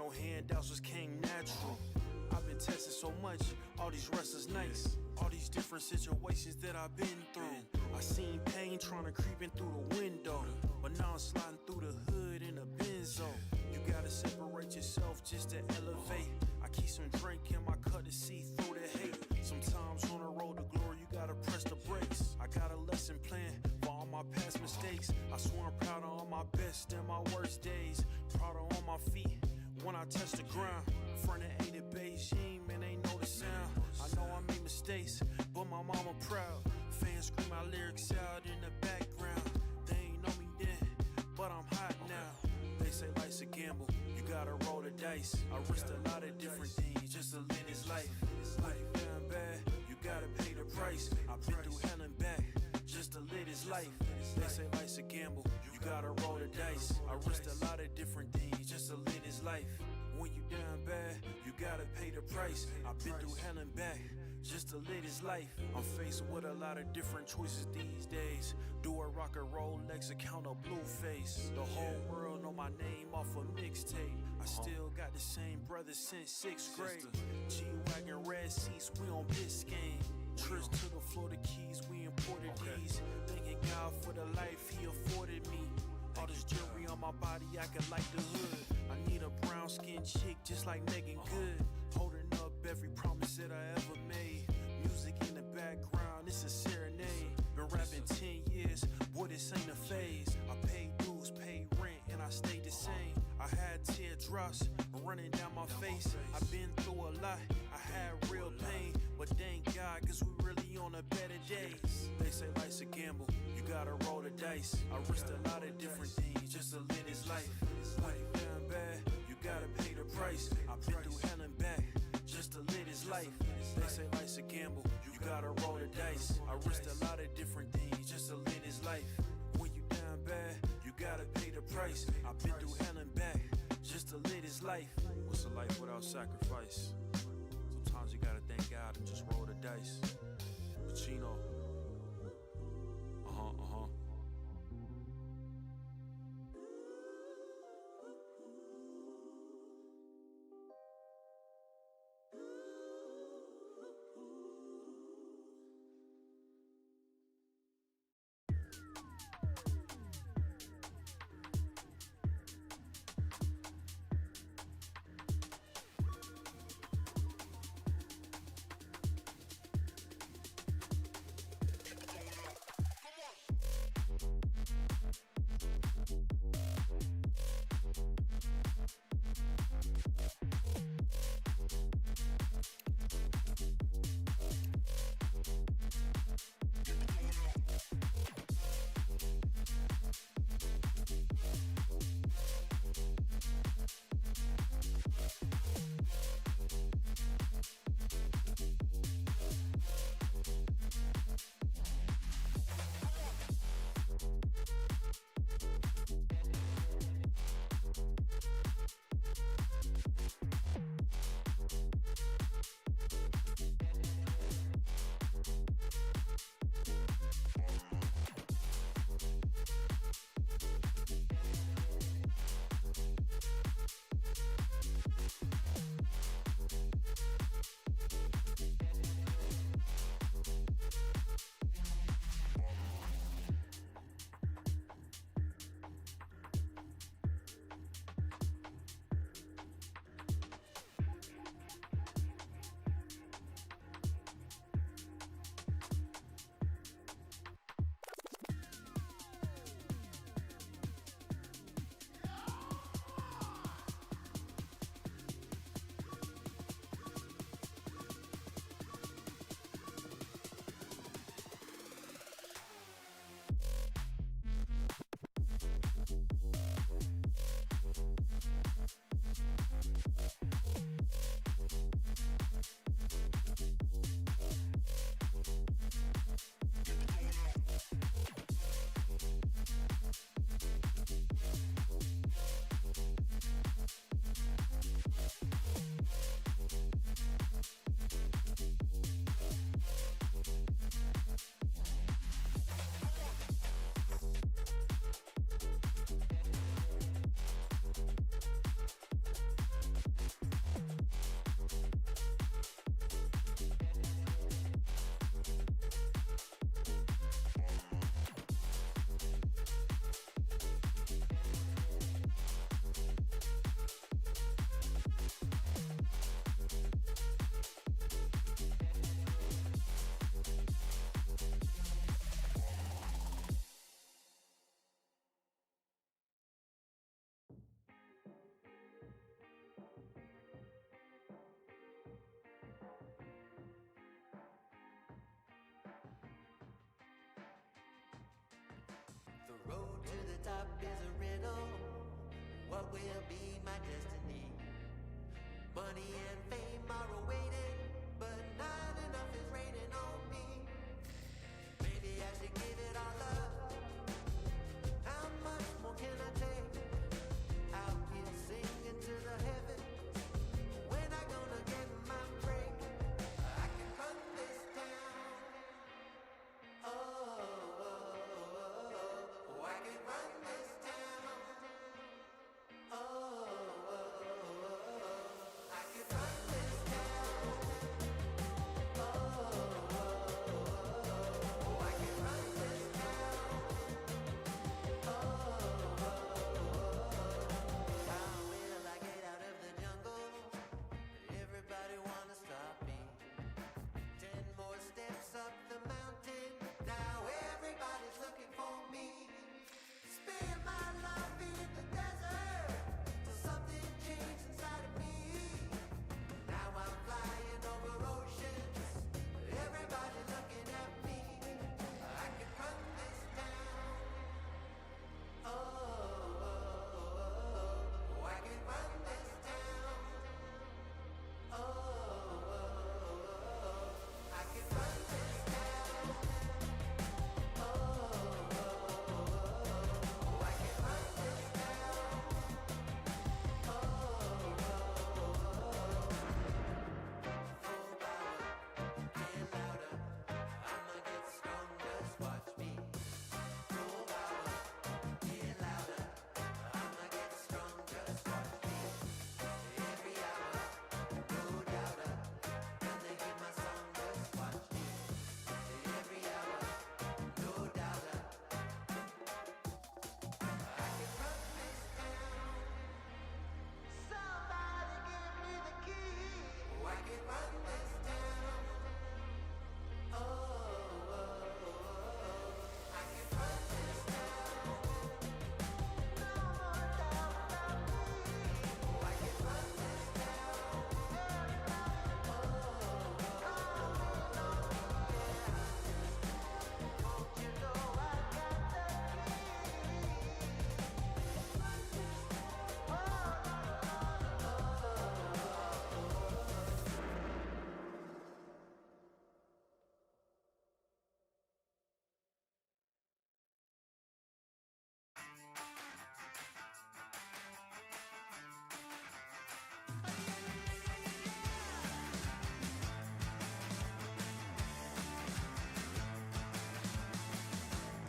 no handouts, just came natural. I've been tested so much, all these wrestlers nice. All these different situations that I've been through. I seen pain trying to creep in through the window, but now I'm sliding through the hood in a Benzo. You gotta separate yourself just to elevate. I keep some drink in my cup to see through the hate. Sometimes on the road to glory, you gotta press the brakes. I got a lesson plan for all my past mistakes. I swear I'm proud of all my best and my worst days. Proud of all my feet when I touch the ground. Front of 8 at Beijing, man, ain't know the sound. I know I made mistakes, but my mama proud. Fans scream my lyrics out in the background. They ain't know me then, but I'm hot now. They say life's a gamble, you gotta roll the dice. I risked a lot of different things just to live this life. Life down bad, you gotta pay the price. I've been through hell and back just to live this life. They say life's a gamble, you gotta roll the dice. I risked a lot of different things just to live this life. When you down bad, you gotta pay the price. I've been through hell and back just to live this life. I'm faced with a lot of different choices these days. Do a rock and Rolex account or Blueface? The whole world know my name off a mixtape. I still got the same brothers since 6th grade. G-Wagon, red seats, we on Biscayne. Trips to the Florida Keys, we imported these. Thanking God for the life he afforded me. All this jewelry on my body, acting like the hood. I need a brown skinned chick just like Megan Good. Holding up every promise that I ever made. Music in the background, it's a serenade. Been rapping 10 years, boy, this ain't a phase. I paid dues, paid rent, and I stayed the same. I had teardrops running down my face. I've been through a lot, I had real pain. But thank God, cause we really on the better days. They say life's a gamble, you gotta roll the dice. I risked a lot of different things just to live this life. Life down bad, you gotta pay the price. I've been through hell and back just to live this life. They say life's a gamble, you gotta roll the dice. I risked a lot of different things just to live this life. When you down bad, you gotta pay the price. I've been through hell and back just to live this life. What's a life without sacrifice? Sometimes you gotta thank God and just roll the dice. Pacino. what will be my destiny. Money and fame are awaiting, but not enough is raining on me. Maybe I should give it all up. How much more can I take? Out here singing to the heavens. When I gonna get my break? I can run this town. Oh, oh, oh, oh, I can run this town. Oh, oh, oh, I can run this town. Oh, oh, oh, I can run this town. Oh, how will I get out of the jungle? Everybody wanna stop me. 10 more steps up the mountain. Now everybody's looking for me. Spend my life in the desert till something changed inside of me. Now I'm flying over oceans. Everybody looking at me. I can run this town. Oh, oh, oh, oh, I can run this town. Oh, oh, oh, I can run this town. Oh, oh, oh, I can run this town. Oh, full power, get louder. I'ma get stronger, just watch me. Full power, get louder. I'ma get stronger, just watch me. Every hour, no doubter. Gonna hear my song, just watch me. Every hour, no doubter. I can run this town. Somebody give me the key. I can run this town. Oh, oh, oh, I can run this town. No more doubt about me. I can run this town. Oh, won't you know I got the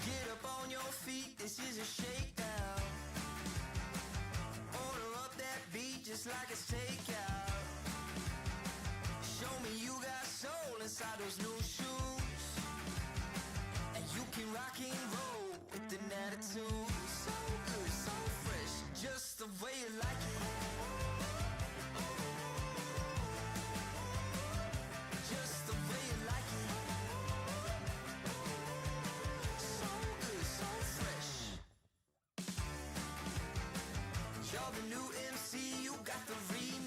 Get up on your feet, this is a shakedown. Order up that beat just like it's takeout. Show me you got soul inside those new shoes. And you can rock and roll with an attitude. So good, so fresh, just the way you like it. Just the way you like it. So good, so fresh. You're the new MC, you got the remix.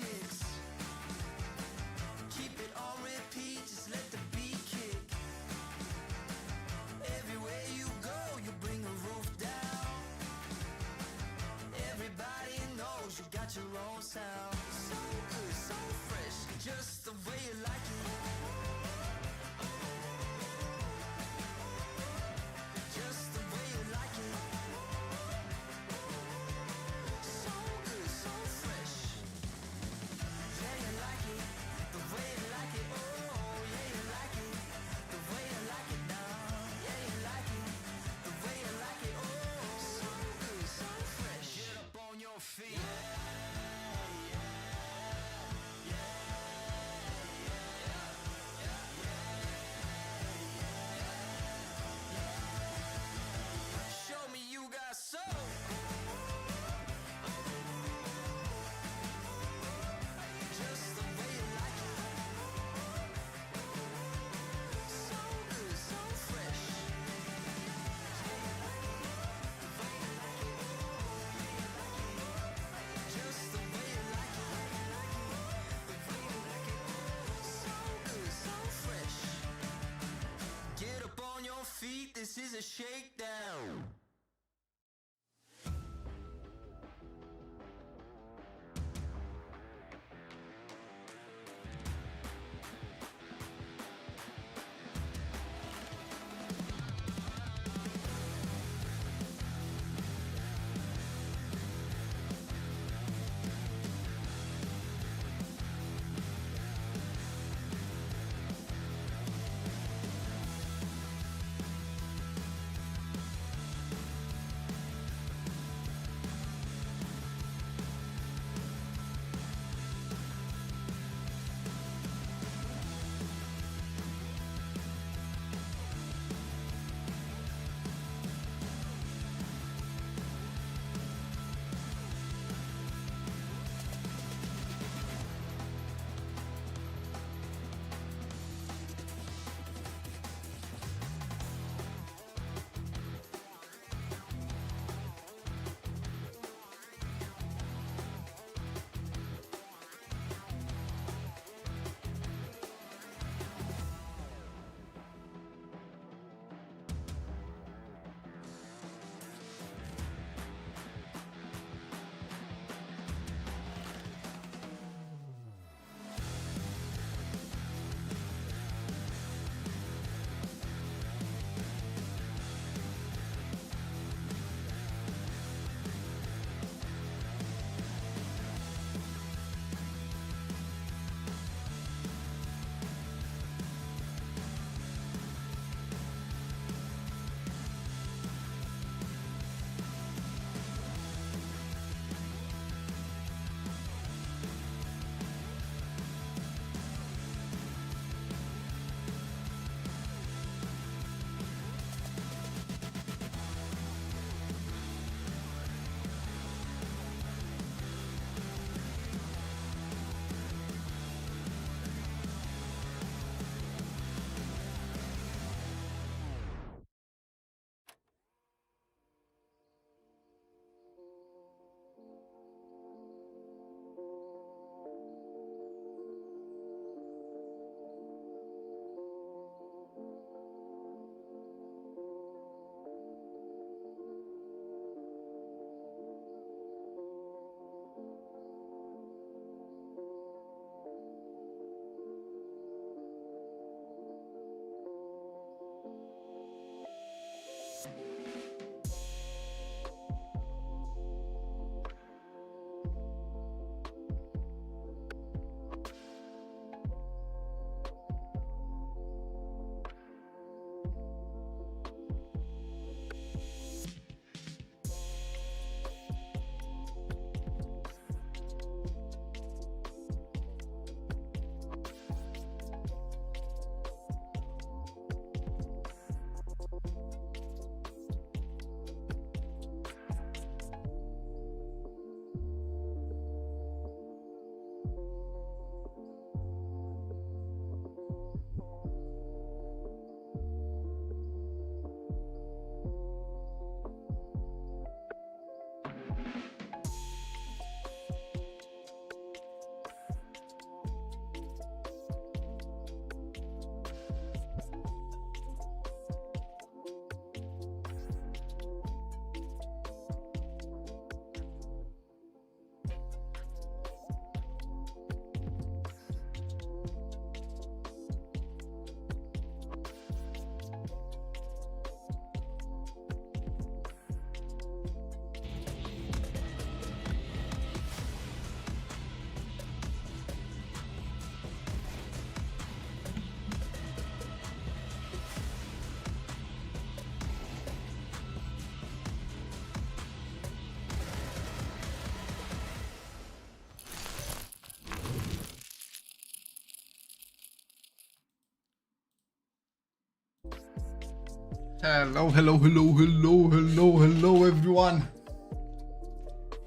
Hello, hello, hello, hello, hello, hello, everyone.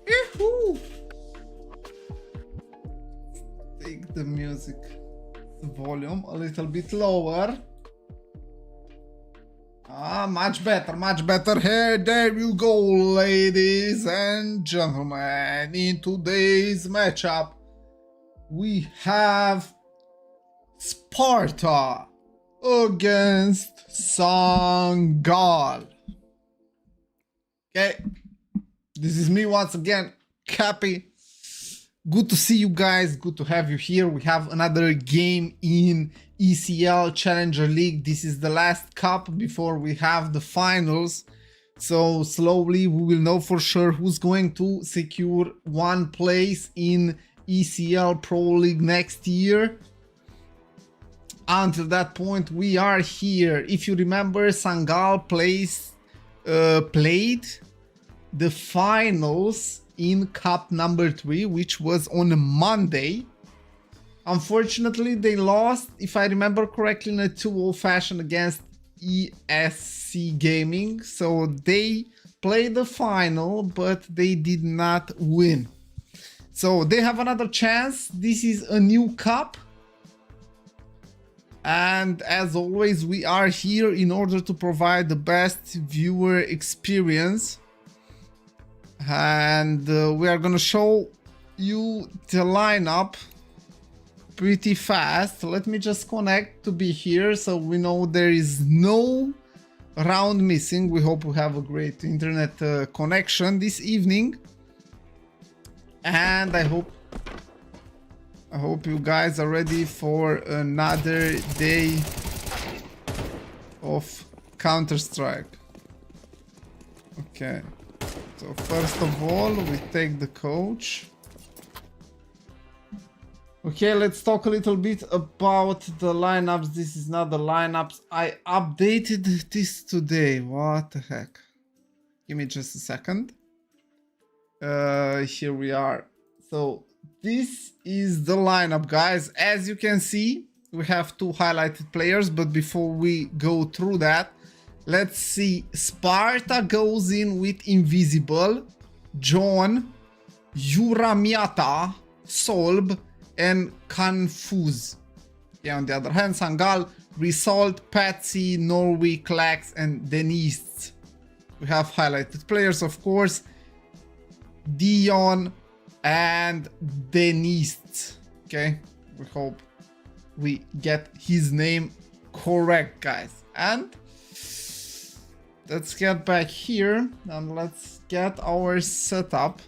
Yahoo! Take the music volume a little bit lower. Ah, much better, much better. Here, there you go, ladies and gentlemen. In today's matchup, we have SPARTA against SANGAL. Okay, this is me once again, Cappy. Good to see you guys, good to have you here. We have another game in ESL Challenger League. This is the last cup before we have the finals. So slowly we will know for sure who's going to secure one place in ESL Pro League next year. Until that point, we are here. If you remember, SANGAL played the finals in Cup number 3, which was on a Monday. Unfortunately, they lost, if I remember correctly, in a 2-0 fashion against ESC Gaming. So they played the final, but they did not win. So they have another chance. This is a new cup. And as always, we are here in order to provide the best viewer experience. And we are gonna show you the lineup pretty fast. Let me just connect to be here so we know there is no round missing. We hope we have a great internet connection this evening. And I hope you guys are ready for another day of counterstrike. Okay, so first of all we take the coach. Okay, let's talk a little bit about the lineups. This is not the lineups. I updated this today. What the heck? Give me just a second. Here we are. So this is the lineup, guys. As you can see, we have 2 highlighted players, but before we go through that, let's see. SPARTA goes in with Invisible, John, Uramiata, Solb, and Confuse. Yeah, on the other hand, SANGAL, Result, Patsy, Norway, Clax, and Denise. We have highlighted players, of course, Dion and Denise. Okay, we hope we get his name correct, guys. And let's get back here and let's get our setup.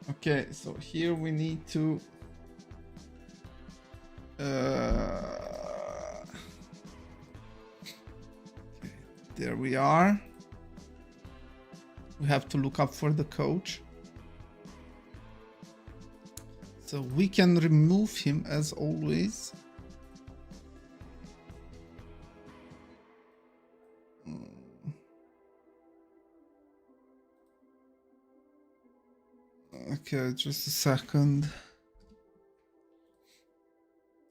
Okay, so here we need to okay, there we are. We have to look up for the coach. So we can remove him as always. Okay, just a second.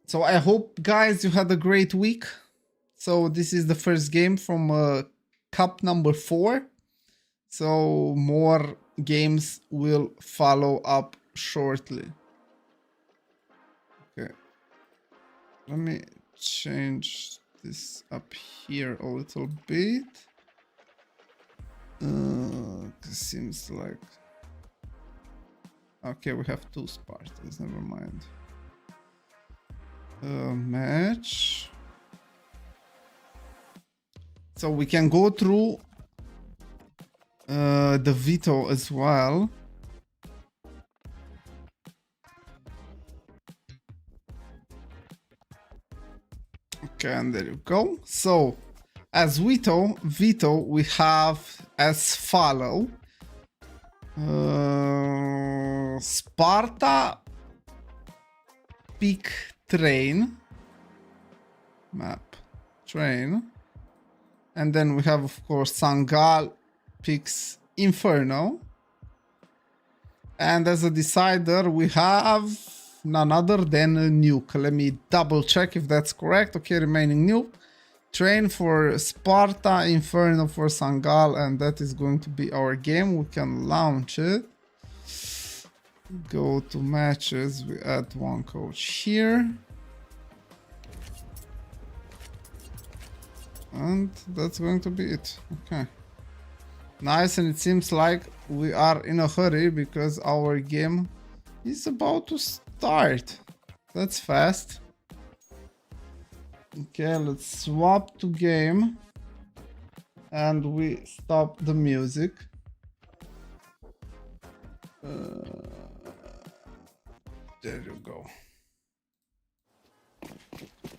So I hope, guys, you had a great week. So this is the first game from cup number 4. So more games will follow up shortly. Okay, let me change this up here a little bit. Seems like, okay, we have 2 Spartans, never mind. Match. So we can go through the veto as well. Okay, and there you go. So as veto we have as follow. SPARTA pick train map train, and then we have, of course, SANGAL picks Inferno, and as a decider we have none other than a Nuke. Let me double check if that's correct. Okay, remaining Nuke. train for Sparta, Inferno for Sangal, and that is going to be our game. We can launch it. Go to matches, we add one coach here. And that's going to be it. Okay. Nice, and it seems like we are in a hurry because our game is about to start. That's fast. Okay, let's swap to game. And we stop the music. There you go.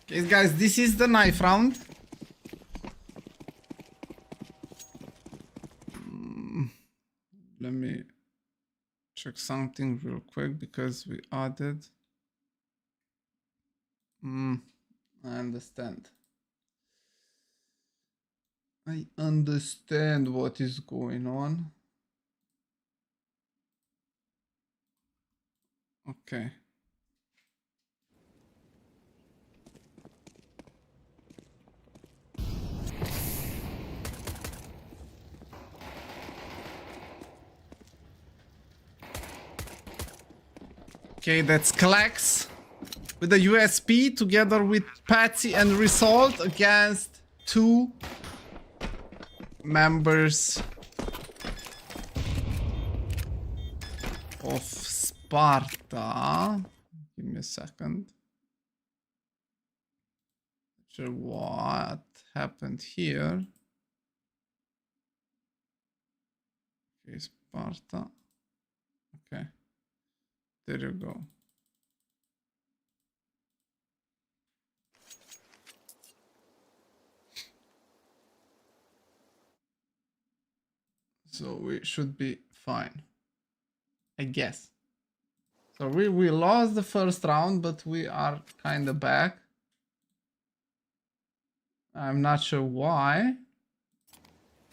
Okay, guys, this is the knife round. Let me check something real quick because we added. I understand. I understand what is going on. Okay. Okay, that's Klax with the USP together with Patsy and Result against two members of Sparta. Give me a second. Not sure what happened here. Okay, Sparta. Okay. There you go. So we should be fine, I guess. So we lost the first round, but we are kind of back. I'm not sure why.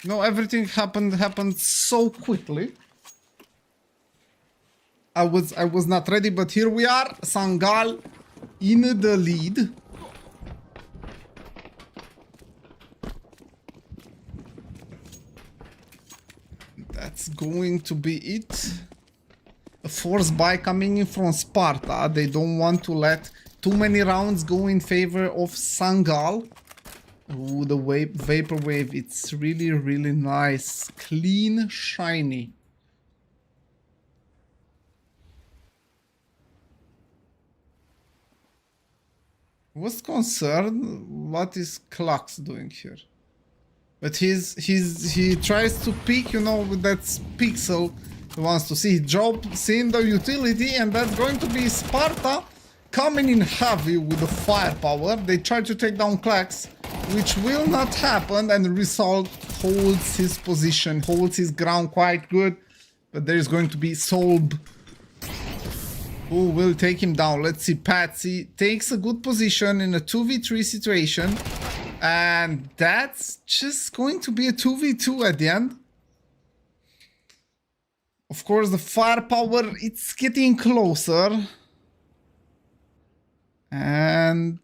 No, everything happened so quickly. I was not ready, but here we are. Sangal in the lead. That's going to be it. A force buy coming in from Sparta. They don't want to let too many rounds go in favor of Sangal. Ooh, the Vaporwave, it's really, really nice. Clean, shiny. Was concerned what is Klax doing here, but he tries to pick, you know, with that pixel he wants to see. He drops in the utility, and that's going to be Sparta coming in heavy with the firepower. They try to take down Klax, which will not happen, and Result holds his position, holds his ground quite good, but there is going to be Solb who will take him down. Let's see. Patsy takes a good position in a 2v3 situation, and that's just going to be a 2v2 at the end. Of course, the firepower, it's getting closer, and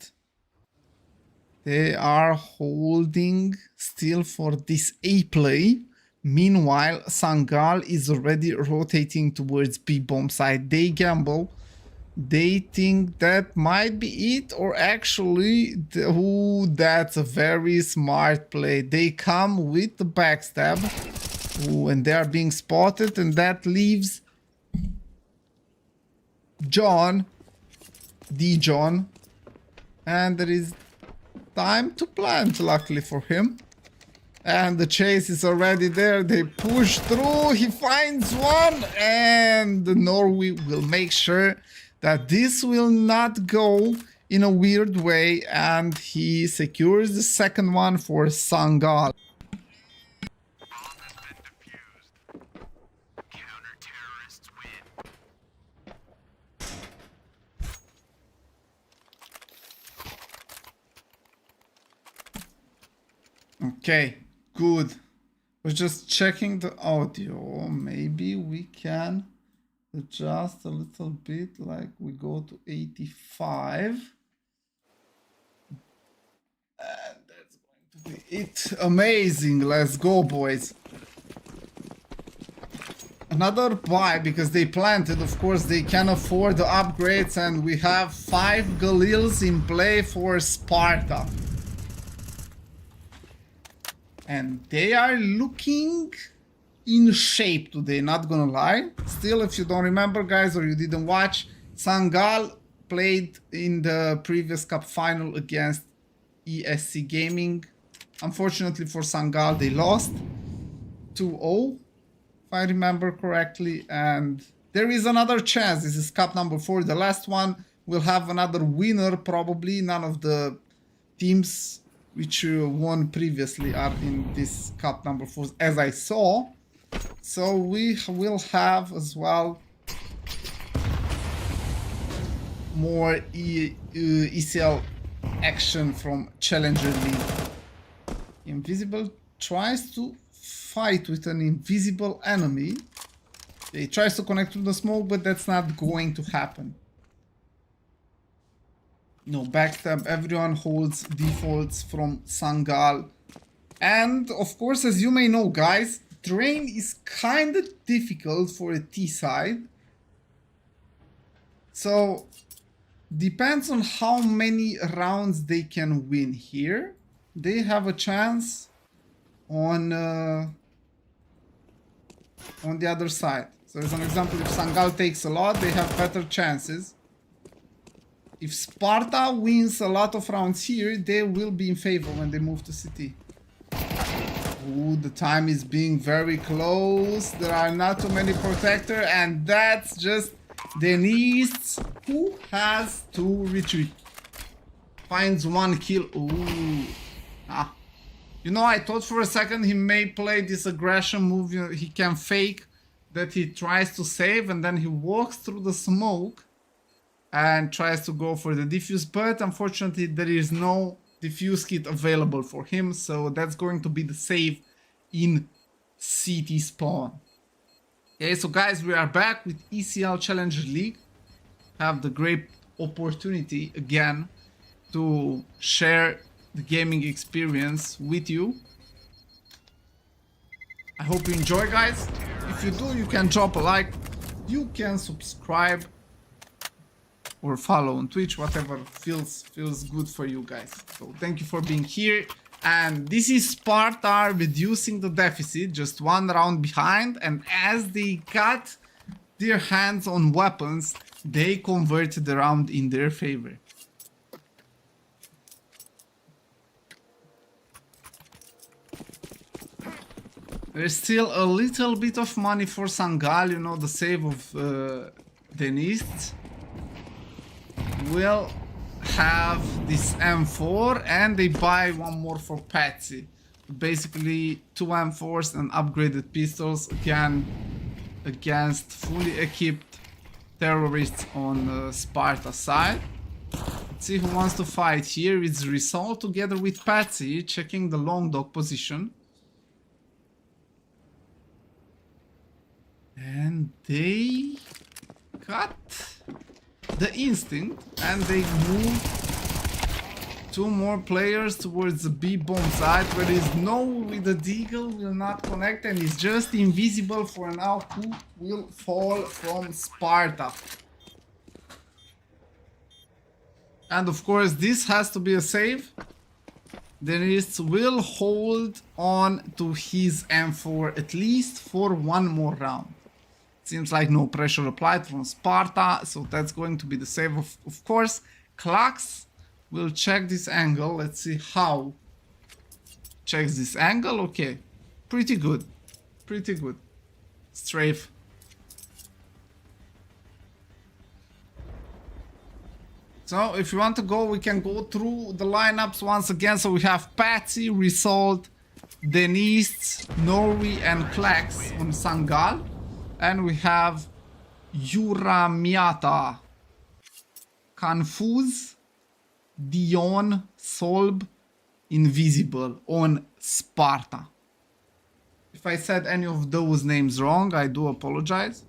they are holding still for this A play. Meanwhile, Sangal is already rotating towards B-bomb side. They gamble. They think that might be it, or actually, ooh, that's a very smart play. They come with the backstab. Ooh, and they are being spotted, and that leaves John, D-John, and there is time to plant, luckily for him. And the chase is already there. They push through. He finds one, and Norway will make sure that this will not go in a weird way, and he secures the second one for Sangal. Okay, good. Was just checking the audio. Maybe we can adjust a little bit, like we go to 85. And that's It's amazing. Let's go, boys. Another buy because they planted. Of course, they can afford the upgrades, and we have 5 Galils in play for Sparta. And they are looking in shape today, not gonna lie. Still, if you don't remember, guys, or you didn't watch, SANGAL played in the previous cup final against ESC Gaming. Unfortunately for SANGAL, they lost 2-0, if I remember correctly. And there is another chance. This is cup number 4, the last one. We'll have another winner probably. None of the teams which won previously are in this cup number 4, as I saw. So we will have as well more ECL action from Challenger League. Invisible tries to fight with an invisible enemy. He tries to connect to the smoke, but that's not going to happen. No backstab, everyone holds defaults from SANGAL. And of course, as you may know, guys, terrain is kind of difficult for a T side. So depends on how many rounds they can win here. They have a chance on the other side. So as an example, if SANGAL takes a lot, they have better chances. If Sparta wins a lot of rounds here, they will be in favor when they move to CT. Ooh, the time is being very close. There are not too many protectors, and that's just Denise, who has to retreat. Finds 1 kill. Ooh. Ah. You know, I thought for a second he may play this aggression move. You know, he can fake that he tries to save, and then he walks through the smoke and tries to go for the defuse, but unfortunately there is no defuse kit available for him, so that's going to be the save in CT spawn. Okay, so guys, we are back with ECL Challenger League. Have the great opportunity again to share the gaming experience with you. I hope you enjoy, guys. If you do, you can drop a like, you can subscribe or follow on Twitch, whatever feels good for you guys. So thank you for being here. And this is Sparta reducing the deficit, just 1 round behind, and as they got their hands on weapons, they converted the round in their favor. There's still a little bit of money for SANGAL, you know, the save of Denise. Will have this M4, and they buy 1 more for Patsy. Basically 2 M4s and upgraded pistols again against fully equipped terrorists on the Sparta side. Let's see who wants to fight here. It's Risol together with Patsy checking the long dog position. And they got the instinct, and they move 2 more players towards the B bomb side, where there is no with the deagle will not connect, and is just invisible for now. Who will fall from Sparta? And of course this has to be a save. Dennis will hold on to his M4 at least for 1 more round. Seems like no pressure applied from Sparta, so that's going to be the save. Of course, Klax will check this angle. Let's see how checks this angle. Okay, pretty good, pretty good. Strafe. So if you want to go, we can go through the lineups once again. So we have Patsy, Result, Denise, Norway, and Klax on SANGAL. And we have Yuramiata, Confuse, Dion, Solb, Invisible on Sparta. If I said any of those names wrong, I do apologize.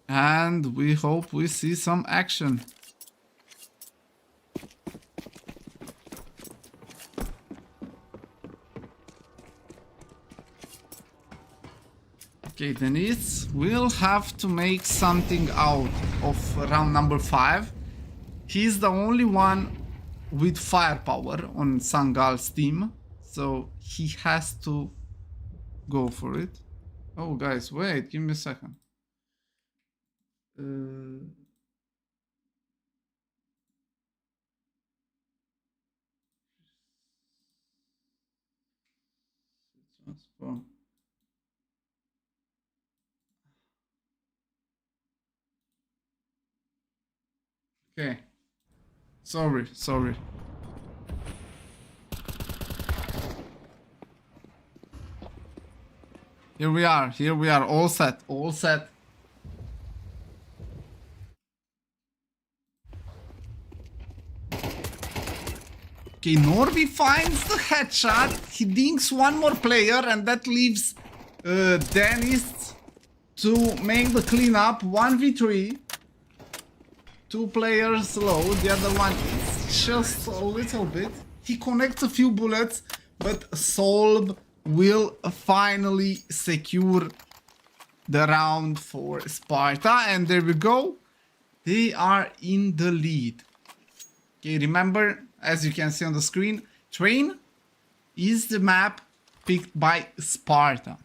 And we hope we see some action. Okay, Denise will have to make something out of round number 5. He's the only one with firepower on SANGAL's team, so he has to go for it. Oh, guys, wait, give me a second. Okay. Sorry. Here we are, all set. Okay, Norby finds the headshot, he dinks one more player, and that leaves Dennis to make the cleanup. 1v3. 2 players low, the other one is just a little bit. He connects a few bullets, but Solb will finally secure the round for Sparta. And there we go. They are in the lead. Okay, remember, as you can see on the screen, Train is the map picked by Sparta.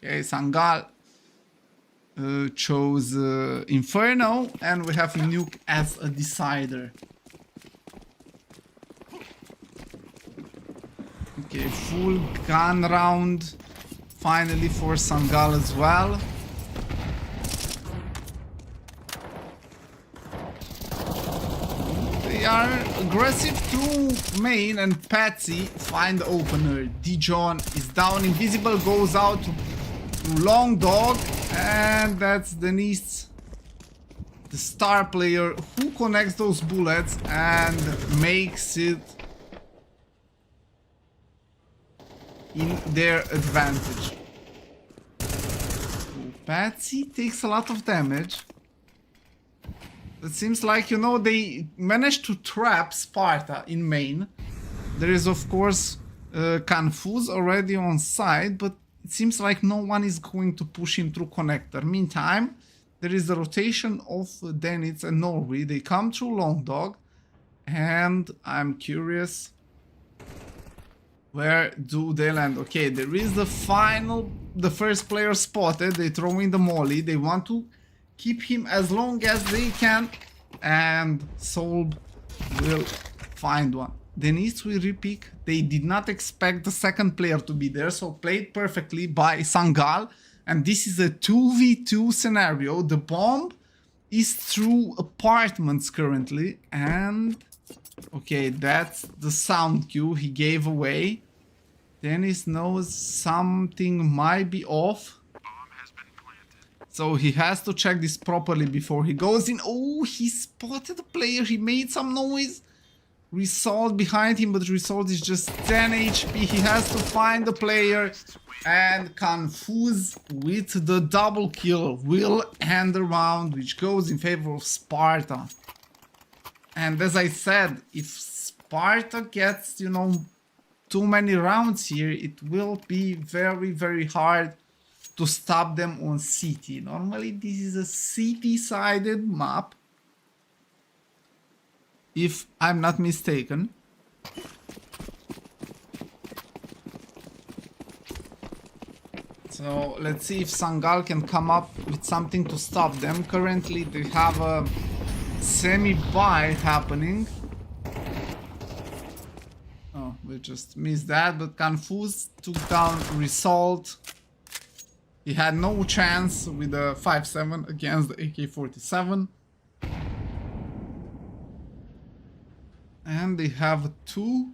Okay, SANGAL chose Inferno, and we have Nuke as a decider. Okay, full gun round finally for SANGAL as well. They are aggressive to main, and Patsy find the opener. Dijon is down, invisible, goes out to long dog, and that's Denise, the star player, who connects those bullets and makes it in their advantage. Patsy takes a lot of damage. It seems like, you know, they managed to trap Sparta in main. There is, of course, Confuse already on side, but it seems like no one is going to push him through connector. Meantime, there is the rotation of Denitz and Norway. They come through Long Dog, and I'm curious, where do they land? Okay, there is the first player spotted. They throw in the molly. They want to keep him as long as they can, and Solb will find one. Denise will repick. They did not expect the second player to be there, so played perfectly by SANGAL. And this is a 2v2 scenario. The bomb is through apartments currently, and okay, that's the sound cue he gave away. Dennis knows something might be off, so he has to check this properly before he goes in. Oh, he spotted the player. He made some noise. Result behind him, but Result is just 10 HP. He has to find the player, and Confuse with the double kill will end the round, which goes in favor of Sparta. And as I said, if Sparta gets, you know, too many rounds here, it will be very, very hard to stop them on CT. Normally this is a CT-sided map, if I'm not mistaken. So let's see if SANGAL can come up with something to stop them. Currently they have a semi-buy happening. Oh, we just missed that, but Confuse took down Result. He had no chance with the 5.7 against the AK-47. And they have 2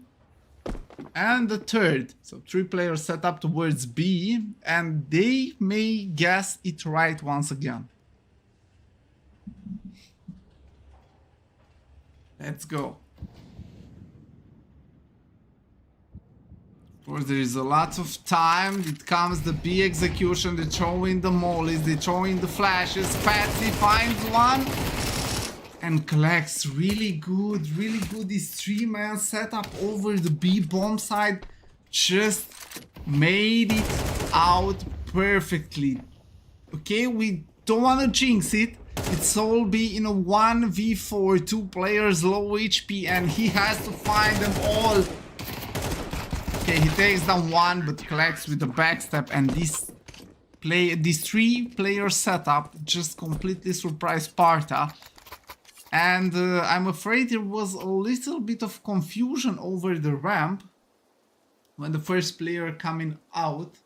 and the third. So 3 players set up towards B, and they may guess it right once again. Let's go. Of course, there is a lot of time. It comes the B execution. They throw in the mollies, they throw in the flashes. Patsy finds one and collects. Really good, really good. This 3-man setup over the B bomb side just made it out perfectly. Okay, we don't want to jinx it. It's all be in a 1v4, 2 players low HP, and he has to find them all. Okay, he takes down one, but collects with the backstep, and this 3-player setup just completely surprised SPARTA. And I'm afraid there was a little bit of confusion over the ramp when the first player coming out.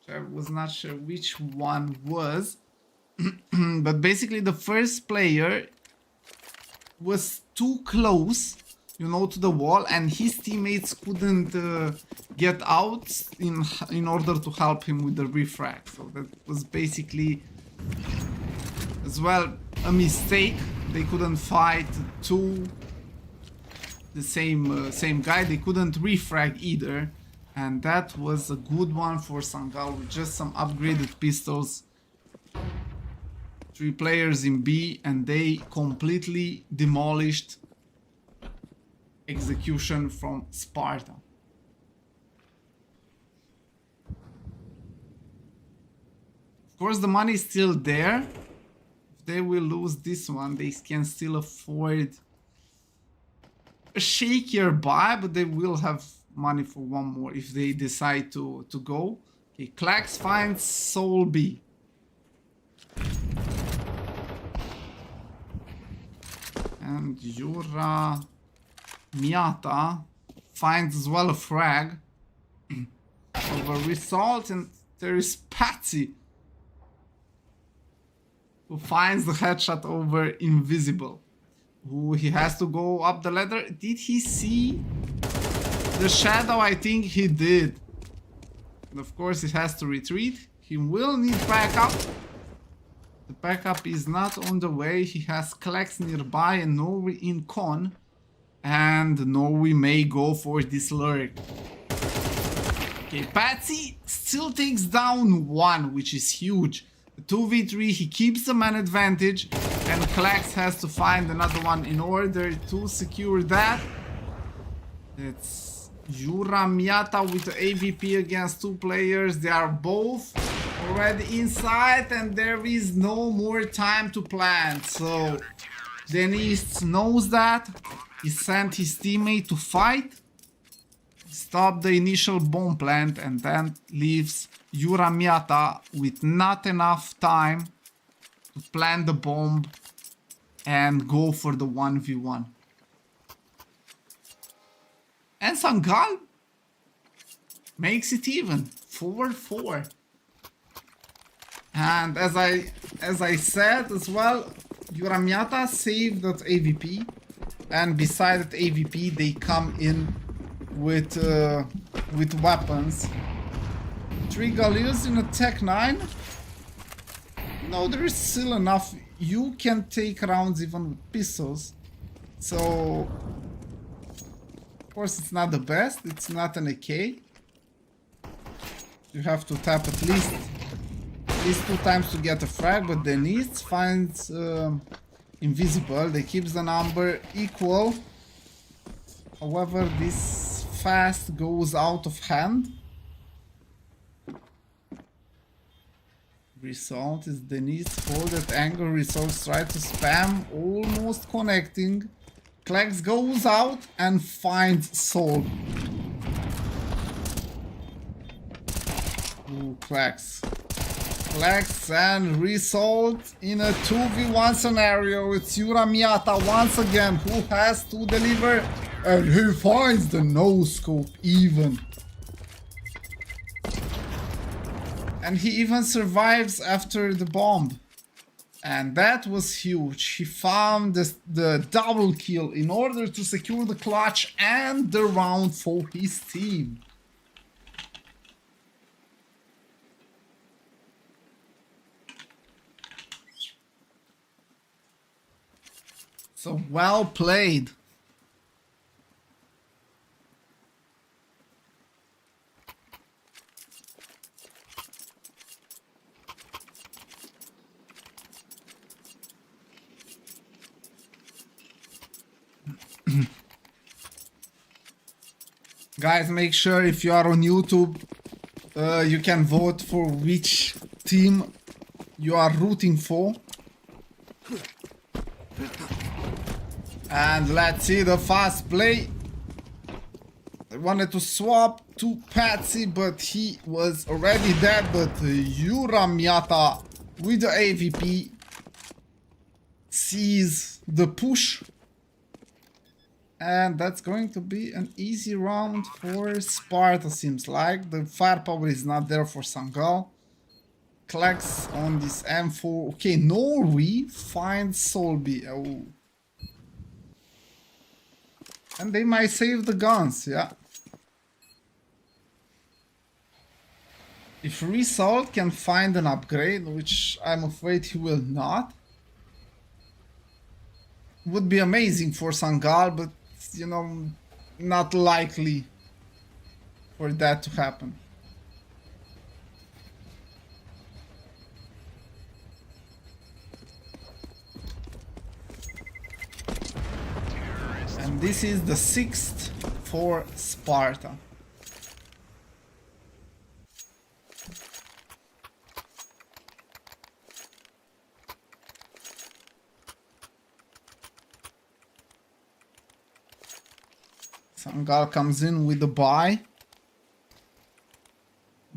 I was not sure which one was. But basically the first player was too close, you know, to the wall, and his teammates couldn't get out in order to help him with the refrag. So that was basically as well a mistake. They couldn't fight the same guy. They couldn't refrag either, and that was a good one for SANGAL with just some upgraded pistols. 3 players in B, and they completely demolished execution from SPARTA. Of course, the money is still there. If they will lose this one, they can still afford a shakier buy, but they will have money for one more if they decide to go. Okay, Klax finds Soul B. And Yura Miata finds as well a frag of a result, and there is Patsy who finds the headshot over Invisible, who he has to go up the ladder. Did he see the shadow? I think he did. And of course he has to retreat. He will need backup. The backup is not on the way. He has Klax nearby and Norway in con. And Norway may go for this lurk. Okay, Patsy still takes down one, which is huge. 2v3, he keeps the man advantage, and Klax has to find another one in order to secure that. It's Yura Miata with the AVP against 2 players. They are both already inside, and there is no more time to plant. So Denise knows that. He sent his teammate to fight, stop the initial bomb plant, and then leaves Yura Miata with not enough time to plant the bomb and go for the 1v1. And SANGAL makes it even, 4-4. And as I said as well, Yura Miata saved that AVP, and beside that AVP they come in with weapons. 3 Galils in a Tech 9. No, there is still enough. You can take rounds even with pistols. So, of course, it's not the best. It's not an AK. You have to tap at least 2 times to get a frag. But Denise finds Invisible. They keep the number equal. However, this fast goes out of hand. Result is Denise hold at angle. Resource try to spam, almost connecting. Klax goes out and finds Soul. Ooh, Klax and Result in a 2v1 scenario. It's Yura Miata once again who has to deliver, and he finds the no scope even. And he even survives after the bomb. And that was huge. He found the double kill in order to secure the clutch and the round for his team. So well played. Guys, make sure if you are on YouTube You can vote for which team you are rooting for. And let's see the fast play. I wanted to swap to Patsy, but he was already dead. But Yuramiata with the AVP sees the push. And that's going to be an easy round for Sparta, seems like. The firepower is not there for SANGAL. Klex on this M4. Okay, Norway finds Solby. Oh. And they might save the guns, yeah. If Result can find an upgrade, which I'm afraid he will not, would be amazing for SANGAL, but you know, not likely for that to happen. And this is the 6th for Sparta. SANGAL comes in with the buy.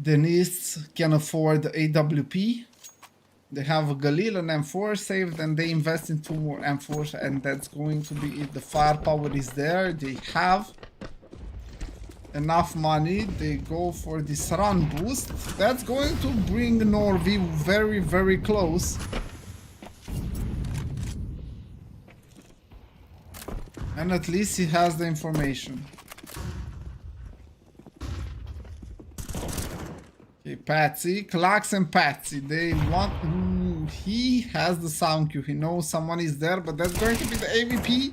Denise can afford the AWP. They have a Galil and M4 saved, and they invest in 2 more M4s, and that's going to be it. The firepower is there. They have enough money. They go for this run boost. That's going to bring Norvi very, very close. And at least he has the information. Okay, Patsy, Klax and Patsy, they want... Ooh, he has the sound cue. He knows someone is there, but that's going to be the AVP.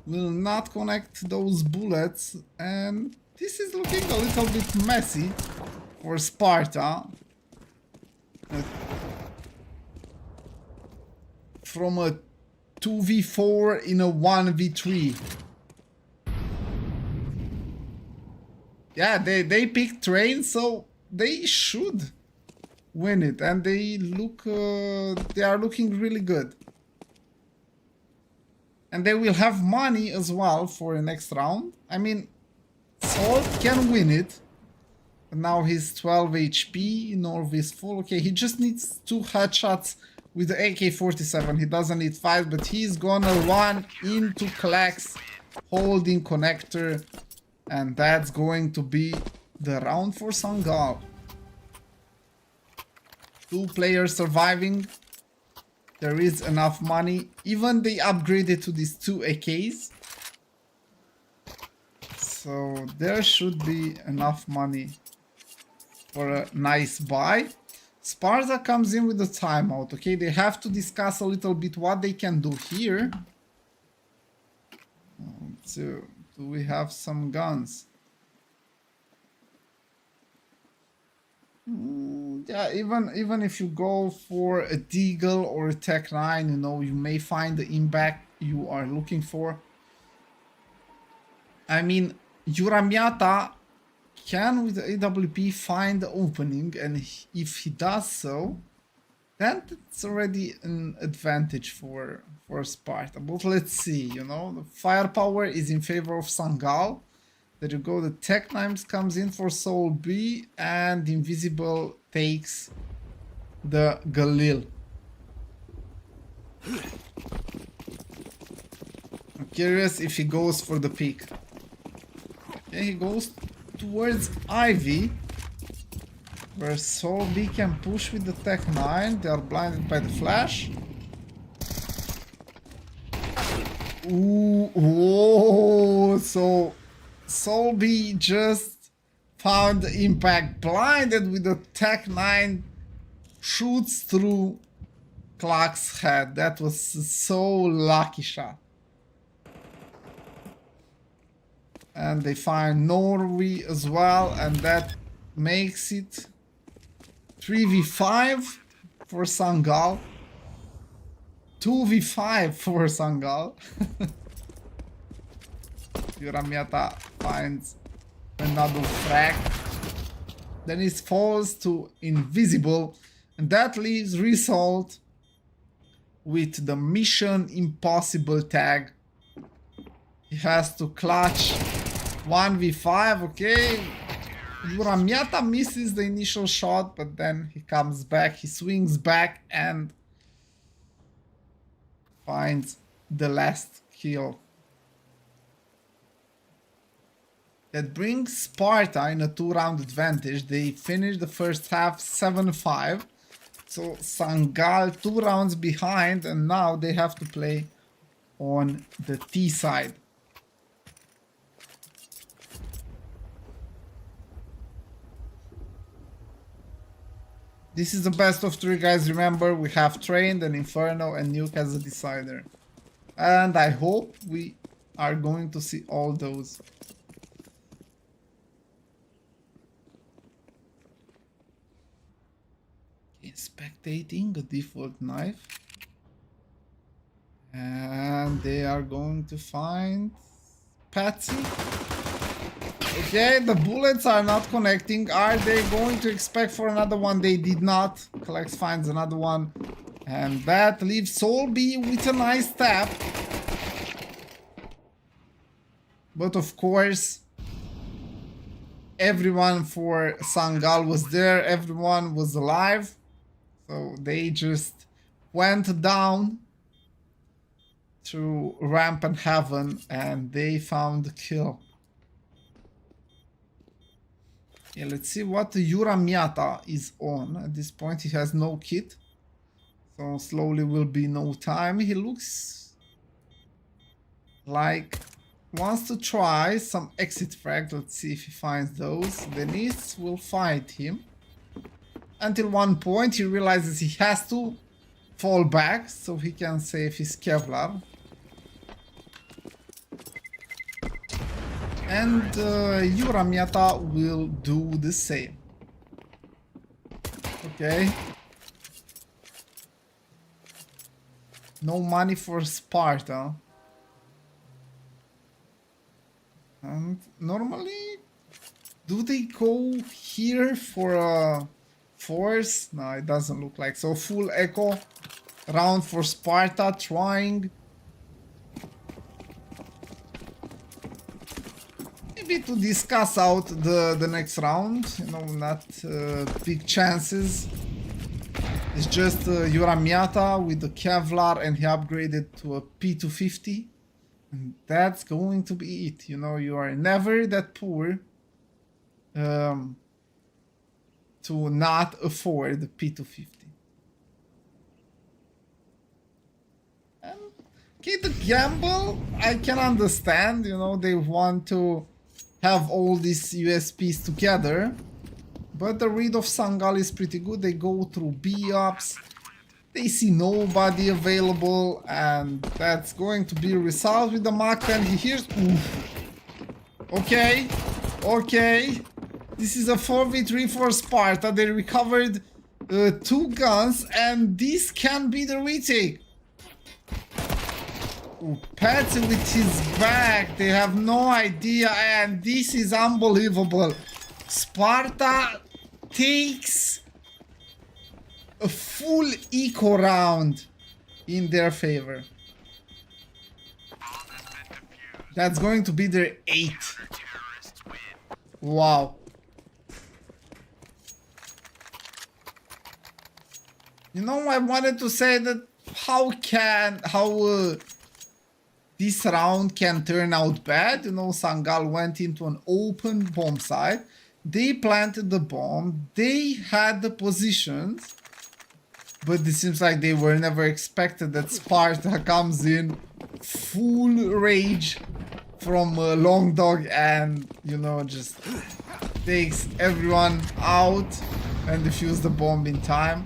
Will not connect those bullets. And this is looking a little bit messy for Sparta. From a 2v4 in a 1v3. Yeah, they picked train, so they should win it, and they are looking really good. And they will have money as well for the next round. I mean, Salt can win it. But now he's 12 HP, Norv is full. Okay, he just needs 2 headshots with the AK-47. He doesn't need 5, but he's gonna run into Klex holding connector, and that's going to be the round for SANGAL. 2 players surviving. There is enough money. Even they upgraded to these 2 AKs. So there should be enough money for a nice buy. Sparta comes in with the timeout. Okay, they have to discuss a little bit what they can do here. So, do we have some guns? Yeah, even if you go for a Deagle or a Tech 9, you know, you may find the impact you are looking for. I mean, Yuramiata can with the AWP find the opening, and if he does so, then it's already an advantage for Sparta. But let's see, you know, the firepower is in favor of SANGAL. There you go, the Tech Knives comes in for Soul B, and Invisible takes the Galil. I'm curious if he goes for the peak. Okay, he goes towards Ivy, where Soul B can push with the Tech 9. They are blinded by the flash. Ooh, whoa, so Soul B just found the impact, blinded with the Tech 9, shoots through Clark's head. That was so lucky shot. And they find Norway as well, and that makes it 3v5 for SANGAL. 2v5 for SANGAL. Yuramiata finds another frag. Then it falls to invisible, and that leaves Result with the Mission Impossible tag. He has to clutch 1v5, okay. Uramiata misses the initial shot, but then he comes back, he swings back and finds the last kill. That brings Sparta in a 2-round advantage. They finished the first half 7-5. So Sangal 2 rounds behind, and now they have to play on the T side. This is the best of 3, guys. Remember, we have Trained and Inferno and Nuke as a decider. And I hope we are going to see all those. Spectating a default knife, and they are going to find Patsy. Okay, the bullets are not connecting. Are they going to expect for another one? They did not. Collects finds another one, and that leaves Solby with a nice tap. But of course, everyone for Sangal was there. Everyone was alive. So they just went down to Ramp and Heaven and they found the kill. Yeah, let's see what Uramiata is on. At this point he has no kit. So slowly will be no time. He looks like wants to try some exit frag. Let's see if he finds those. Denise will fight him. Until one point he realizes he has to fall back so he can save his Kevlar. And Uramiata will do the same. Okay. No money for Sparta. And normally, do they go here for a force? No, it doesn't look like so. Full echo round for Sparta, trying maybe to discuss out the next round. You know, not big chances. It's just Uramiata with the Kevlar, and he upgraded to a P250, and that's going to be it. You know, you are never that poor to not afford the P250. And okay, the gamble, I can understand, you know, they want to have all these USPs together, but the read of Sangal is pretty good. They go through B-ups, they see nobody available, and that's going to be resolved with the Mach 10. He hears, oof. Okay, okay. This is a 4v3 for Sparta. They recovered 2 guns, and this can be the retake. Ooh, Patsy with his back. They have no idea, and this is unbelievable. Sparta takes a full eco round in their favor. That's going to be their 8th. Wow. You know, I wanted to say that how this round can turn out bad. You know, Sangal went into an open bomb site. They planted the bomb. They had the positions. But it seems like they were never expected that Sparta comes in full rage from Long Dog and, you know, just takes everyone out and defuse the bomb in time.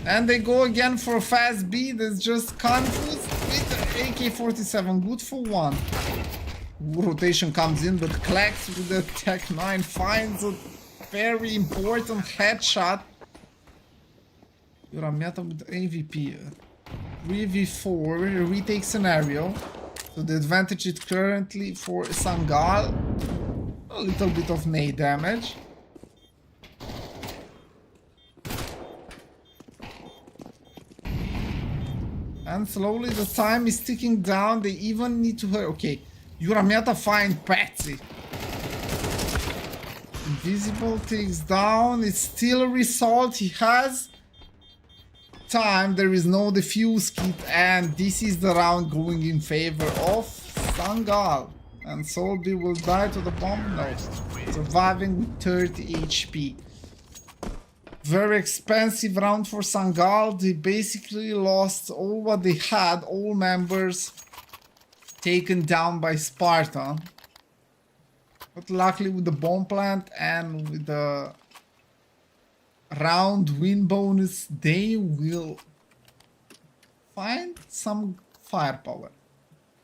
And they go again for fast B. That's just confused with AK-47. Good for 1. Rotation comes in, but Klex with the Tech 9 finds a very important headshot. Uramiata with AVP. 3v4 retake scenario. So the advantage is currently for Sangal. A little bit of nade damage. And slowly the time is ticking down. They even need to hurry. Okay, Uramiata find Patsy. Invisible takes down. It's still a result. He has time. There is no defuse kit, and this is the round going in favor of SANGAL. And Solby will die to the bomb. No, surviving with 30 HP. Very expensive round for SANGAL. They basically lost all what they had. All members taken down by SPARTA. But luckily with the bomb plant and with the round win bonus, they will find some firepower.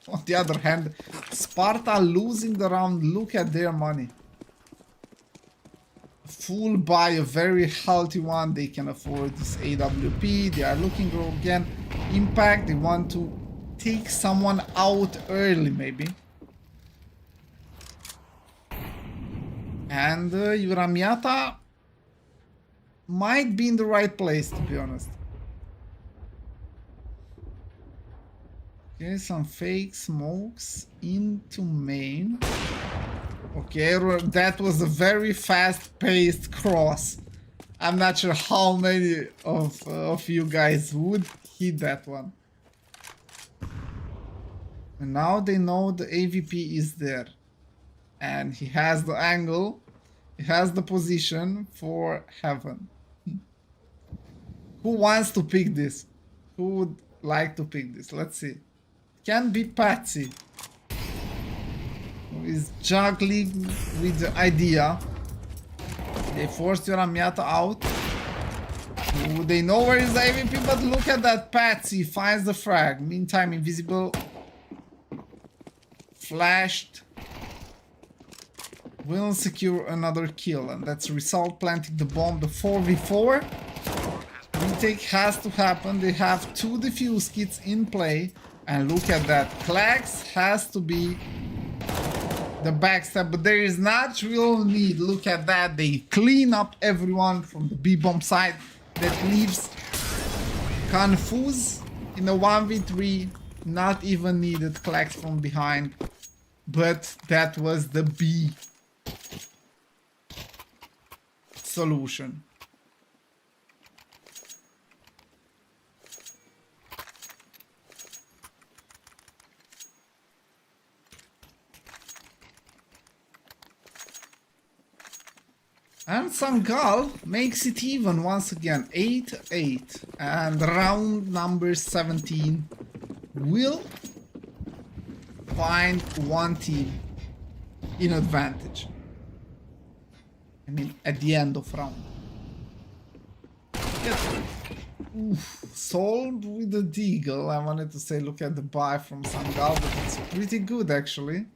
On the other hand, SPARTA losing the round. Look at their money. Full buy, a very healthy one. They can afford this AWP. They are looking for again impact. They want to take someone out early maybe. And Uramiata might be in the right place, to be honest. Okay, some fake smokes into main. Okay, that was a very fast-paced cross. I'm not sure how many of you guys would hit that one. And now they know the AVP is there. And he has the angle. He has the position for heaven. Who wants to pick this? Who would like to pick this? Let's see. Can be Patsy, who is juggling with the idea. They forced Uramiata out. Ooh, they know where is the AVP, but look at that. Patsy finds the frag. Meantime, Invisible flashed. Will secure another kill, and that's result planting the bomb. The 4v4 retake has to happen. They have 2 defuse kits in play, and look at that. Klax has to be the backstab, but there is not real need. Look at that. They clean up everyone from the B-bomb side. That leaves Confuse in a 1v3. Not even needed Klax from behind, but that was the B solution. And SANGAL makes it even once again, 8-8, and round number 17 will find one team in advantage. I mean, at the end of round. Sold with the deagle. I wanted to say, look at the buy from SANGAL, but it's pretty good actually.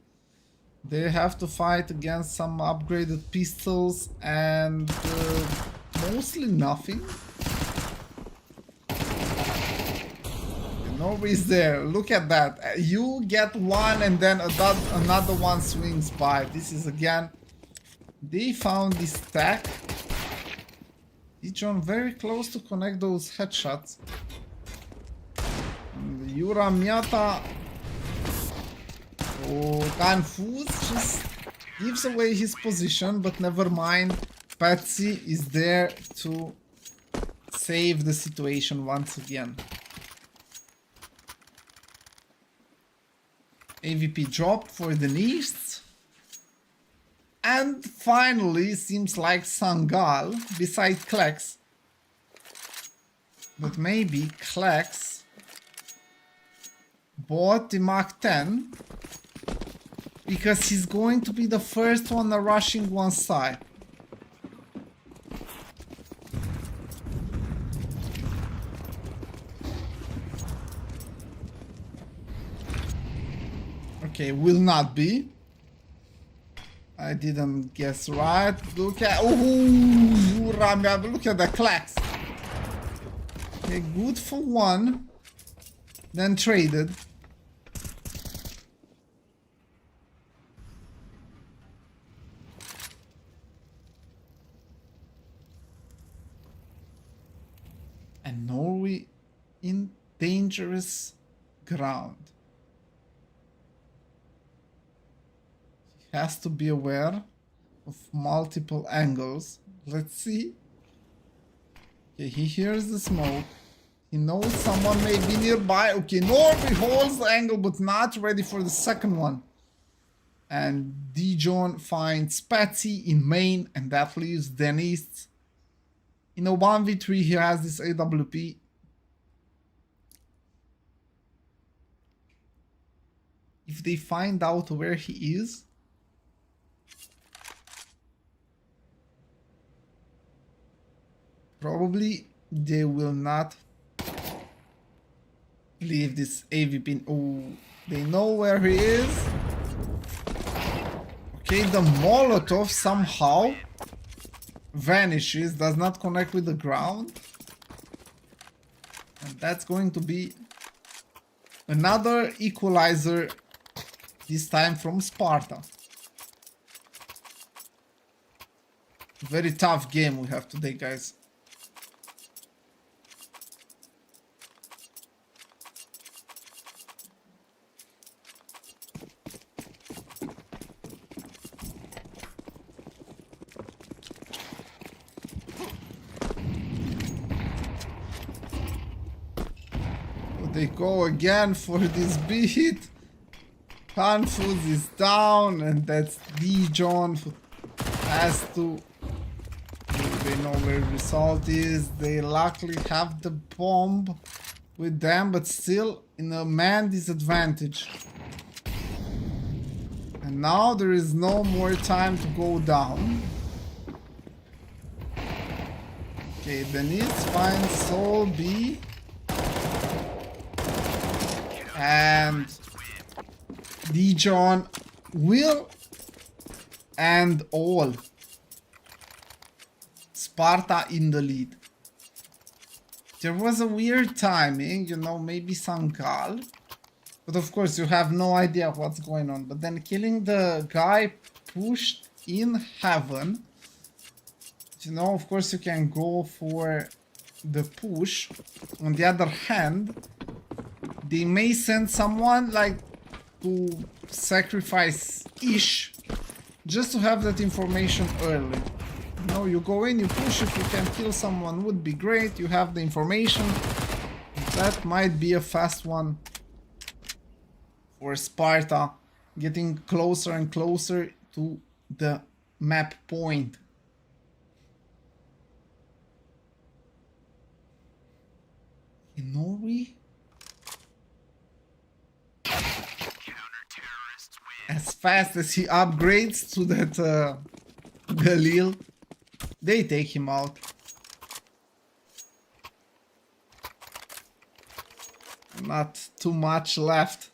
They have to fight against some upgraded pistols and mostly nothing. Nobody's there. Look at that. You get one and then another one swings by. This is again. They found this stack. Each one very close to connect those headshots. And Uramiata. Oh, Confuse just gives away his position, but never mind. Patsy is there to save the situation once again. AVP dropped for the East. And finally, seems like SANGAL, beside Klax. But maybe Klax bought the Mach 10 because he's going to be the first one rushing one side. Okay, will not be. I didn't guess right. Look at look at the Klax. Okay, good for one. Then traded. And Norway in danger. dangerous ground. He has to be aware of multiple angles. Let's see. Okay, he hears the smoke. He knows someone may be nearby. Okay, Norby holds the angle but not ready for the second one. And Dijon finds Patsy in main, and that leaves Denise. In a 1v3 he has this AWP. If they find out where he is, probably they will not leave this AVP. Oh, they know where he is. Okay, the Molotov somehow vanishes, does not connect with the ground. And that's going to be another equalizer, this time from Sparta. Very tough game we have today, guys. They go again for this beat. Confus is down, and that's Dijon who has to. They know where the result is. They luckily have the bomb with them, but still in a man disadvantage. And now there is no more time to go down. Okay, Denise finds Soul B. And Dijon will end all. Sparta in the lead. There was a weird timing, you know, maybe SANGAL. But of course you have no idea what's going on. But then killing the guy pushed in heaven. You know, of course you can go for the push. On the other hand, they may send someone like to sacrifice Ish just to have that information early. You know, you go in, you push, if you can kill someone would be great, you have the information. That might be a fast one for Sparta, getting closer and closer to the map point. In Norway? As fast as he upgrades to that Galil, they take him out. Not too much left.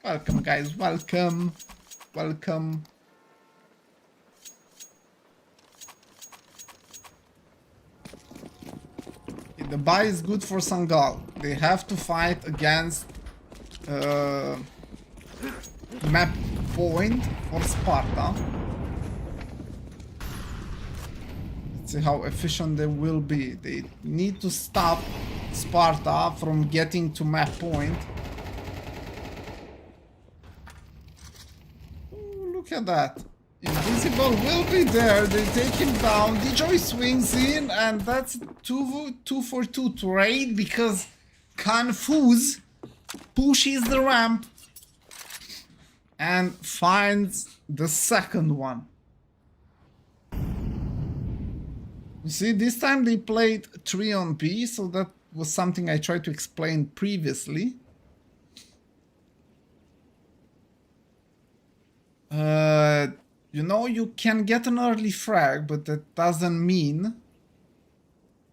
Welcome, guys, welcome. Welcome. The buy is good for SANGAL. They have to fight against map point for Sparta. Let's see how efficient they will be. They need to stop Sparta from getting to map point. Ooh, look at that. Invisible will be there. They take him down. DJoy swings in, and that's 2 for 2 trade because Confus pushes the ramp and finds the second one. You see, this time they played 3 on B, so that was something I tried to explain previously. You know, you can get an early frag, but that doesn't mean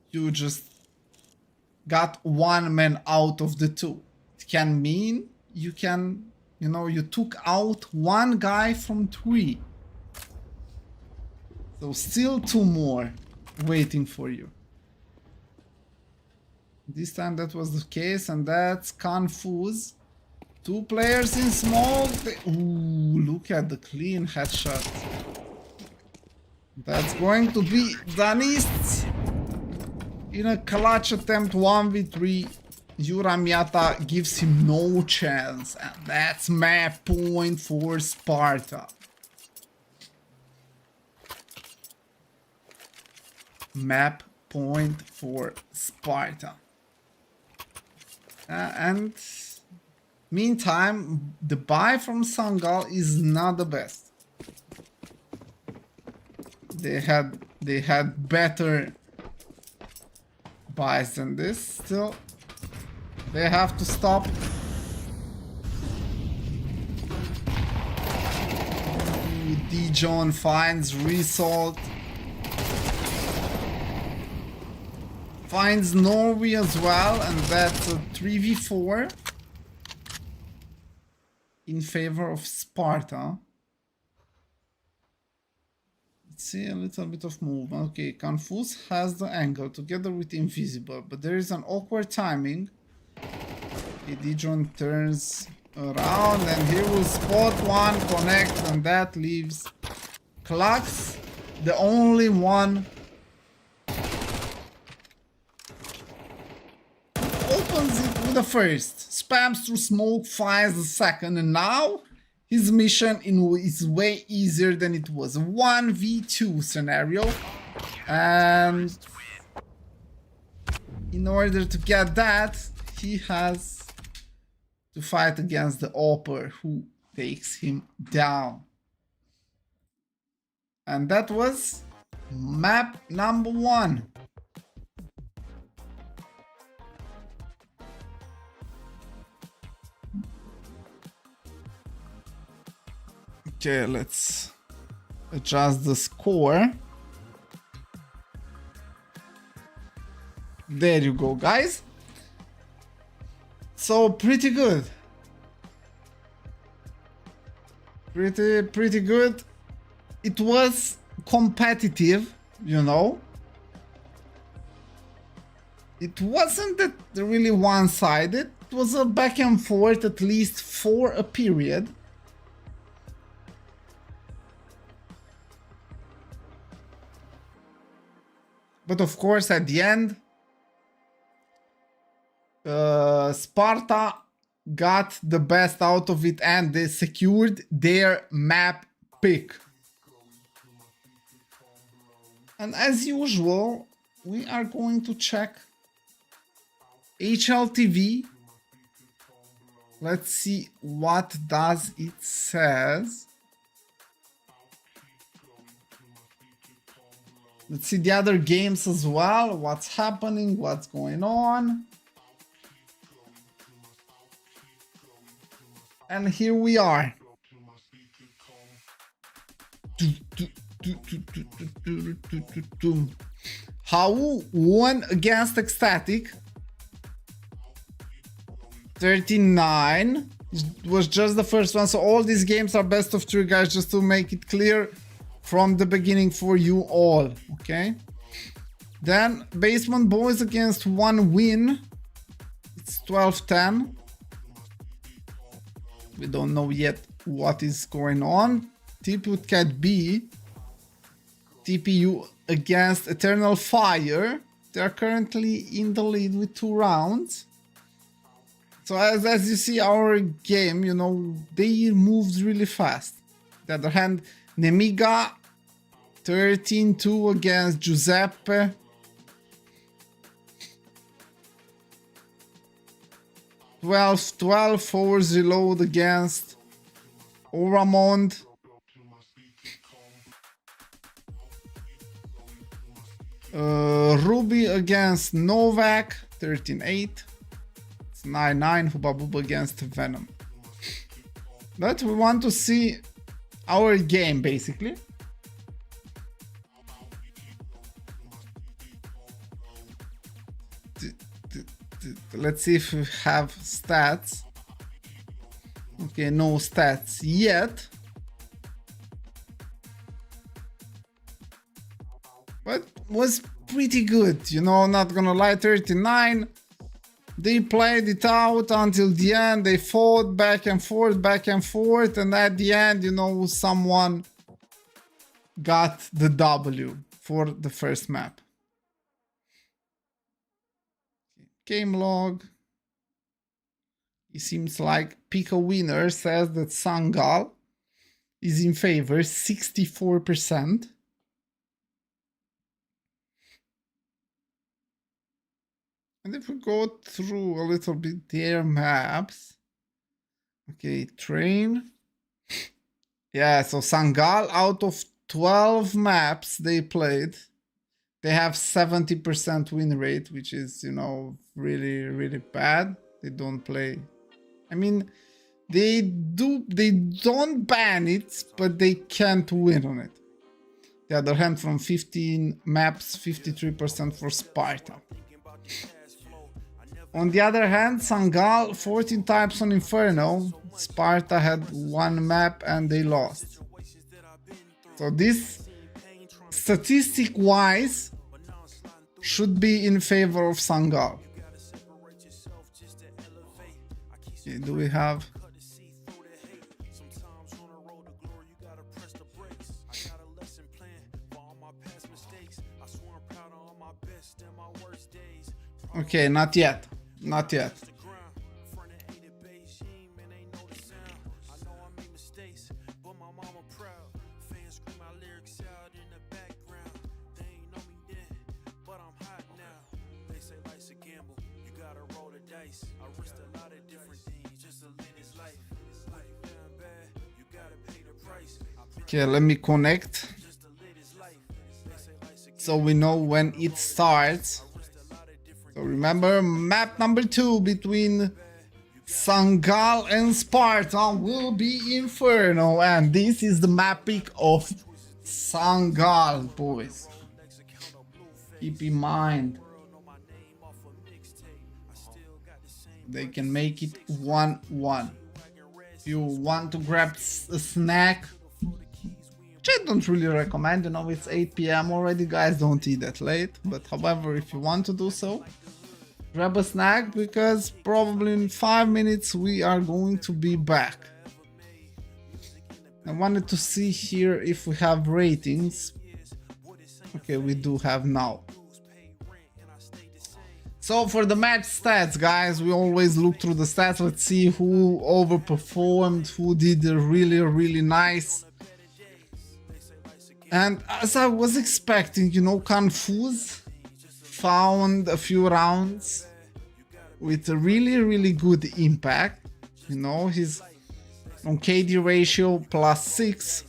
you just got one man out of the 2. It can mean you can, you know, you took out one guy from 3. So still 2 more waiting for you. This time that was the case, and that's Confus. 2 players in small. Ooh, look at the clean headshot. That's going to be Danist. In a clutch attempt 1v3, Uramiata gives him no chance, and that's map point for Sparta. Map point for Sparta. And meantime, the buy from SANGAL is not the best. They had better buys than this. Still, they have to stop. Dijon finds Result. Finds Norway as well, and that's a 3v4 in favor of Sparta. Let's see a little bit of movement. Okay, Confuse has the angle together with Invisible, but there is an awkward timing. Okay, Dijon turns around, and he will spot one, connect, and that leaves Klux, the only one. Opens it with the first, spams through smoke, finds the second, and now his mission is way easier than it was. A 1v2 scenario, and in order to get that, he has to fight against the Opper, who takes him down. And that was map number 1. Okay, let's adjust the score. There you go, guys. So pretty good. Pretty good. It was competitive, you know. It wasn't that really one-sided. It was a back and forth, at least for a period. But of course, at the end, Sparta got the best out of it, and they secured their map pick. And as usual, we are going to check HLTV. Let's see what does it says. Let's see the other games as well. What's happening? What's going on? And here we are. How won against Ecstatic. 39. It was just the first one. So all these games are best of 3, guys, just to make it clear from the beginning for you all, okay? Then Basement Boys against 1 win. It's 12-10. We don't know yet what is going on. TP with Cat B. TPU against Eternal Fire. They are currently in the lead with 2 rounds. So as you see, our game, you know, they moved really fast. On the other hand, Nemiga 13-2 against Giuseppe. $12 forwards reload against Oramond. Ruby against Novak 13-8. It's 9-9. Hubba Bubba against Venom. But we want to see our game basically. Let's see if we have stats. Okay, no stats yet. But was pretty good, you know, not gonna lie. 39. They played it out until the end. They fought back and forth, and at the end, you know, someone got the W for the first map. game log. It seems like Pico Winner says that SANGAL is in favor, 64%. And if we go through a little bit their maps. Okay, train. Yeah, so SANGAL, out of 12 maps they played, they have 70% win rate, which is, you know, really, really bad. They don't play. I mean, they don't ban it, but they can't win on it. The other hand, from 15 maps, 53% for SPARTA. On the other hand, SANGAL, 14 types on Inferno. SPARTA had one map and they lost. So this, statistic-wise, should be in favor of SANGAL. Okay, do we have... Okay, not yet. Not yet. Okay, let me connect so we know when it starts. So remember, map number 2 between SANGAL and SPARTA will be Inferno, and this is the map pick of SANGAL, boys. Keep in mind, they can make it 1-1. If you want to grab a snack, which I don't really recommend, you know, it's 8 PM already, guys, don't eat that late. But however, if you want to do so, grab a snack, because probably in 5 minutes we are going to be back. I wanted to see here if we have ratings. Okay, we do have now. So for the match stats, guys, we always look through the stats. Let's see who overperformed, who did really, really nice. And as I was expecting, you know, Confuse found a few rounds with a really, really good impact. You know, he's on KD ratio +6.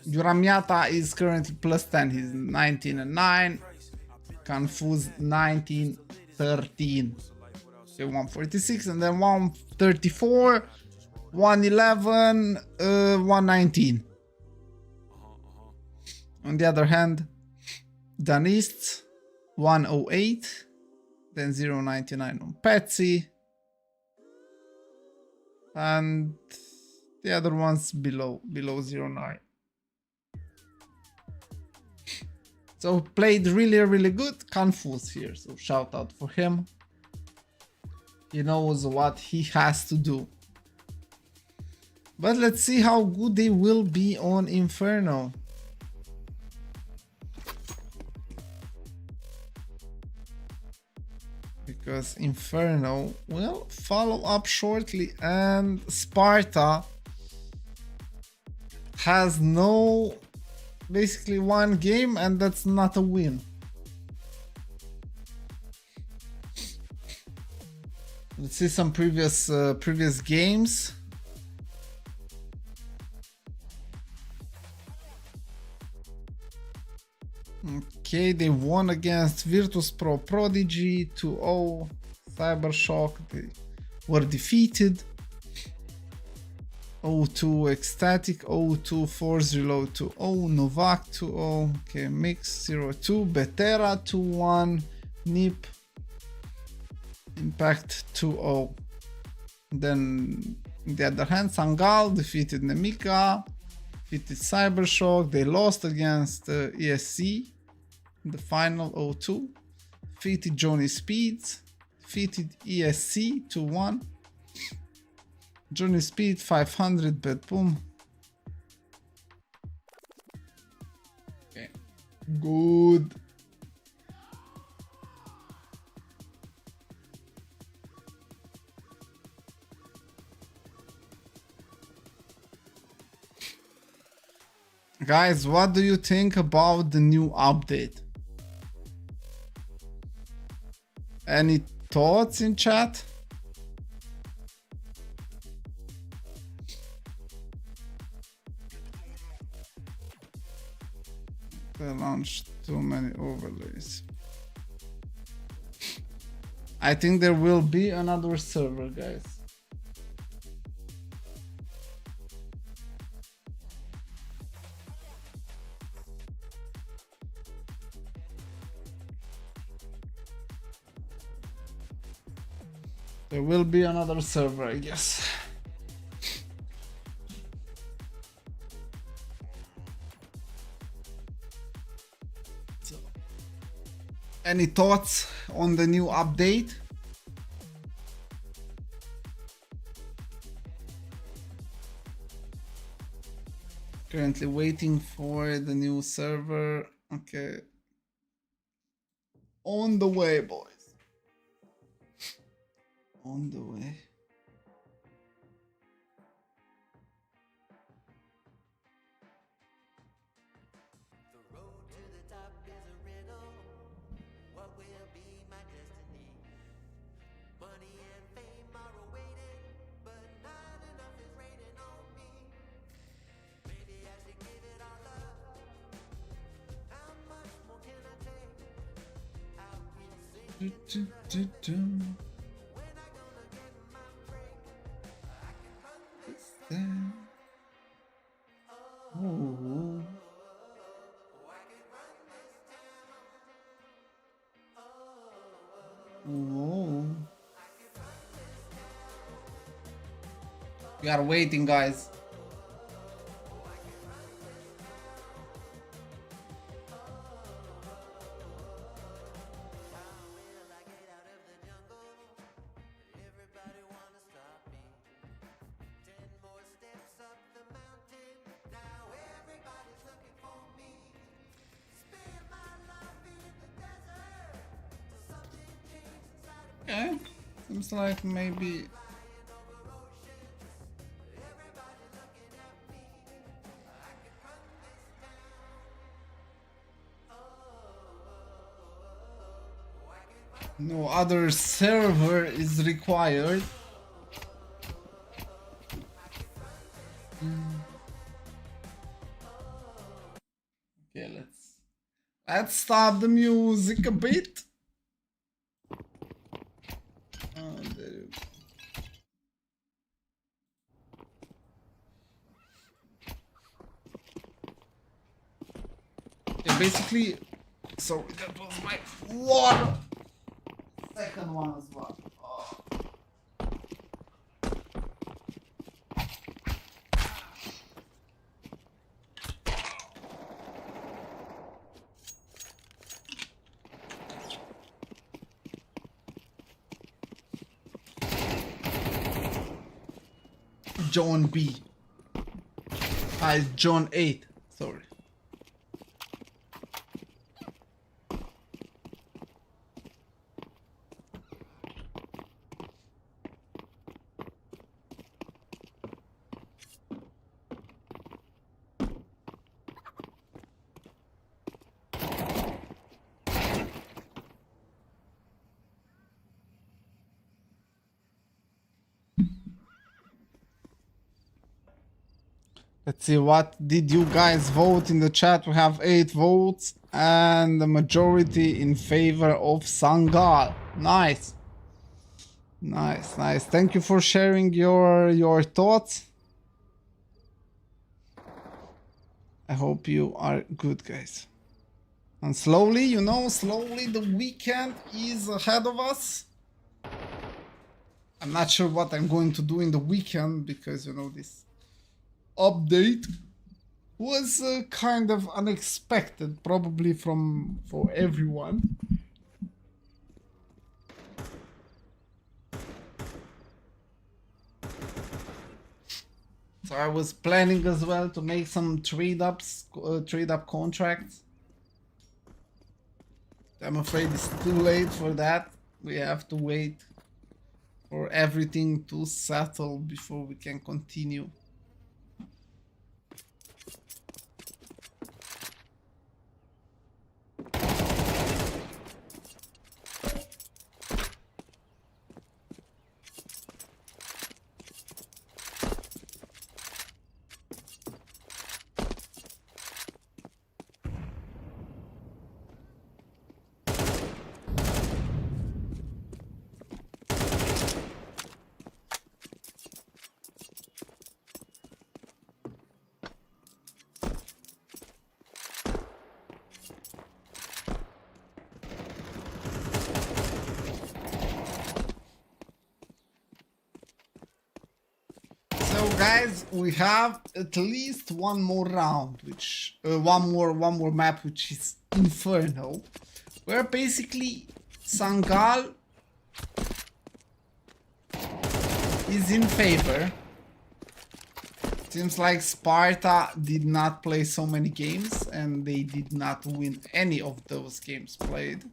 Juramiata is currently +10. He's 19-9. Confuse 19-13. Okay, 146 and then 134, 111, 119. On the other hand, Danists 108, then 099 on Patsy, and the other ones below 09. So played really, really good. Confuse here, so shout out for him. He knows what he has to do. But let's see how good they will be on Inferno. Because Inferno will follow up shortly, and SPARTA has basically one game, and that's not a win. Let's see some previous games. Okay, they won against Virtus Pro Prodigy 2-0. Cybershock, they were defeated. 0-2 Ecstatic, 0-2 Force Reload 2-0, Novak 2-0, okay, Mix 0-2, Betera 2-1, Nip, Impact 2-0. Then, on the other hand, SANGAL defeated Nemika, defeated Cybershock, they lost against ESC in the final 0-2, defeated Johnny Speeds, defeated ESC 2-1. Johnny Speed 500 bet boom. Okay. Good. Guys, what do you think about the new update? Any thoughts in chat? They launched too many overlays. I think there will be another server, guys. There will be another server, I guess. So, any thoughts on the new update? Currently waiting for the new server. Okay. On the way, boys. On the way. The road to the top is a riddle. What will be my destiny? Money and fame are awaiting, but not enough is raining on me. Maybe I should give it all up. How much more can I take? How insane when I gonna get my break? I can run this Oh. I can run this town. Oh. We are waiting, guys. Everybody wanna stop me. 10 more steps up the mountain. Now everybody's looking for me. Spend my life in the desert till something changed inside of me. Okay. Seems like maybe. Flying over oceans. Everybody looking at me. I can run this town. I can run. No other server is required. Okay, let's stop the music a bit. There you go. Yeah, basically, sorry, that was my water. Second one as well. Oh. John B. John 8. Sorry. Let's see, what did you guys vote in the chat? We have 8 votes and the majority in favor of SANGAL. Nice. Nice, nice. Thank you for sharing your thoughts. I hope you are good, guys. And slowly, you know, slowly the weekend is ahead of us. I'm not sure what I'm going to do in the weekend because, you know, this update was kind of unexpected, probably for everyone. So I was planning as well to make some trade up contracts. I'm afraid it's too late for that. We have to wait for everything to settle before we can continue. So guys, we have at least one more round, which one more map, which is Inferno, where basically SANGAL is in favor. Seems like SPARTA did not play so many games and they did not win any of those games played.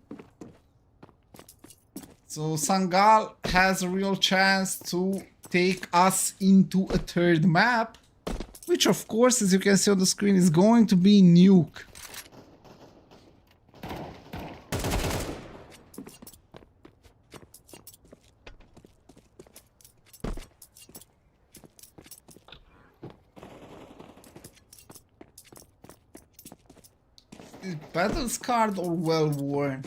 So SANGAL has a real chance to take us into a third map, which of course, as you can see on the screen, is going to be Nuke. Is battle scarred or well worn?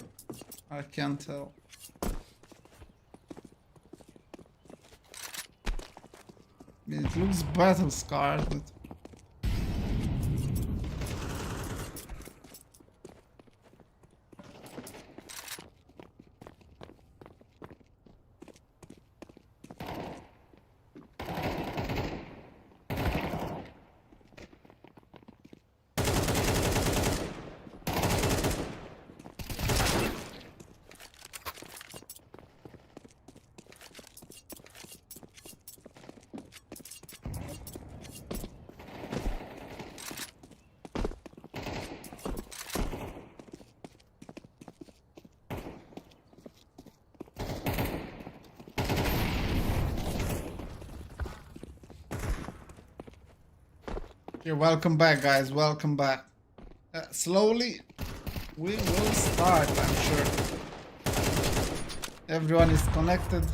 I can't tell. I mean, it looks battle scarred, but okay, welcome back, guys. Welcome back. Slowly, we will start, I'm sure. Everyone is connected.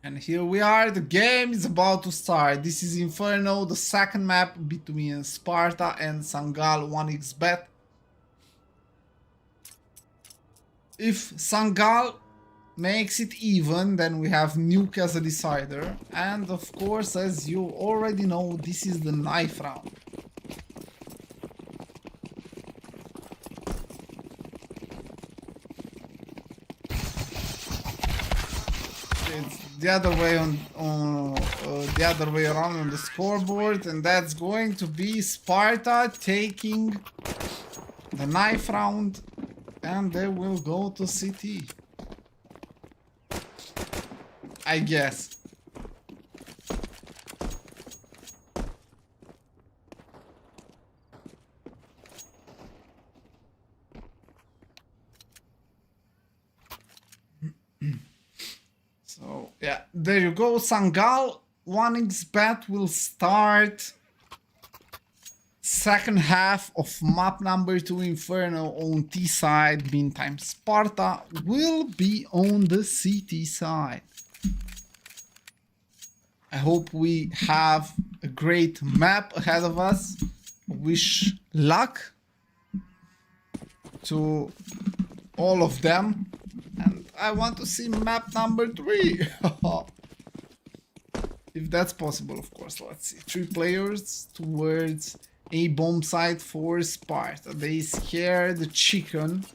And here we are, the game is about to start. This is Inferno, the second map between SPARTA and SANGAL 1xBet. If SANGAL makes it even, then we have Nuke as a decider. And of course, as you already know, this is the knife round. The other way the other way around on the scoreboard, and that's going to be SPARTA taking the knife round, and they will go to CT, I guess. So yeah, there you go. SANGAL 1xBet will start second half of map number 2 Inferno on T side. Meantime, SPARTA will be on the CT side. I hope we have a great map ahead of us. Wish luck to all of them. And I want to see map number 3. If that's possible, of course. Let's see. 3 players towards a bomb site for SPARTA. They scare the chicken.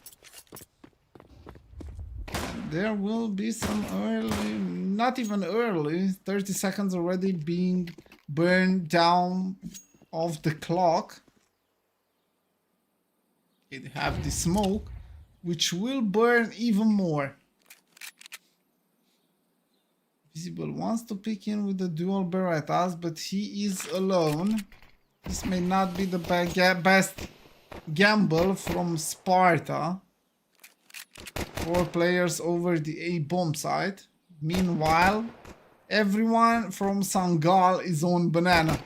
There will be some early, not even early, 30 seconds already being burned down of the clock. They have the smoke, which will burn even more. Visible wants to pick in with the dual Berettas, but he is alone. This may not be the best gamble from SPARTA. 4 players over the A bomb site. Meanwhile, everyone from SANGAL is on banana.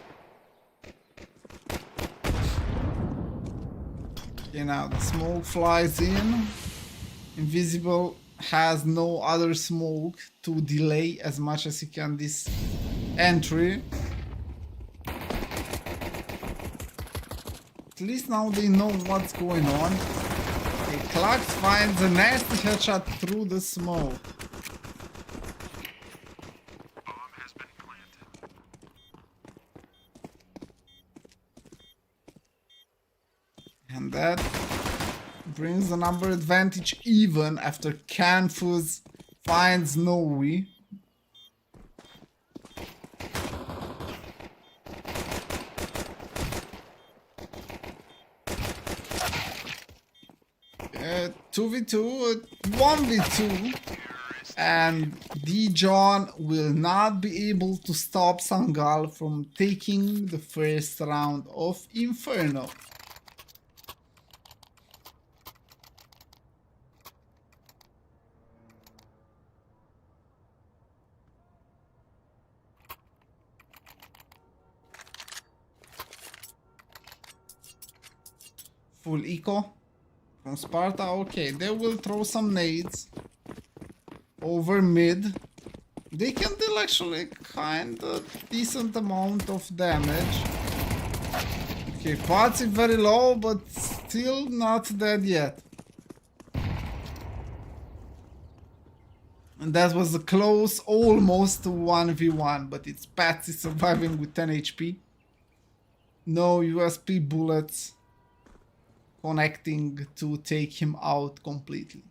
Okay, now the smoke flies in. Invisible has no other smoke to delay as much as he can this entry. At least now they know what's going on. Okay, Clark finds a nasty headshot through the smoke. And that brings the number advantage even after Canfus finds Noe. Uh, 2v2, 1v2, and Dijon will not be able to stop Sangal from taking the first round of Inferno. Full eco from Sparta. Okay, they will throw some nades over mid. They can deal actually kind of decent amount of damage. Okay, Patsy very low, but still not dead yet. And that was a close, almost 1v1, but it's Patsy surviving with 10 HP. No USP bullets connecting to take him out completely.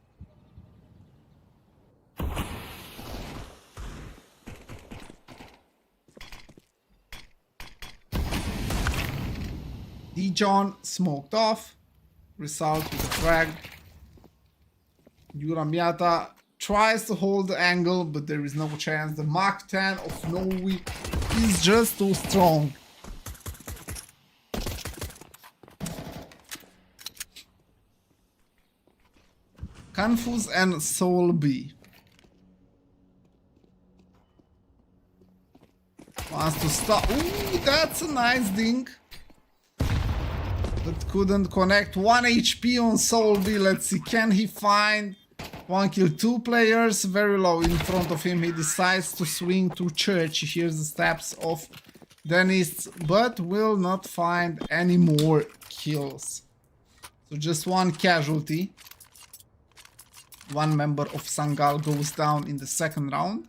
Dijon smoked off, result with a frag. Yuramiata tries to hold the angle, but there is no chance. The Mach 10 of Noe is just too strong. Confuse and Soul B. Wants to stop. Ooh, that's a nice ding. But couldn't connect. 1 HP on Soul B. Let's see. Can he find one kill? Two players very low in front of him. He decides to swing to Church. He hears the steps of Dennis, but will not find any more kills. So just one casualty. One member of Sangal goes down in the second round.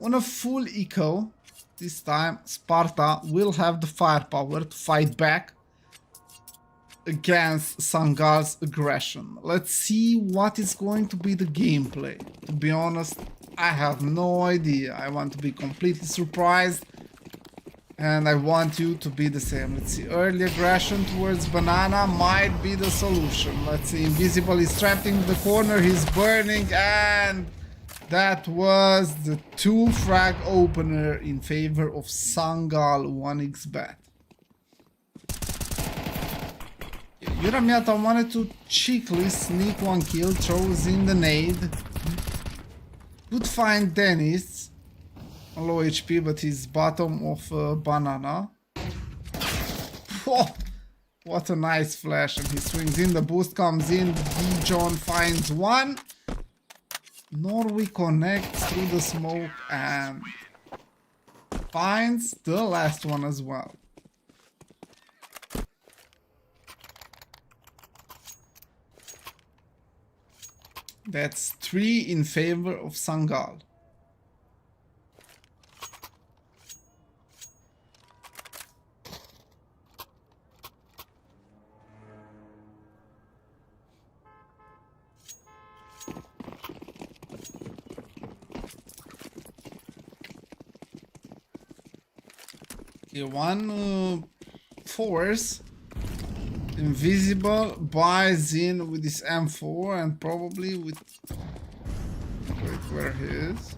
On a full eco, this time Sparta will have the firepower to fight back against Sangal's aggression. Let's see what is going to be the gameplay. To be honest, I have no idea. I want to be completely surprised, and I want you to be the same. Let's see. Early aggression towards Banana might be the solution. Let's see. Invisible is trapped in the corner. He's burning, and that was the 2 frag opener in favor of Sangal 1xbet. Yuramiata wanted to cheekily sneak one kill, throws in the nade. Could find Dennis. Low HP, but he's bottom of Banana. Whoa, what a nice flash, and he swings in, the boost comes in, Dijon finds one. Norway connects through the smoke and finds the last one as well. That's 3 in favor of Sangal. Okay, one force. Invisible buys in with this M4 and probably with... Wait, where he is?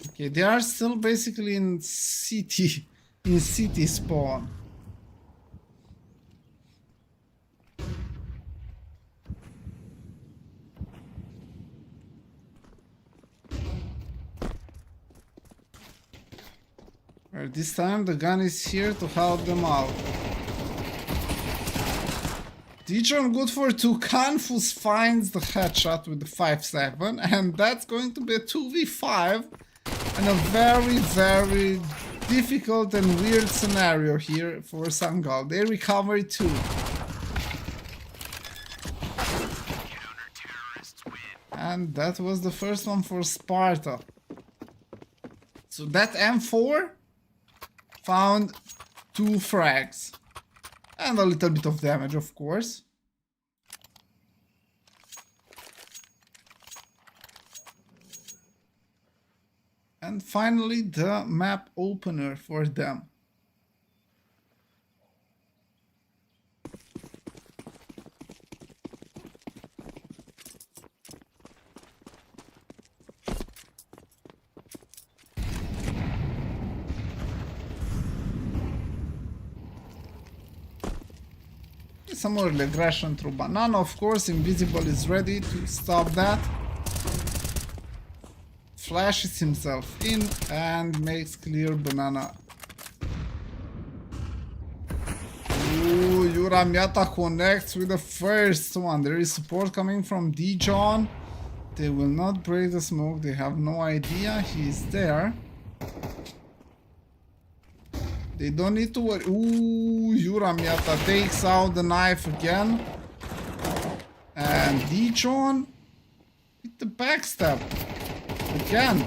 Okay, they are still basically in city spawn. Well, this time the gun is here to help them out. Dijon good for 2. Confus finds the headshot with the 5-7, and that's going to be a 2v5 and a very, very difficult and weird scenario here for Sangal. They recover 2. And that was the first one for Sparta. So that M4 found 2 frags. And a little bit of damage, of course. And finally, the map opener for them. Some early aggression through banana, of course. Invisible is ready to stop that. Flashes himself in and makes clear banana. Ooh, Yuramiata connects with the first one. There is support coming from Dijon. They will not break the smoke. They have no idea he's there. They don't need to worry. Ooh, Yuramiata takes out the knife again. And Dijon with the backstab. Again.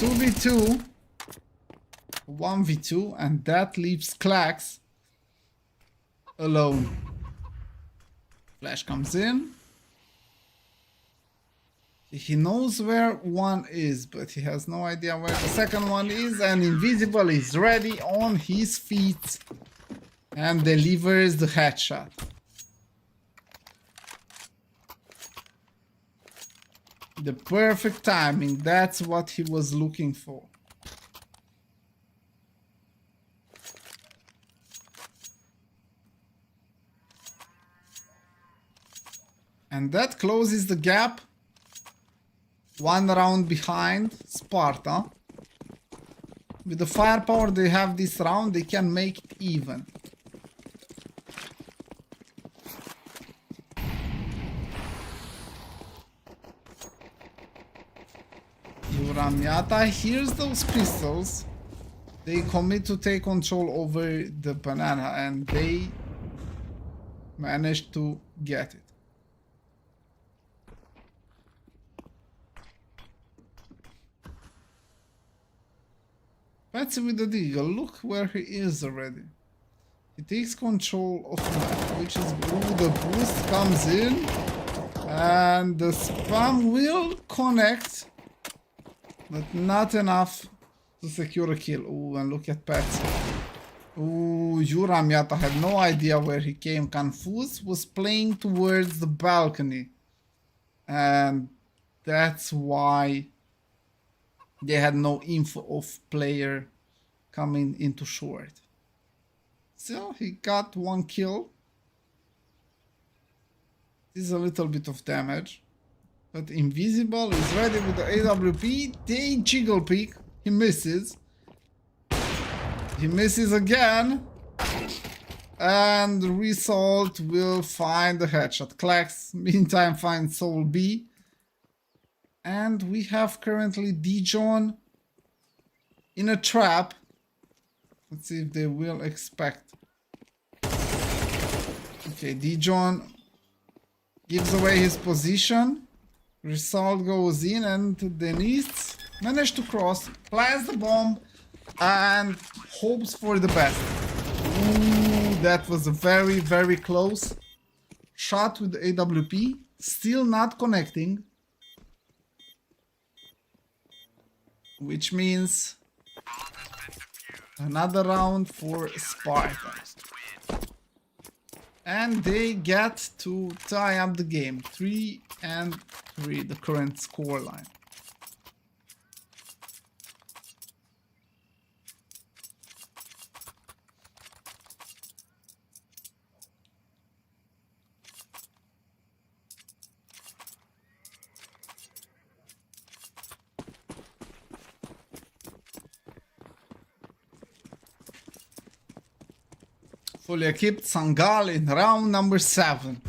2v2. 1v2. And that leaves Klax alone. Flash comes in. He knows where one is, but he has no idea where the second one is, and Invisible is ready on his feet and delivers the headshot. The perfect timing, that's what he was looking for. And that closes the gap. One round behind Sparta. With the firepower they have this round, they can make it even. Yuramiata hears those pistols. They commit to take control over the banana and they manage to get it. Patsy with the deagle, look where he is already. He takes control of the map, which is ooh, the boost comes in. And the spam will connect. But not enough to secure a kill. Ooh, and look at Patsy. Ooh, Yuramiata had no idea where he came. Confused was playing towards the balcony. And that's why they had no info of player coming into short. So he got one kill. This is a little bit of damage. But Invisible is ready with the AWP. They jiggle peek. He misses. He misses again. And the result will find the headshot. Klax meantime finds Soul B. And we have currently Dijon in a trap. Let's see if they will expect. Okay, Dijon gives away his position. Result goes in and Denise managed to cross, plants the bomb and hopes for the best. Ooh, that was a very, very close shot with the AWP. Still not connecting. Which means another round for Sparta. And they get to tie up the game. 3-3, the current scoreline. Fully equipped SANGAL in round number 7.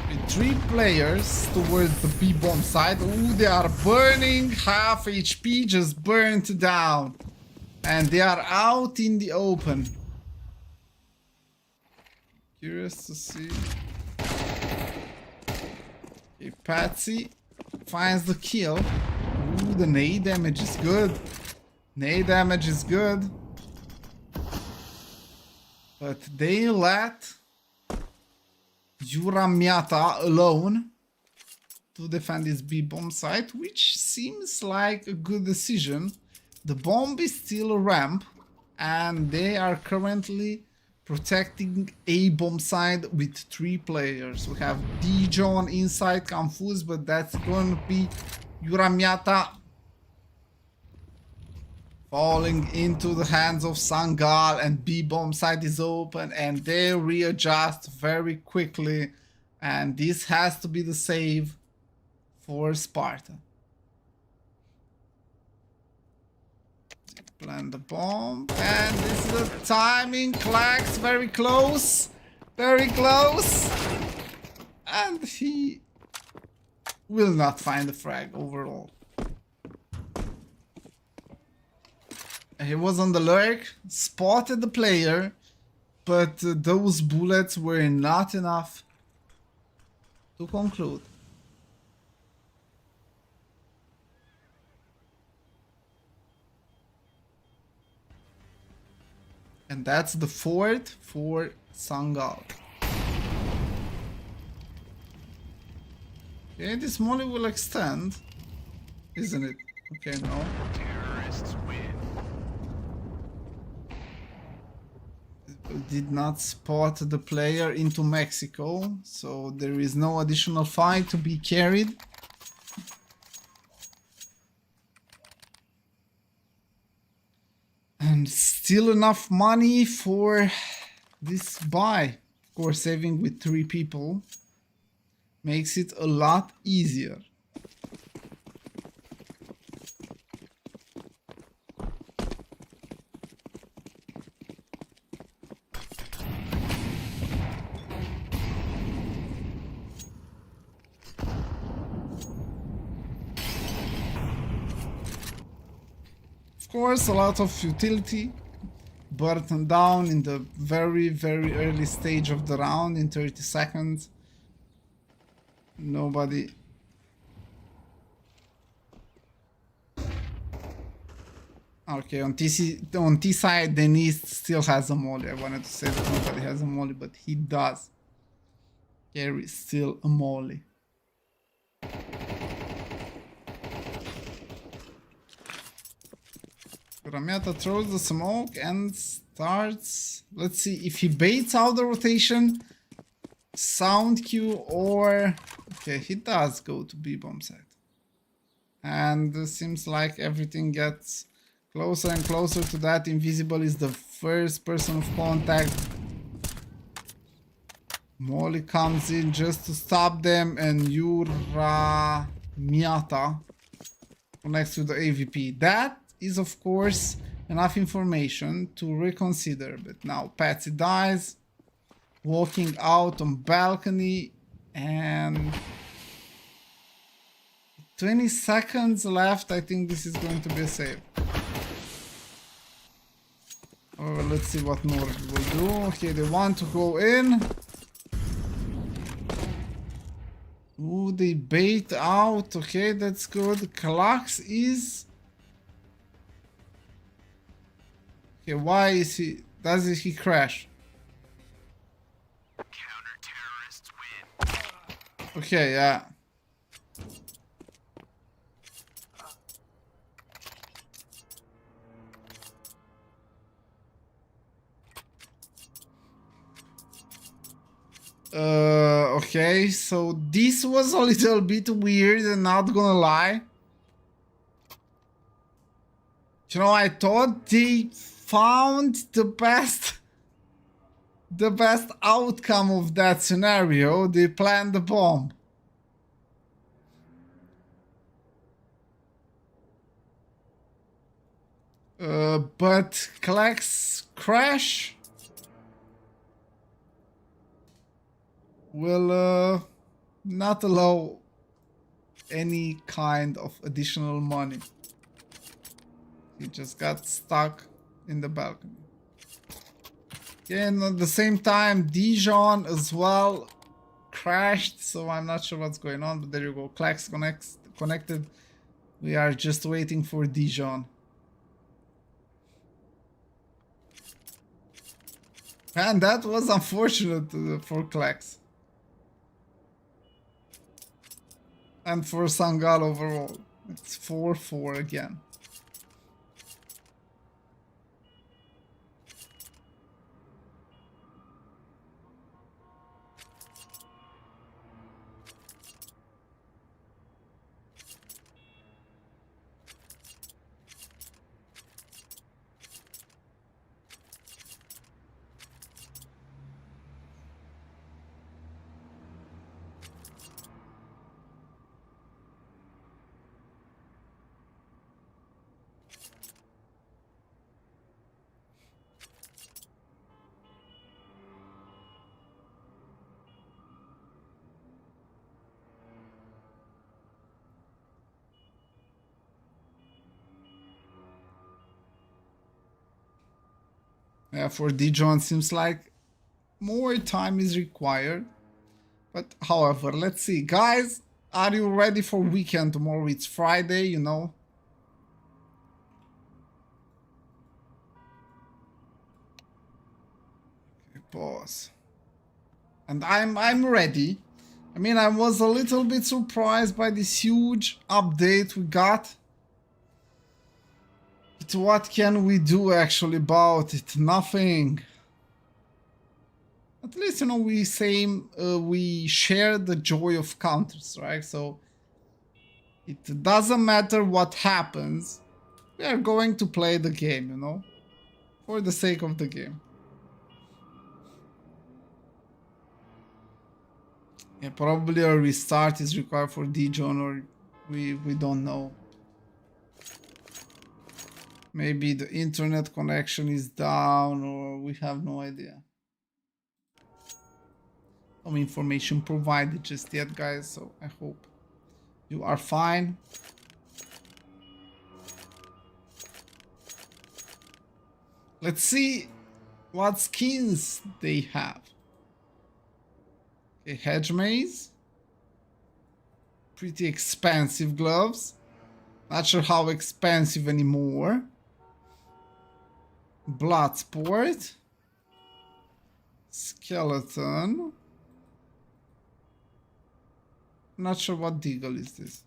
With 3 players towards the B-bomb side. Ooh, they are burning. Half HP just burnt down. And they are out in the open. Curious to see. Okay, Patsy finds the kill. Ooh, the nade damage is good. Nade damage is good. But they let Juramiata alone to defend his B bomb site, which seems like a good decision. The bomb is still a ramp, and they are currently protecting A bomb side with 3 players. We have Dijon inside confused, but that's going to be Juramiata falling into the hands of SANGAL, and B bomb side is open, and they readjust very quickly, and this has to be the save for Sparta. Plant the bomb, and this is the timing. Clax very close, and he will not find the frag overall. He was on the lurk, spotted the player, but those bullets were not enough to conclude. And that's the 4th for SANGAL. Okay, this molly will extend, isn't it? Okay, no. Terrorists win. Did not spot the player into Mexico, so there is no additional fight to be carried. And still enough money for this buy. Of course, saving with 3 people makes it a lot easier. Of course, a lot of utility burned down in the very early stage of the round in 30 seconds. Nobody. Okay, on T side, Denis still has a molly. I wanted to say that nobody has a molly, but he does. Carry still a molly. Juramiata throws the smoke and starts. Let's see if he baits out the rotation. Sound cue, or okay, he does go to B bomb side. And it seems like everything gets closer and closer to that. Invisible is the first person of contact. Molly comes in just to stop them, and Juramiata connects to the AVP. That is of course enough information to reconsider, but now Patsy dies, walking out on balcony, and 20 seconds left. I think this is going to be a save. Oh, let's see what Nord will do. Okay, they want to go in. Ooh, they bait out. Okay, that's good. Klax is... Okay, why is he... Does he crash? Counter-terrorists win. Okay, yeah. Okay, so this was a little bit weird, and not gonna lie. You know, I thought they found the best outcome of that scenario. They planned the bomb. But Klax's crash will not allow any kind of additional money. He just got stuck in the balcony. And at the same time, Dijon as well crashed, so I'm not sure what's going on, but there you go. Klax connected We are just waiting for Dijon. And that was unfortunate for Klex. And for SANGAL overall. It's 4-4 again. Yeah, for Dijon seems like more time is required. But however, let's see. Guys, are you ready for weekend tomorrow? It's Friday, you know. Okay, pause. And I'm ready. I mean, I was a little bit surprised by this huge update we got. But what can we do actually about it? Nothing. At least, you know, we share the joy of counterstrike, so it doesn't matter what happens. We are going to play the game, you know, for the sake of the game. Yeah, probably a restart is required for Dijon, or we don't know. Maybe the internet connection is down, or we have no idea. No information provided just yet, guys, so I hope you are fine. Let's see what skins they have. Okay, Hedge Maze. Pretty expensive gloves. Not sure how expensive anymore. Bloodsport. Skeleton. Not sure what deagle is this.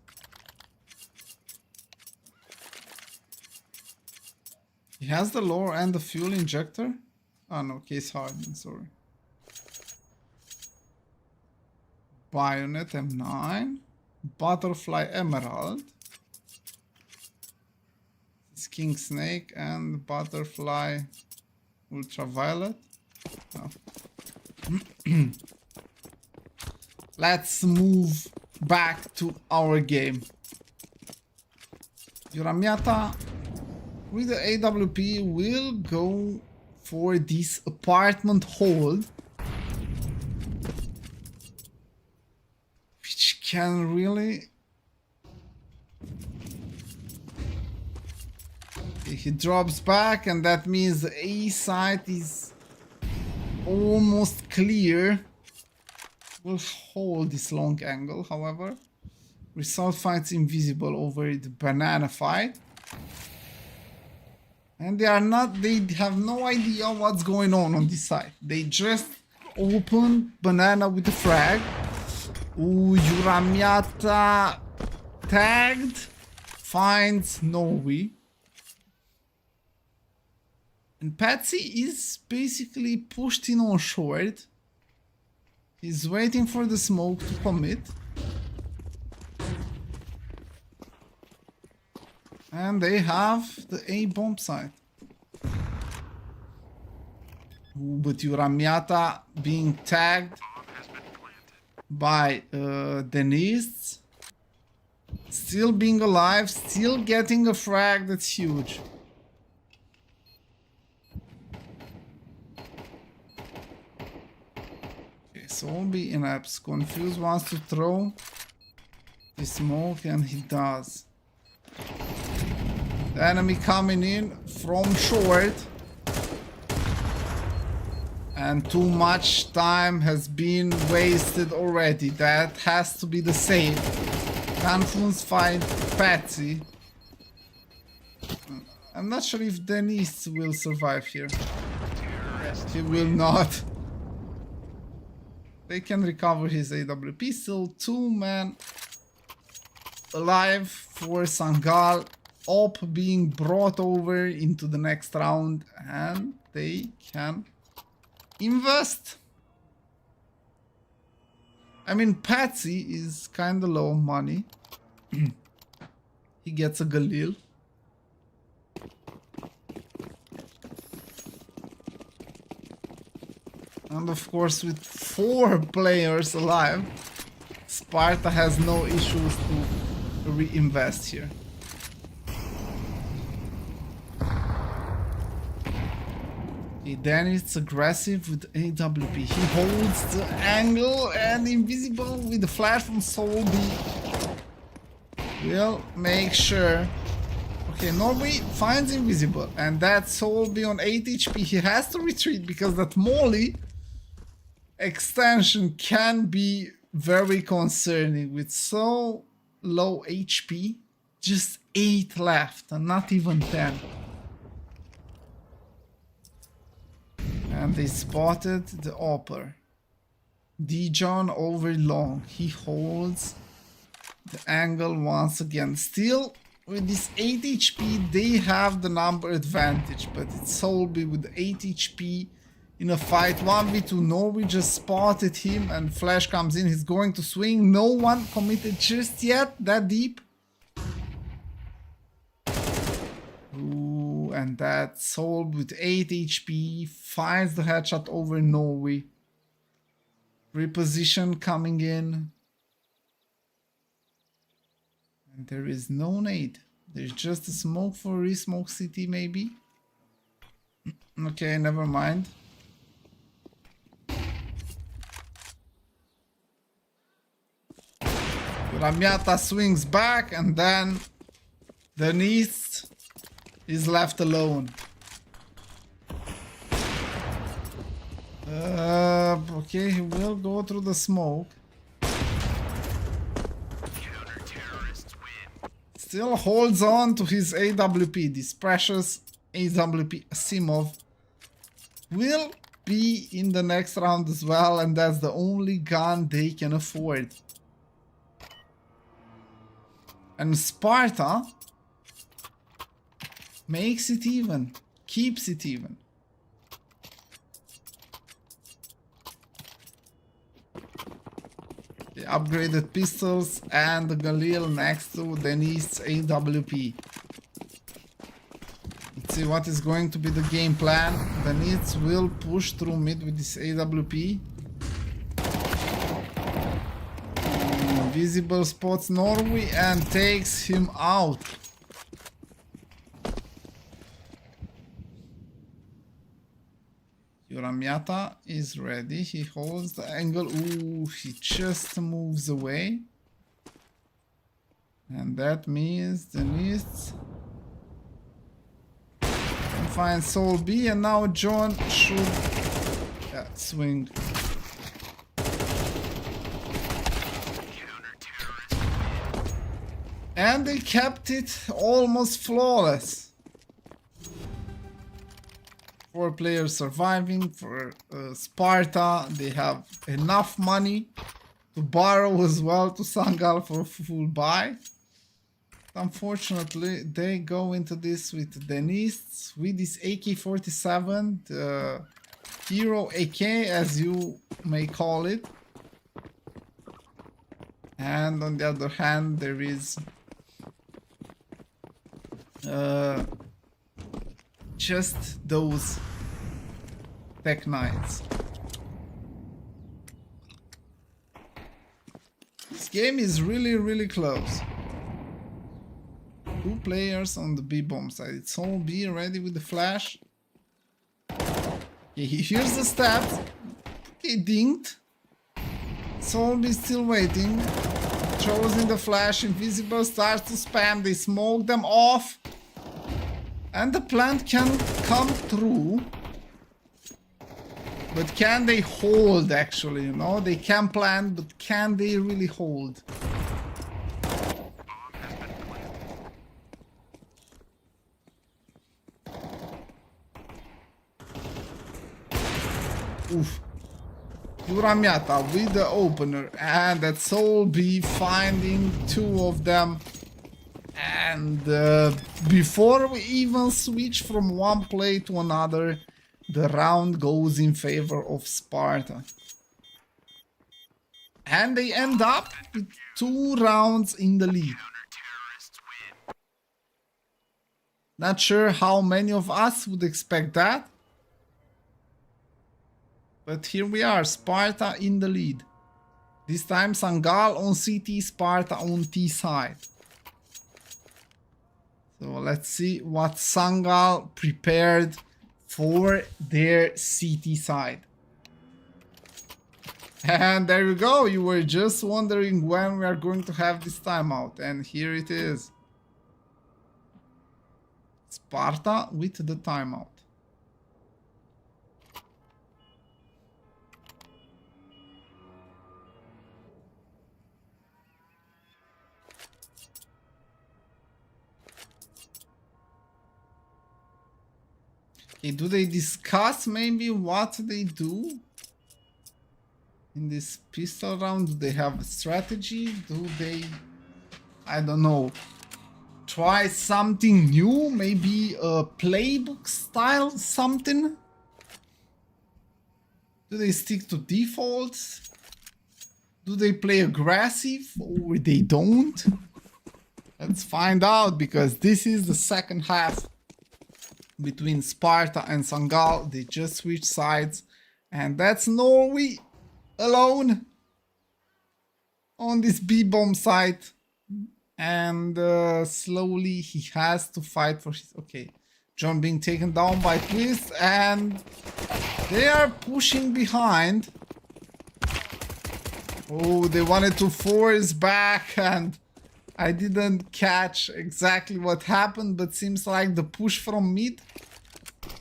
He has the lore and the fuel injector? Oh no, case hardened, sorry. Bayonet M9. Butterfly Emerald. King Snake and Butterfly Ultraviolet. Oh. Let's move back to our game. Uramiata with the AWP will go for this apartment hold, which can really... He drops back, and that means the A site is almost clear. We'll hold this long angle, however. Result Fight's invisible over the banana fight. And they have no idea what's going on this side. They just open banana with the frag. Ooh, Uramiata tagged. Finds Noe. And Patsy is basically pushed in on short. He's waiting for the smoke to commit. And they have the A bomb site. Ooh, but Uramiata being tagged by Denise. Still being alive, still getting a frag that's huge. Zombie in apps. Confused wants to throw the smoke, and he does. The enemy coming in from short. And too much time has been wasted already. That has to be the save. Confluence fight Patsy. I'm not sure if Denise will survive here. He will not. They can recover his AWP. Still 2 men alive for SANGAL. Op being brought over into the next round, and they can invest. I mean, Patsy is kind of low on money. He gets a Galil. And of course, with 4 players alive, Sparta has no issues to reinvest here. Okay, then it's aggressive with AWP. He holds the angle and invisible with the flash from Solby. Will make sure. Okay, Norway finds invisible, and that's Solby on 8 HP. He has to retreat because that Molly extension can be very concerning with so low HP. Just 8 left and not even 10. And they spotted the Opper. Dijon over long. He holds the angle once again. Still, with this 8 HP, they have the number advantage. But it's Solby with 8 HP in a fight. 1v2. Norway just spotted him and flash comes in. He's going to swing. No one committed just yet. That deep. Ooh, and that Solby with 8 HP finds the headshot over Norway. Reposition coming in. And there is no nade. There's just a smoke for re-smoke city maybe. Okay, never mind. Ramiata swings back and then Denise is left alone. Okay, he will go through the smoke. Still holds on to his AWP. This precious AWP Asimov will be in the next round as well, and that's the only gun they can afford. And Sparta makes it even, keeps it even. The upgraded pistols and the Galil next to Denise's AWP. Let's see what is going to be the game plan. Denise will push through mid with this AWP. Invisible spots Norway and takes him out. Uramiata is ready. He holds the angle. Ooh, he just moves away. And that means Denise can find Soul B, and now John should swing. And they kept it almost flawless. 4 players surviving for Sparta. They have enough money to borrow as well to SANGAL for a full buy. Unfortunately, they go into this with Denise with this AK-47, the hero AK as you may call it. And on the other hand, there is just those Tech Knights. This game is really close. 2 players on the B bomb side. It's all B ready with the flash. Okay, he hears the stabs. Okay, dinged. Solby still waiting. Throws in the flash. Invisible starts to spam. They smoke them off. And the plant can come through. But can they hold actually, you know? They can plant, but can they really hold? Oof. Uramiata with the opener, and that's Soul B finding two of them. And before we even switch from one play to another, the round goes in favor of Sparta. And they end up with 2 rounds in the lead. Not sure how many of us would expect that. But here we are, Sparta in the lead. This time Sangal on CT, Sparta on T side. So let's see what Sangal prepared for their CT side. And there you go, you were just wondering when we are going to have this timeout, and here it is. Sparta with the timeout. Okay, do they discuss maybe what they do in this pistol round? Do they have a strategy? Do they, I don't know, try something new? Maybe a playbook style something? Do they stick to defaults? Do they play aggressive or they don't? Let's find out, because this is the second half between Sparta and Sangal. They just switched sides, and that's Norway alone on this B-bomb site, and slowly he has to fight for his... Okay, John being taken down by Twist, and they are pushing behind. Oh, they wanted to force back, and I didn't catch exactly what happened, but seems like the push from mid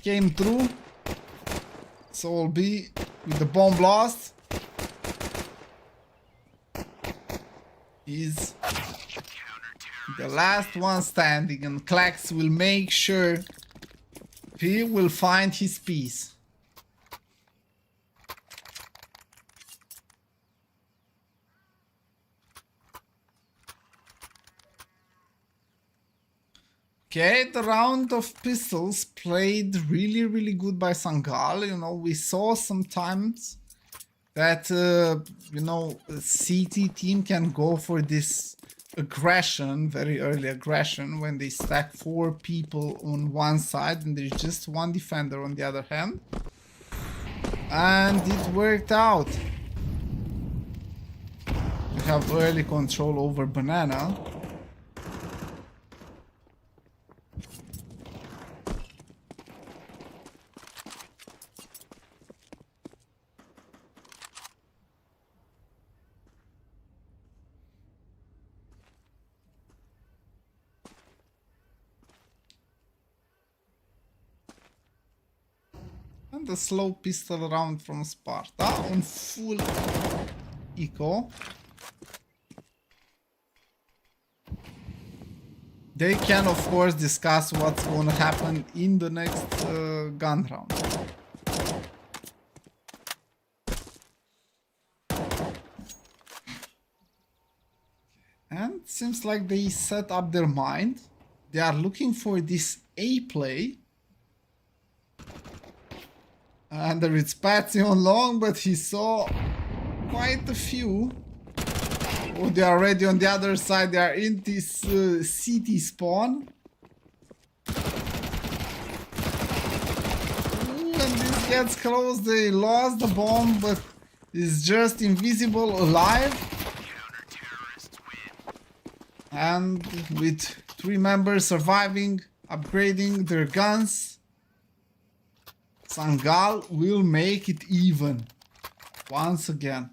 came through. Soul B with the bomb blast is the last one standing, and Klax will make sure he will find his piece. Okay, the round of pistols played really good by Sangal. You know, we saw sometimes that, you know, the CT team can go for this aggression, very early aggression, when they stack 4 people on one side and there's just one defender on the other hand. And it worked out. We have early control over Banana. And the slow pistol round from Sparta on full eco. They can of course discuss what's going to happen in the next gun round. And seems like they set up their mind. They are looking for this A play. And there is Patsy on long, but he saw quite a few. Oh, they are already on the other side. They are in this CT spawn. Ooh, and this gets close. They lost the bomb, but is just invisible alive. And with 3 members surviving, upgrading their guns, Sangal will make it even once again.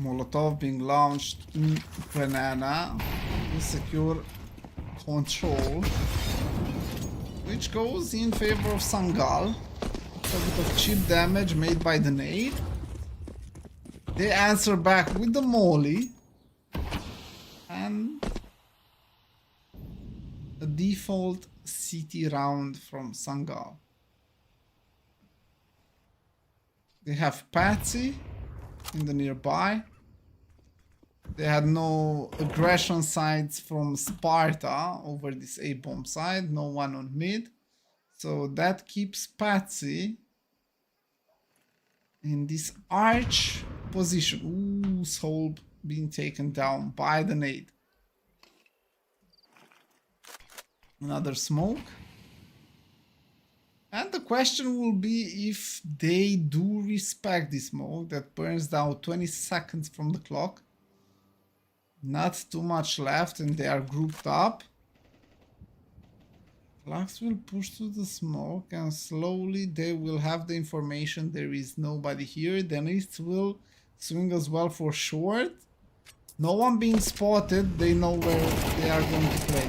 Molotov being launched in banana to secure control, which goes in favor of SANGAL. A bit of cheap damage made by the nade. They answer back with the molly and a default CT round from SANGAL. They have Patsy in the nearby. They had no aggression sides from SPARTA over this A-bomb side, no one on mid. So that keeps Patsy in this arch position. Ooh, Soul being taken down by the nade. Another smoke. And the question will be if they do respect this smoke that burns down 20 seconds from the clock. Not too much left and they are grouped up. Flux will push through the smoke and slowly they will have the information there is nobody here. Then it will swing as well for short. No one being spotted, they know where they are going to play.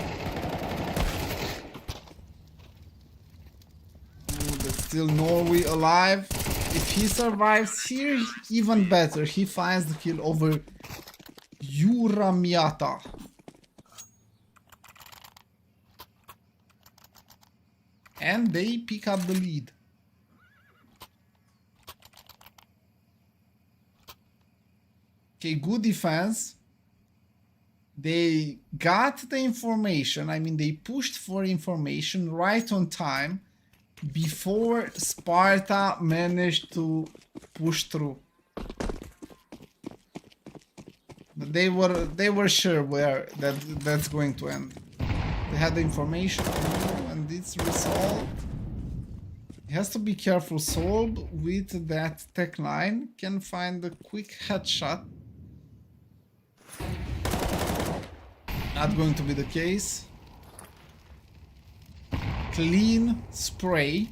Ooh, that's still Norway alive. If he survives here, even better. He finds the kill over Uramiata. And they pick up the lead. Okay, good defense. They got the information. I mean, they pushed for information right on time before SPARTA managed to push through. But they were sure where that's going to end. They had the information and it's resolved. He has to be careful. Solb with that tech line can find a quick headshot. Not going to be the case. Clean spray.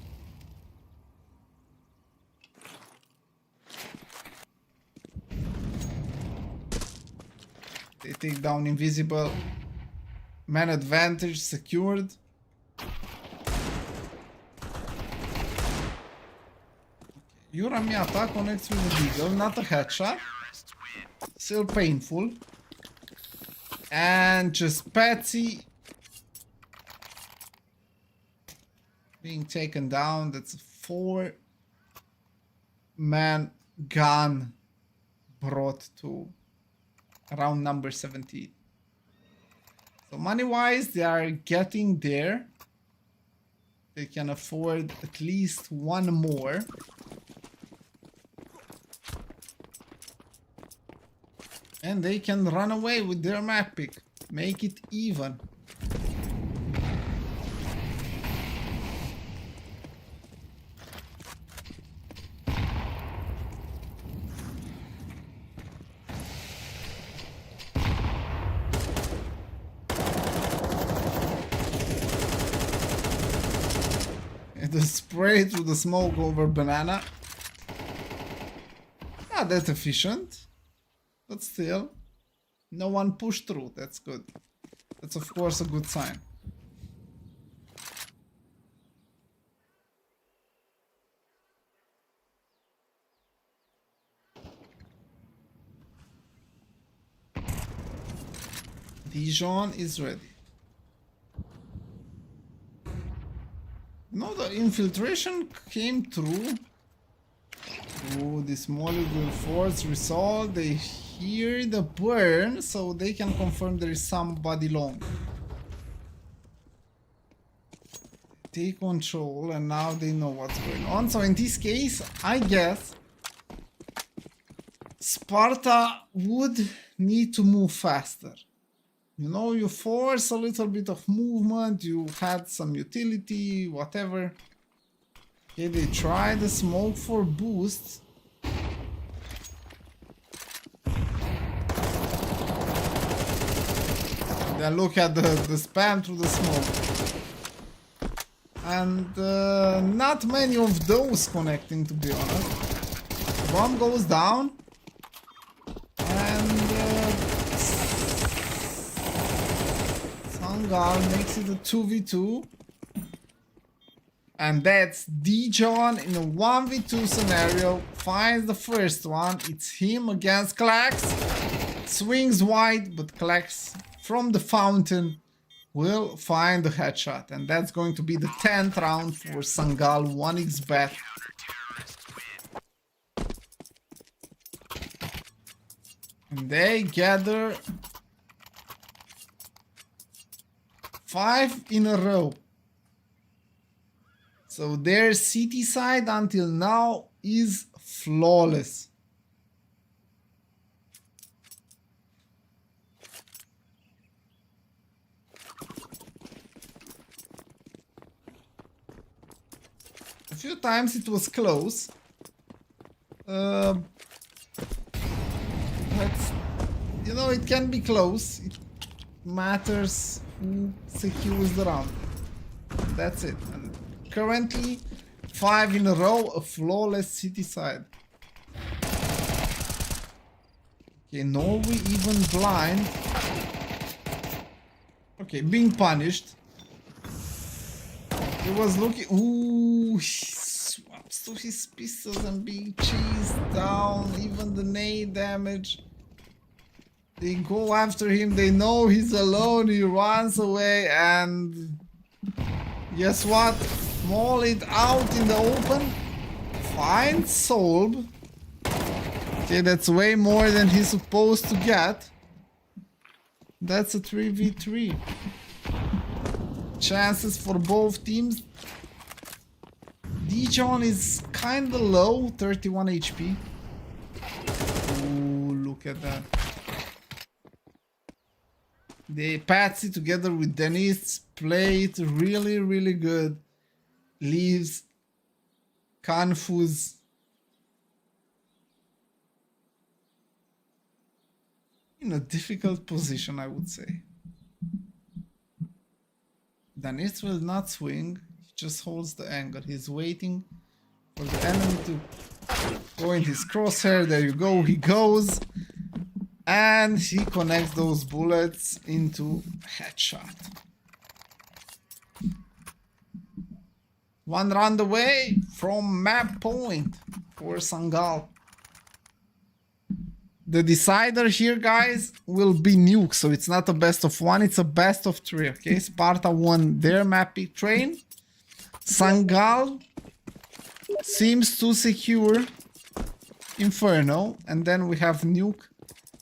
They take down Invisible. Man advantage secured. Uramiata connects with the Deagle, not a headshot. Still painful. And just Patsy being taken down. That's a 4-man gun brought to round number 17. So money-wise, they are getting there. They can afford at least one more. And they can run away with their map pick. Make it even. The spray through the smoke over banana. Not that efficient. But still, no one pushed through. That's good. That's of course a good sign. Dijon is ready. No, the infiltration came through. Oh, this molecule force resolved. They hear the burn, so they can confirm there is somebody long. Take control, and now they know what's going on. So in this case, I guess SPARTA would need to move faster. You know, you force a little bit of movement, you had some utility, whatever. Okay, they try the smoke for boost. Then look at the spam through the smoke. And not many of those connecting, to be honest. Bomb goes down. SANGAL makes it a 2v2. And that's Dijon in a 1v2 scenario. Finds the first one. It's him against Klax. Swings wide, but Klax from the fountain will find the headshot. And that's going to be the 10th round for SANGAL 1xbet. And they gather 5 in a row. So their city side until now is flawless. A few times it was close. But, you know, it can be close. It matters who secures the round. That's it. And currently, 5 in a row, a flawless city side. Okay, Norway even blind. Okay, being punished. He was looking. Ooh, he swaps to his pistols and being chased down. Even the nade damage. They go after him. They know he's alone. He runs away and guess what? Maul it out in the open. Finds Solb. Okay, that's way more than he's supposed to get. That's a 3v3. Chances for both teams. Dijon is kinda low, 31 HP. Ooh, look at that. They Patsy together with Denise play it really, really good. Leaves Confuse in a difficult position, I would say. Denise will not swing, he just holds the angle. He's waiting for the enemy to go in his crosshair. There you go, he goes. And he connects those bullets into headshot. One round away from map point for SANGAL. The decider here, guys, will be nuke. So it's not a best of 1, it's a best of 3. Okay, SPARTA won their map pick train. SANGAL seems to secure Inferno. And then we have nuke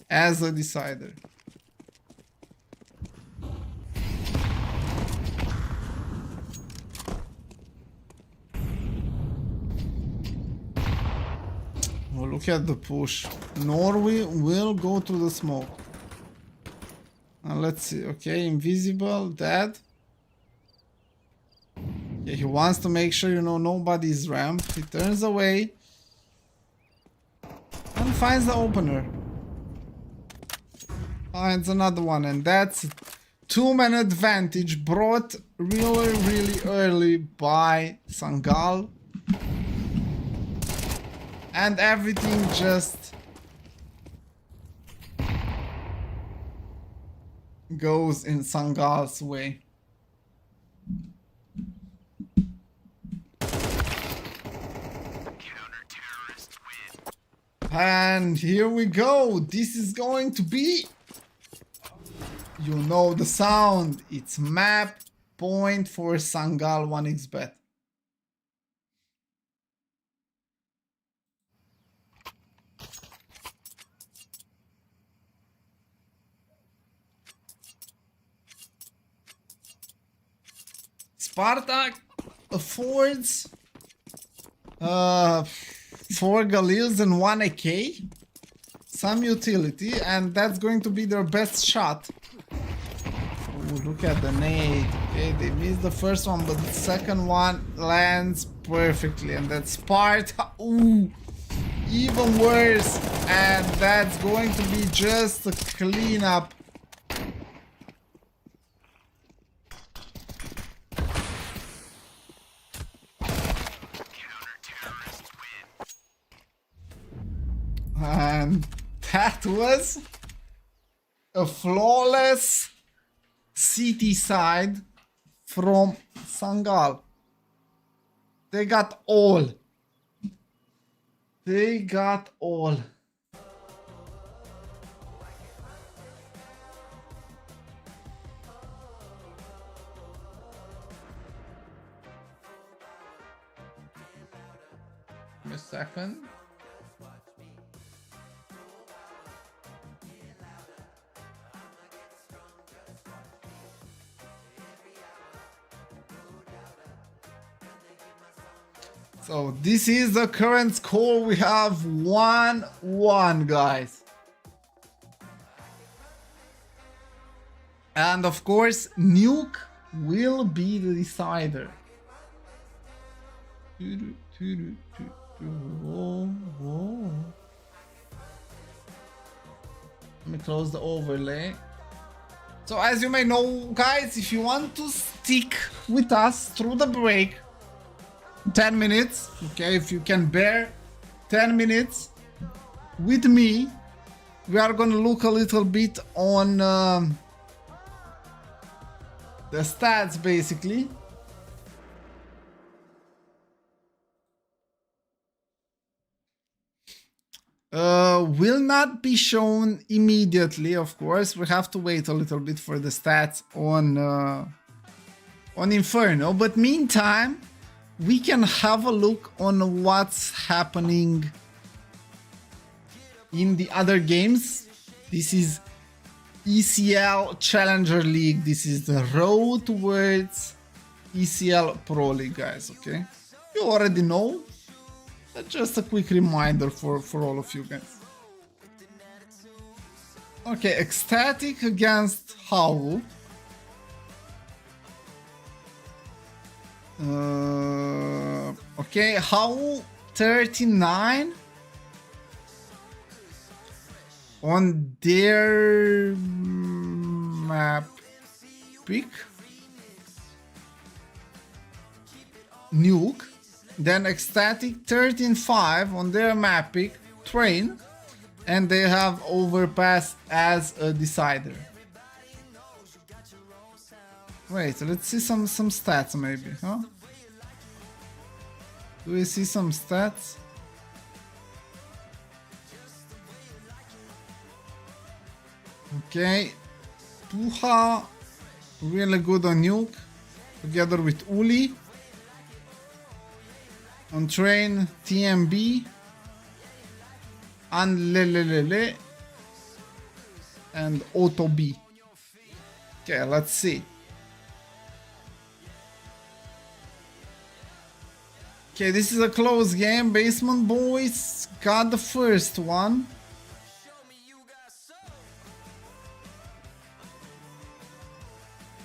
as a decider. Oh, look at the push. Norway will go to the smoke. Let's see. Okay, invisible, dead. Okay, he wants to make sure, you know, nobody's ramp. He turns away and finds the opener. Finds another one, and that's 2-man advantage brought really, really early by SANGAL. And everything just goes in SANGAL's way. And here we go. This is going to be, you know the sound. It's map point for SANGAL 1xbet. SPARTA affords 4 Galils and 1 AK, some utility, and that's going to be their best shot. Ooh, look at the nade. Okay, they missed the first one, but the second one lands perfectly, and that's SPARTA. Ooh, even worse, and that's going to be just a cleanup. And that was a flawless city side from SANGAL. They got all. They got all. Give me a second. So this is the current score. We have 1-1, guys. And of course, Nuke will be the decider. Whoa. Let me close the overlay. So as you may know, guys, if you want to stick with us through the break, 10 minutes, okay, if you can bear 10 minutes with me, we are gonna look a little bit on the stats basically. Will not be shown immediately, of course. We have to wait a little bit for the stats on Inferno, but meantime we can have a look on what's happening in the other games. This is ESL Challenger League. This is the road towards ESL Pro League, guys, okay? You already know. That's just a quick reminder for all of you guys. Okay, Ecstatic against Howl. Okay, Howl 39 on their map pick. Nuke. Then Ecstatic 13-5 on their map pick. Train. And they have Overpass as a decider. Wait, let's see some stats maybe, huh? Do we see some stats? Okay. Tuha really good on Nuke together with Uli. On Train, TMB and Lelelele and Auto B. Okay, let's see. Okay, this is a close game. Basement Boys got the first one.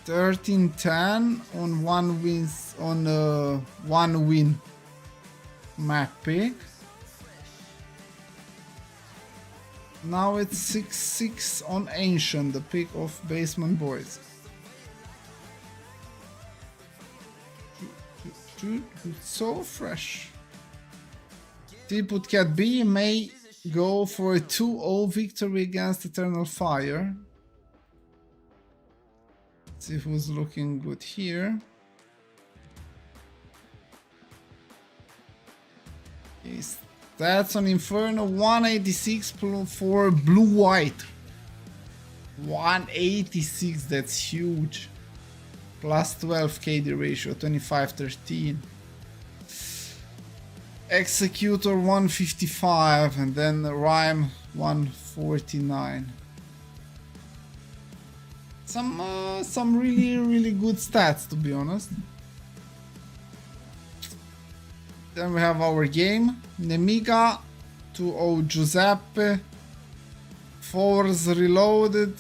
(13-10) on one win map pick. Now it's 6-6 on Ancient, the pick of Basement Boys. It's so fresh. T-Put Cat B may go for a 2-0 victory against Eternal Fire. Let's see who's looking good here. Okay, stats on Inferno 186 for Blue White. 186, that's huge. Plus 12 KD ratio, 25-13. Executor 155 and then Rhyme 149. Some really good stats, to be honest. Then we have our game. Nemiga 2-0 Giuseppe. Force Reloaded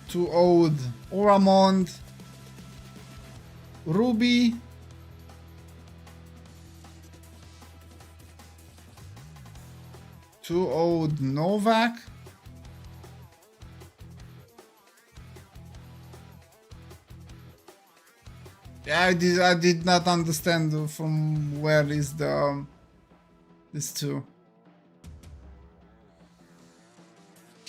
2-0 Oramond. Ruby 2-0 Novak. Yeah, I did not understand from where is the this two.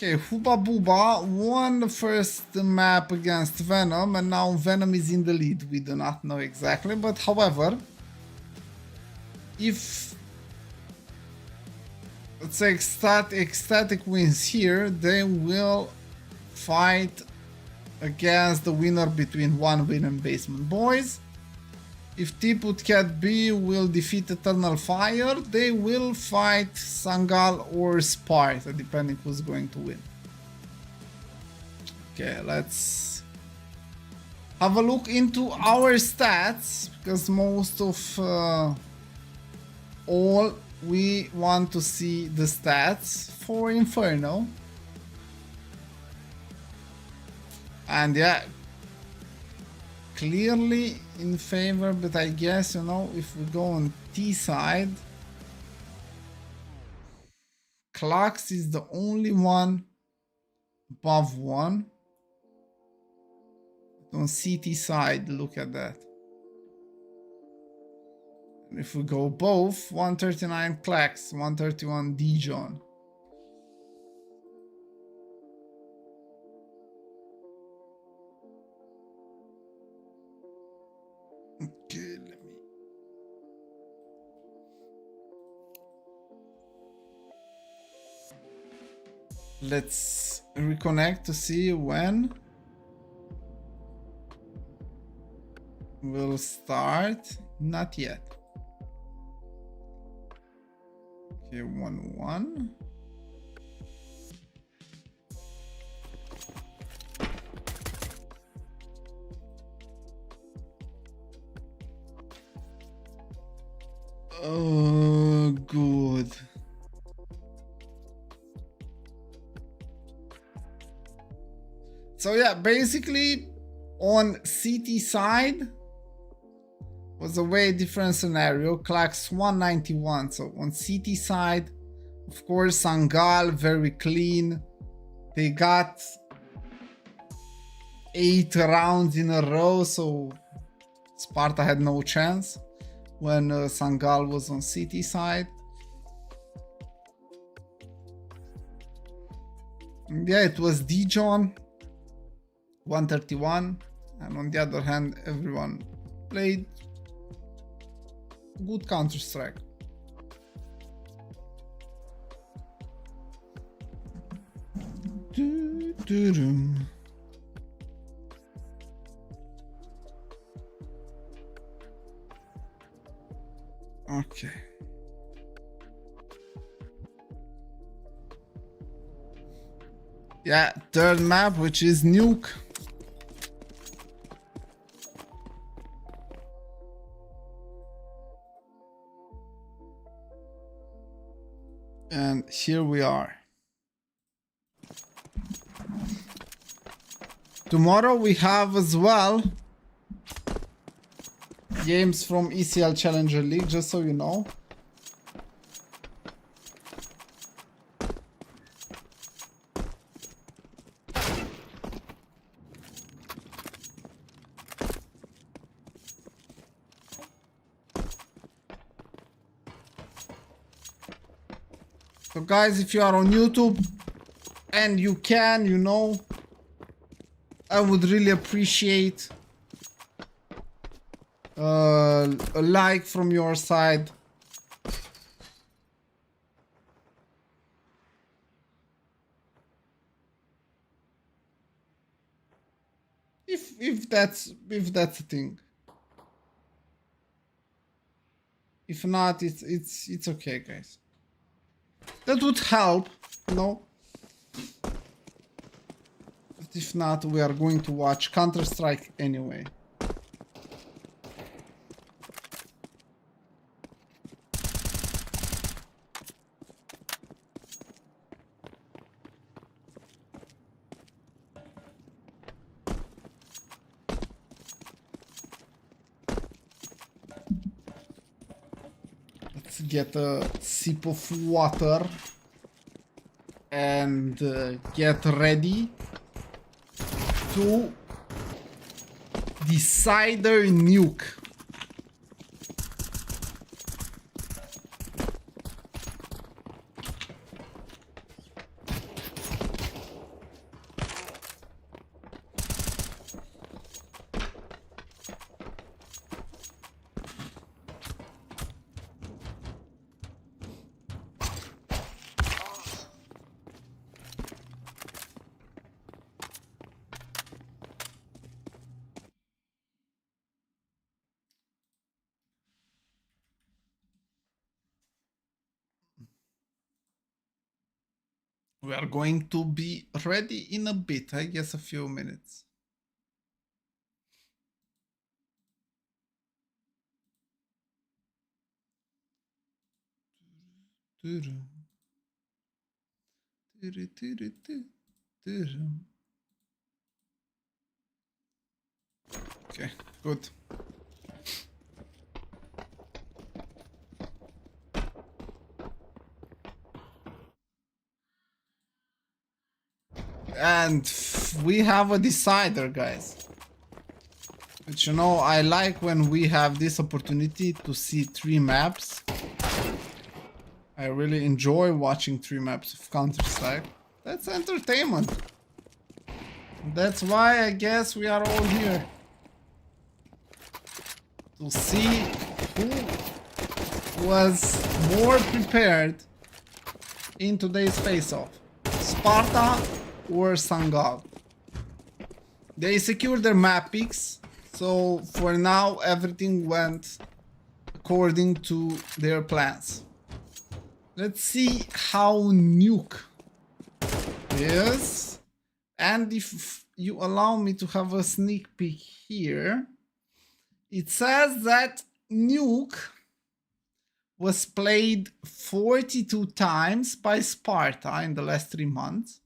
Okay, Hooba Booba won the first map against Venom, and now Venom is in the lead. We do not know exactly, but however, if let's say ecstatic wins here, they will fight against the winner between One Win and Basement Boys. If T-Put Cat B will defeat Eternal Fire, they will fight Sangal or Sparta, depending who's going to win. Okay, let's have a look into our stats, because most of all we want to see the stats for Inferno. And yeah, clearly in favor, but I guess, you know, if we go on T side, Klax is the only one above 1. On CT side, look at that. And if we go both, 139 Klax, 131 Dijon. Okay, let's reconnect to see when we'll start. Not yet. Okay, 1-1. Oh, good. So yeah, basically on CT side was a way different scenario. Klax 191. So on CT side, of course, Sangal very clean. They got 8 rounds in a row, so Sparta had no chance when Sangal was on CT side. And yeah, it was Dijon 131, and on the other hand, everyone played good counterstrike. Okay. Yeah, third map, which is Nuke. And here we are. Tomorrow we have as well games from ESL Challenger League, just so you know. So guys, if you are on YouTube and you can, you know, I would really appreciate a like from your side. If that's a thing. If not, it's okay, guys. That would help, you know. But if not, we are going to watch Counter-Strike anyway. Let's get a sip of water and get ready to Decider Nuke. We are going to be ready in a bit, I guess a few minutes. Okay, good. And we have a decider, guys. But you know, I like when we have this opportunity to see 3 maps. I really enjoy watching 3 maps of Counter-Strike. That's entertainment. That's why I guess we are all here. To see who was more prepared in today's face-off. SPARTA or SANGAL. They secured their map picks, so for now everything went according to their plans. Let's see how Nuke is, and if you allow me to have a sneak peek here, it says that Nuke was played 42 times by SPARTA in the last 3 months.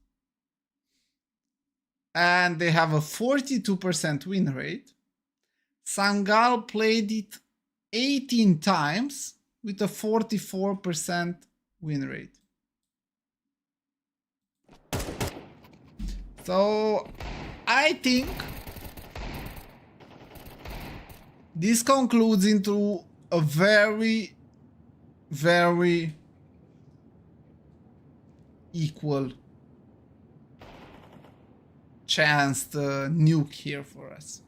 And they have a 42% win rate. SANGAL played it 18 times with a 44% win rate. So I think this concludes into a very, very equal chance to nuke here for us.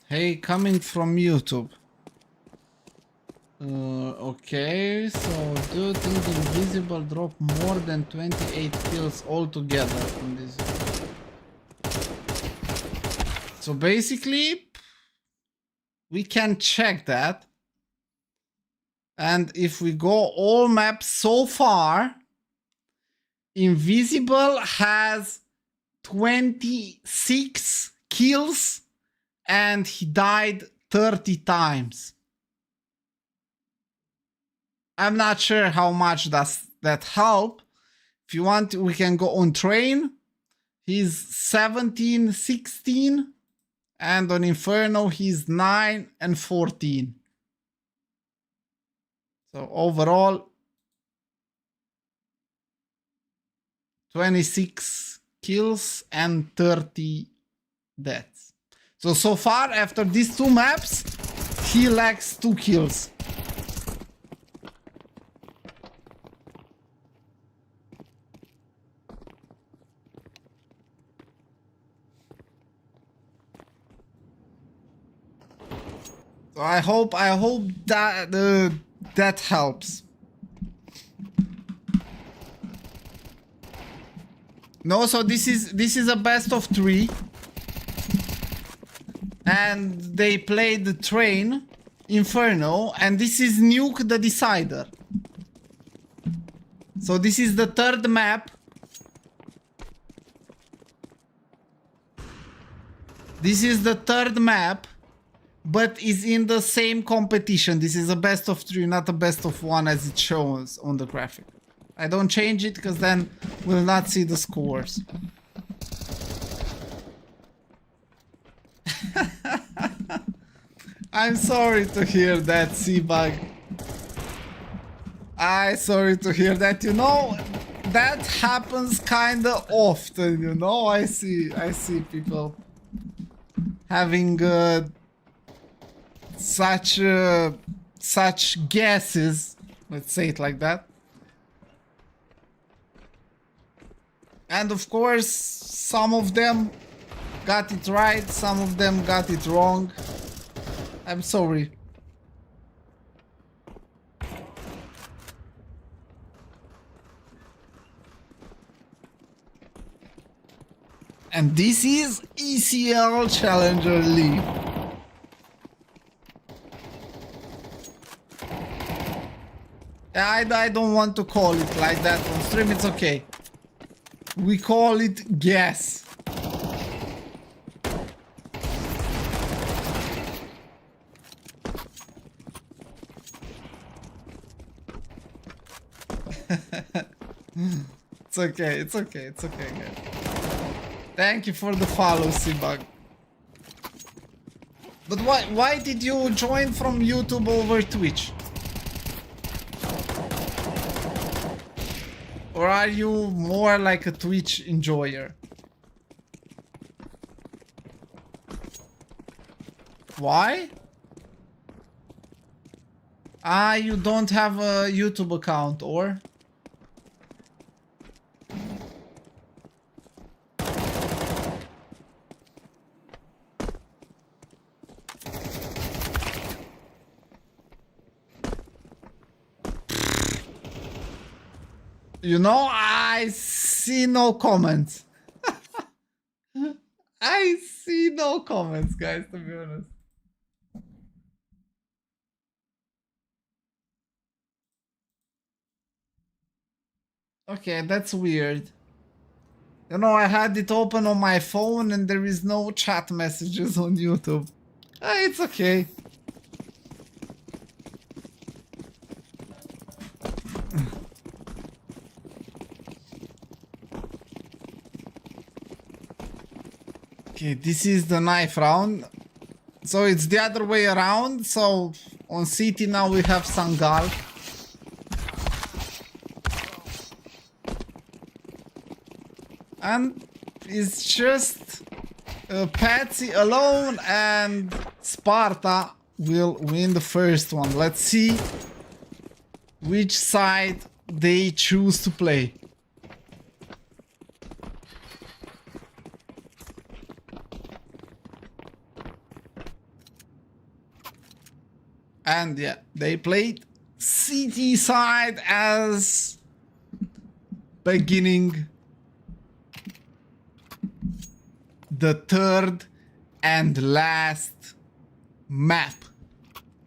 Hey, coming from YouTube. Okay, so do you think Invisible drop more than 28 kills altogether on this? So basically, we can check that. And if we go all maps so far, Invisible has 26 kills and he died 30 times. I'm not sure how much does that help. If you want, we can go on Train. He's 17, 16. And on Inferno, he's 9 and 14. So overall, 26 kills and 30 deaths. So far, after these 2 maps, he lacks 2 kills. So I hope that that helps. No, so this is a best of 3. And they played the Train, Inferno, and this is Nuke the Decider. So this is the 3rd map. This is the 3rd map, but is in the same competition. This is a best of 3, not a best of 1 as it shows on the graphic. I don't change it because then we'll not see the scores. I'm sorry to hear that, Seabug. I sorry to hear that. You know, that happens kinda often. You know, I see people having such guesses. Let's say it like that. And of course, some of them got it right, some of them got it wrong. I'm sorry. And this is ESL Challenger League. I don't want to call it like that on stream, it's okay. We call it guess. It's okay, it's okay, it's okay, guys. Thank you for the follow, Seabug. But why did you join from YouTube over Twitch? Or are you more like a Twitch enjoyer? Why? Ah, you don't have a YouTube account, or? You know, I see no comments. I see no comments, guys, to be honest. Okay, that's weird. You know, I had it open on my phone and there is no chat messages on YouTube. It's okay. Okay, this is the knife round. So it's the other way around. So on City now we have SANGAL. And it's just Patsy alone and SPARTA will win the first one. Let's see which side they choose to play. And yeah, they played CT side as beginning the third and last map.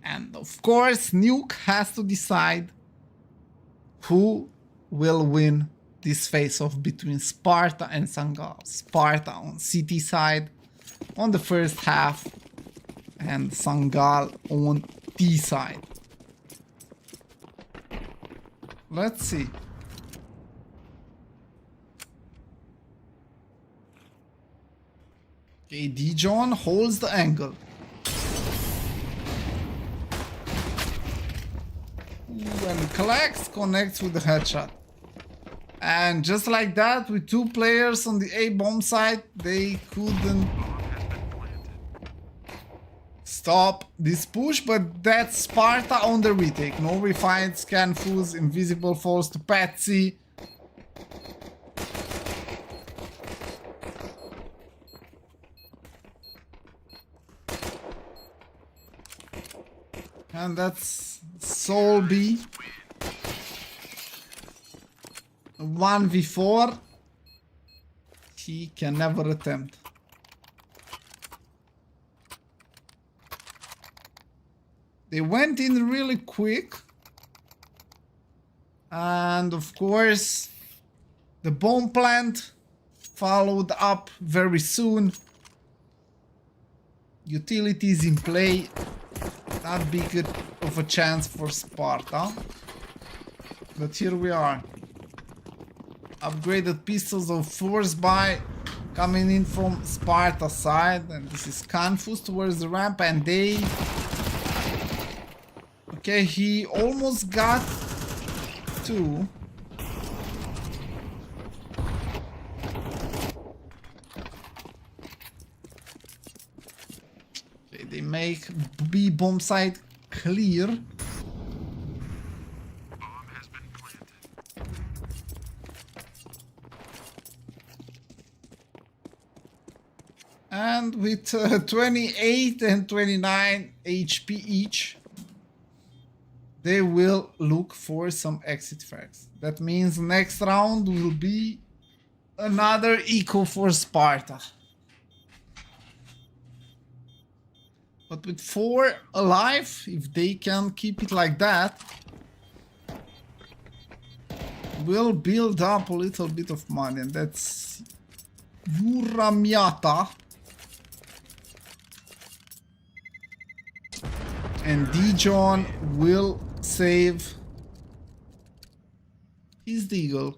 And of course, Nuke has to decide who will win this face-off between SPARTA and SANGAL. SPARTA on CT side on the first half and SANGAL on T side. Let's see. Okay, Dijon holds the angle. Ooh, and Klex connects with the headshot. And just like that, with two players on the A bomb side, they couldn't stop this push, but that's SPARTA on the retake. No refined, scan fools, invisible falls to Patsy. And that's Soul B. 1v4. He can never attempt. They went in really quick. And of course, the bomb plant followed up very soon. Utilities in play. Not big of a chance for SPARTA. But here we are. Upgraded pistols of force buy coming in from SPARTA side. And this is Confus towards the ramp, and they... Okay, he almost got 2. Okay, they make B bomb site clear. Bomb has been planted. And with 28 and 29 HP each, they will look for some exit frags. That means next round will be another eco for Sparta. But with 4 alive, if they can keep it like that, we'll build up a little bit of money. And that's Uramiata. And Dijon will save his deagle.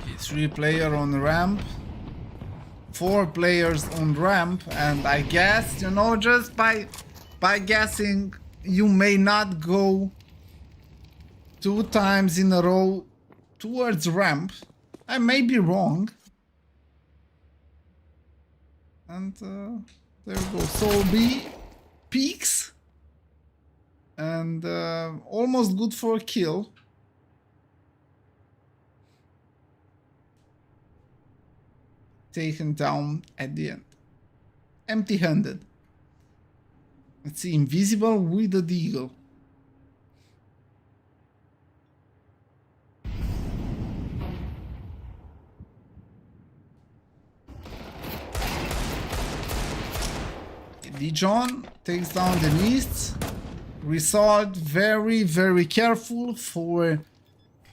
Okay, 3 players on ramp, 4 players on ramp, and I guess, you know, just by guessing, you may not go 2 times in a row towards ramp. I may be wrong. And there we go. So B peaks and almost good for a kill. Taken down at the end. Empty-handed. Let's see, invisible with the deagle. Dijon takes down the Mists. Result very, very careful for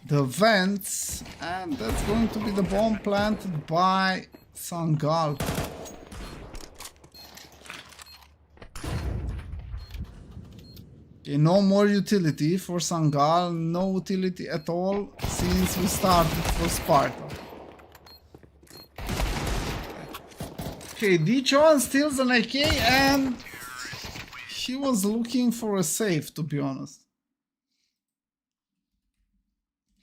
the vents. And that's going to be the bomb planted by SANGAL. Okay, no more utility for SANGAL. No utility at all since we started for Sparta. Okay, Dijon steals an AK and he was looking for a save, to be honest.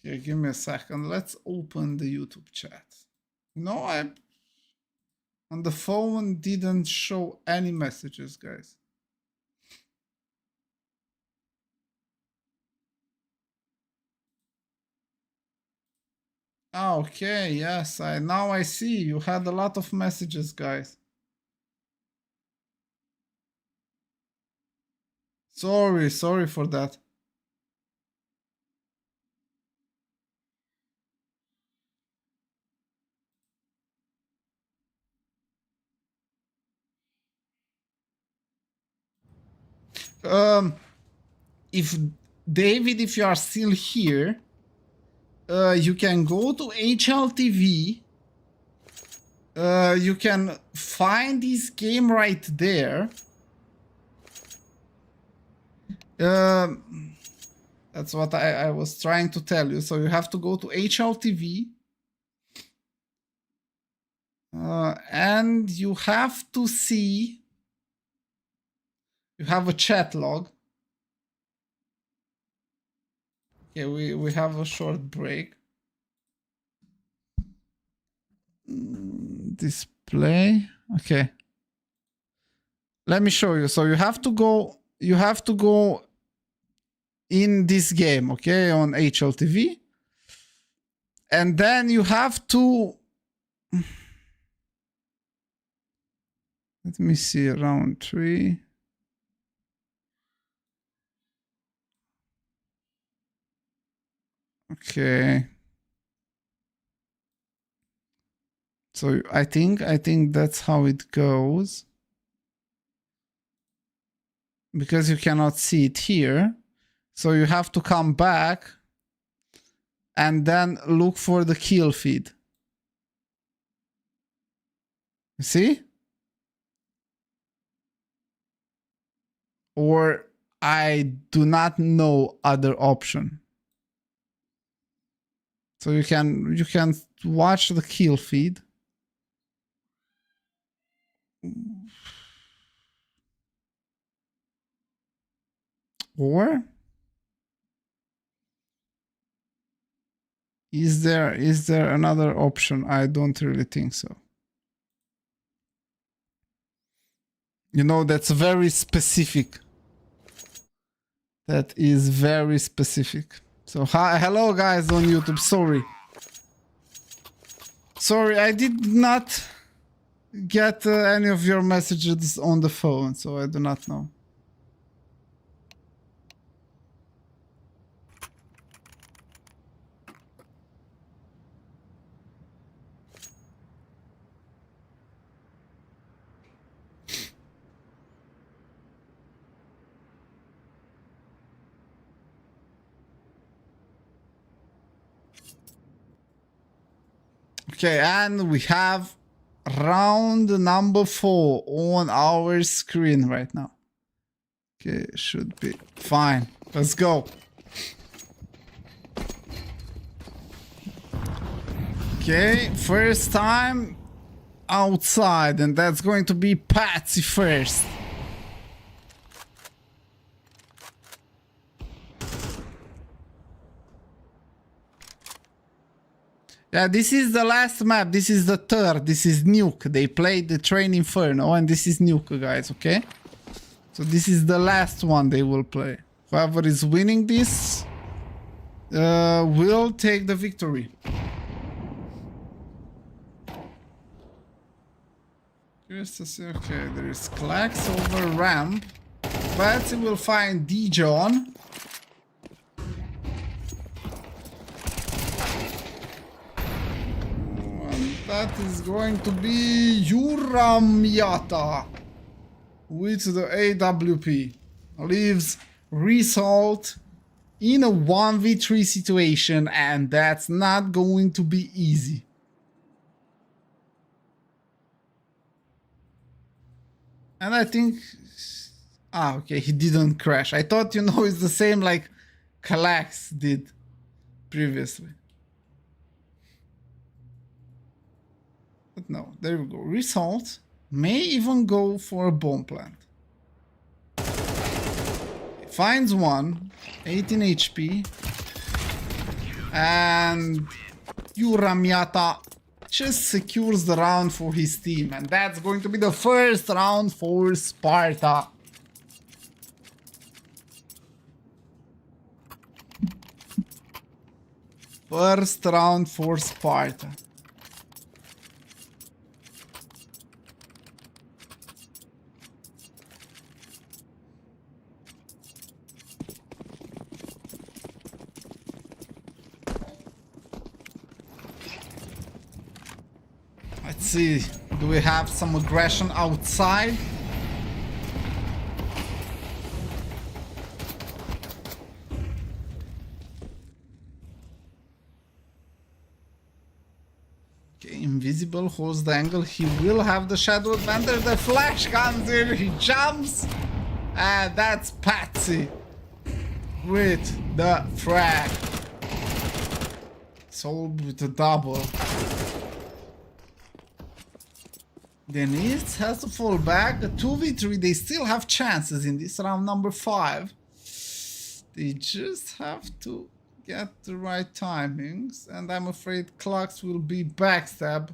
Okay, give me a second. Let's open the YouTube chat. No, I on the phone didn't show any messages, guys. Okay, yes, now I see. You had a lot of messages, guys. Sorry for that. If David, if you are still here, you can go to HLTV. You can find this game right there. That's what I was trying to tell you. So you have to go to HLTV. And you have to see. You have a chat log. Okay, we have a short break. Display. Okay. Let me show you. So you have to go in this game, okay, on HLTV. And then you have to let me see, round 3. Okay. So I think that's how it goes. Because you cannot see it here. So you have to come back and then look for the kill feed. You see? Or I do not know other option. So you can watch the kill feed. Or is there another option? I don't really think so. You know, that's very specific. That is very specific. So hello guys on YouTube. Sorry, I did not get any of your messages on the phone, so I do not know. Okay, and we have round number 4 on our screen right now. Okay, should be fine. Let's go. Okay, first time outside, and that's going to be Patsy first. Yeah, this is the last map. This is the third. This is Nuke. They played the Train Inferno, and this is Nuke, guys, okay? So this is the last one they will play. Whoever is winning this will take the victory. Okay, there is Clax over ramp. Patsy will find Dijon. That is going to be Yuramiata with the AWP. Leaves Result in a 1v3 situation, and that's not going to be easy. And I think... Ah, okay, he didn't crash. I thought, you know, it's the same like Kalax did previously. But no, there we go. Result may even go for a bomb plant. Finds one, 18 HP. And Yuramiata just secures the round for his team. And that's going to be the first round for Sparta. First round for Sparta. Let's see, do we have some aggression outside? Okay, Invisible holds the angle. He will have the shadow advantage. The flash comes in, he jumps. And that's Patsy with the frag. Sold with a double. Denise has to fall back. A 2v3. They still have chances in this round number 5. They just have to get the right timings. And I'm afraid Clux will be backstab.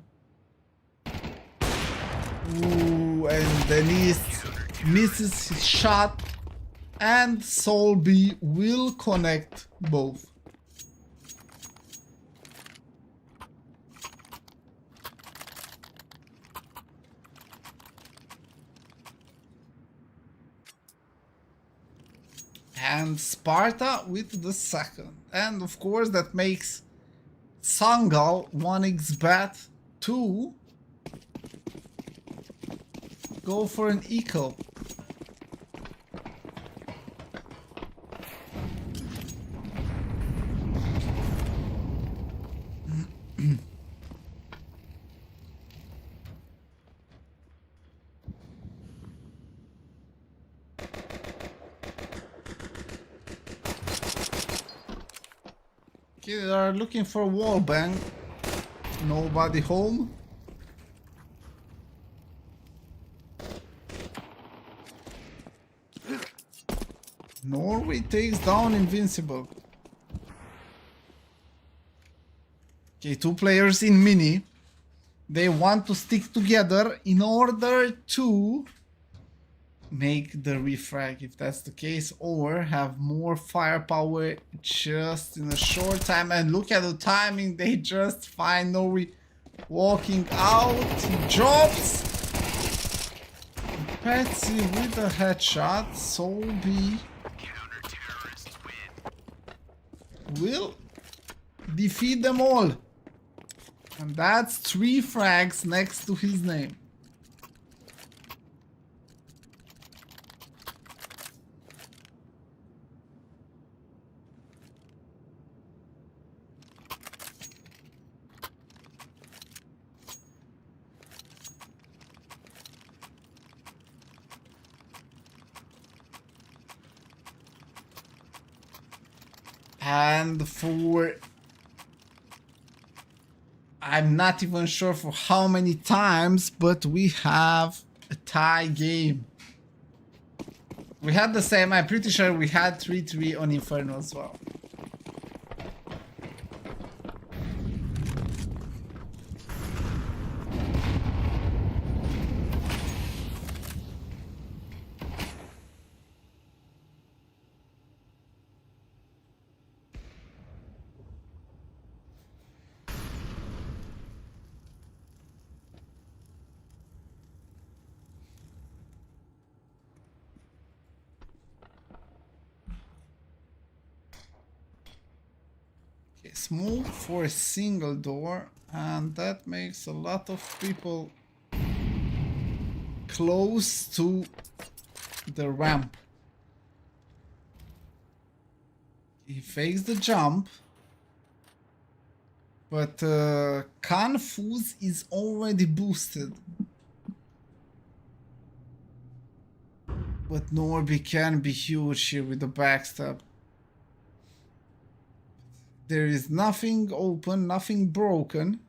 Ooh, and Denise misses his shot. And Solby will connect both. And Sparta with the second. And of course that makes SANGAL 1xBet 2 go for an eco. Okay, they are looking for a wall bang. Nobody home. Norway takes down Invincible. Okay, 2 players in mini. They want to stick together in order to make the refrag, if that's the case, or have more firepower just in a short time. And look at the timing, they just find Norway walking out. He drops. Patsy with a headshot. Solby will defeat them all. And that's 3 frags next to his name. And for... I'm not even sure for how many times, but we have a tie game. We had the same, I'm pretty sure we had 3-3 on Inferno as well. Smoke for a single door, and that makes a lot of people close to the ramp. He fakes the jump, but Confuse is already boosted. But Norby can be huge here with the backstab. There is nothing open, nothing broken.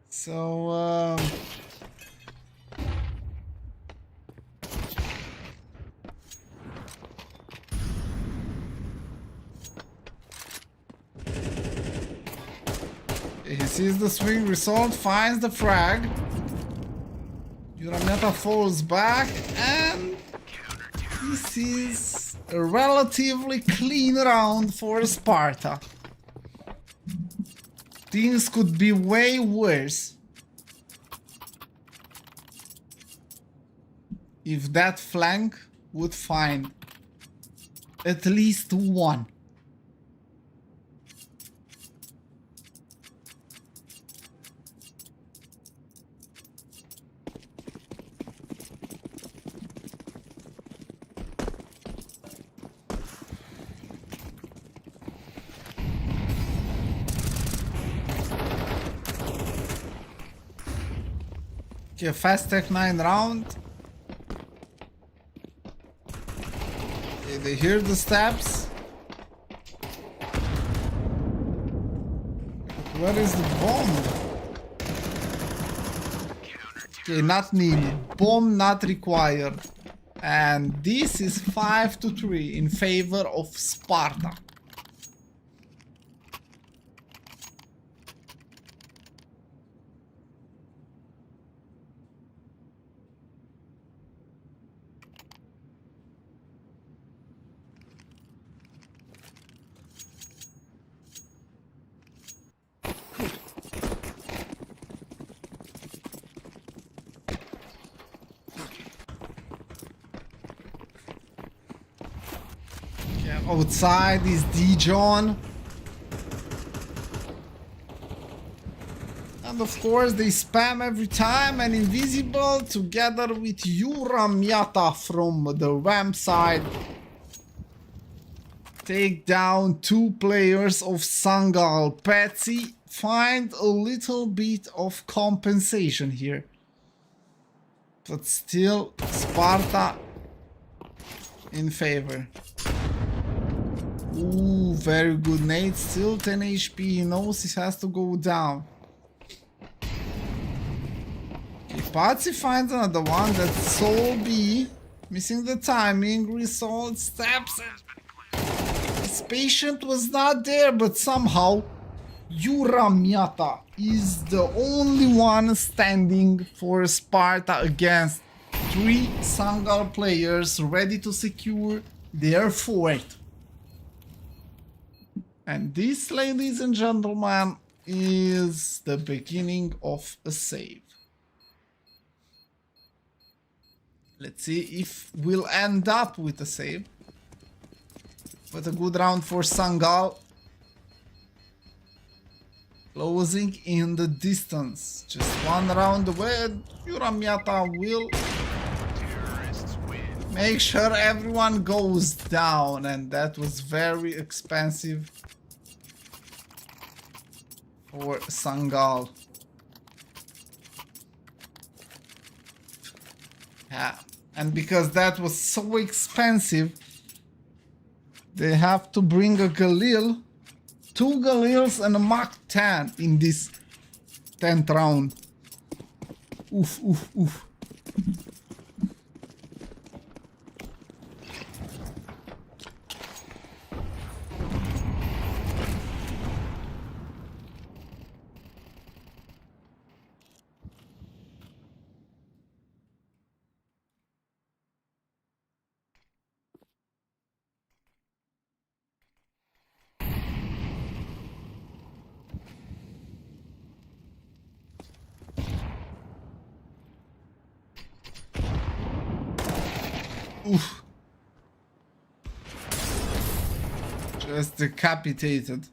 So, he sees the swing result, finds the frag. Urameta falls back, and this is a relatively clean round for Sparta. Things could be way worse if that flank would find at least one. Okay, fast tech 9 round. Okay, they hear the steps. Where is the bomb? Okay, not needed. Bomb not required. And this is 5-3 in favor of Sparta. Outside is Dijon. And of course they spam every time, and Invisible together with Uramiata from the ramp side take down 2 players of Sangal. Patsy find a little bit of compensation here. But still Sparta in favor. Ooh, very good nade. Still 10 HP. He knows he has to go down. Okay, Patsy finds another one. That's Soul B. Missing the timing. Resolve steps. His patient was not there, but somehow Yura Miata is the only one standing for Sparta against 3 SANGAL players ready to secure their fourth. And this, ladies and gentlemen, is the beginning of a save. Let's see if we'll end up with a save. But a good round for SANGAL. Closing in the distance. Just one round away. Yuramiata will make sure everyone goes down. And that was very expensive for SANGAL. Yeah. And because that was so expensive, they have to bring a Galil. 2 Galils and a Mach 10 in this 10th round. Oof, oof, oof. Oof. Just decapitated.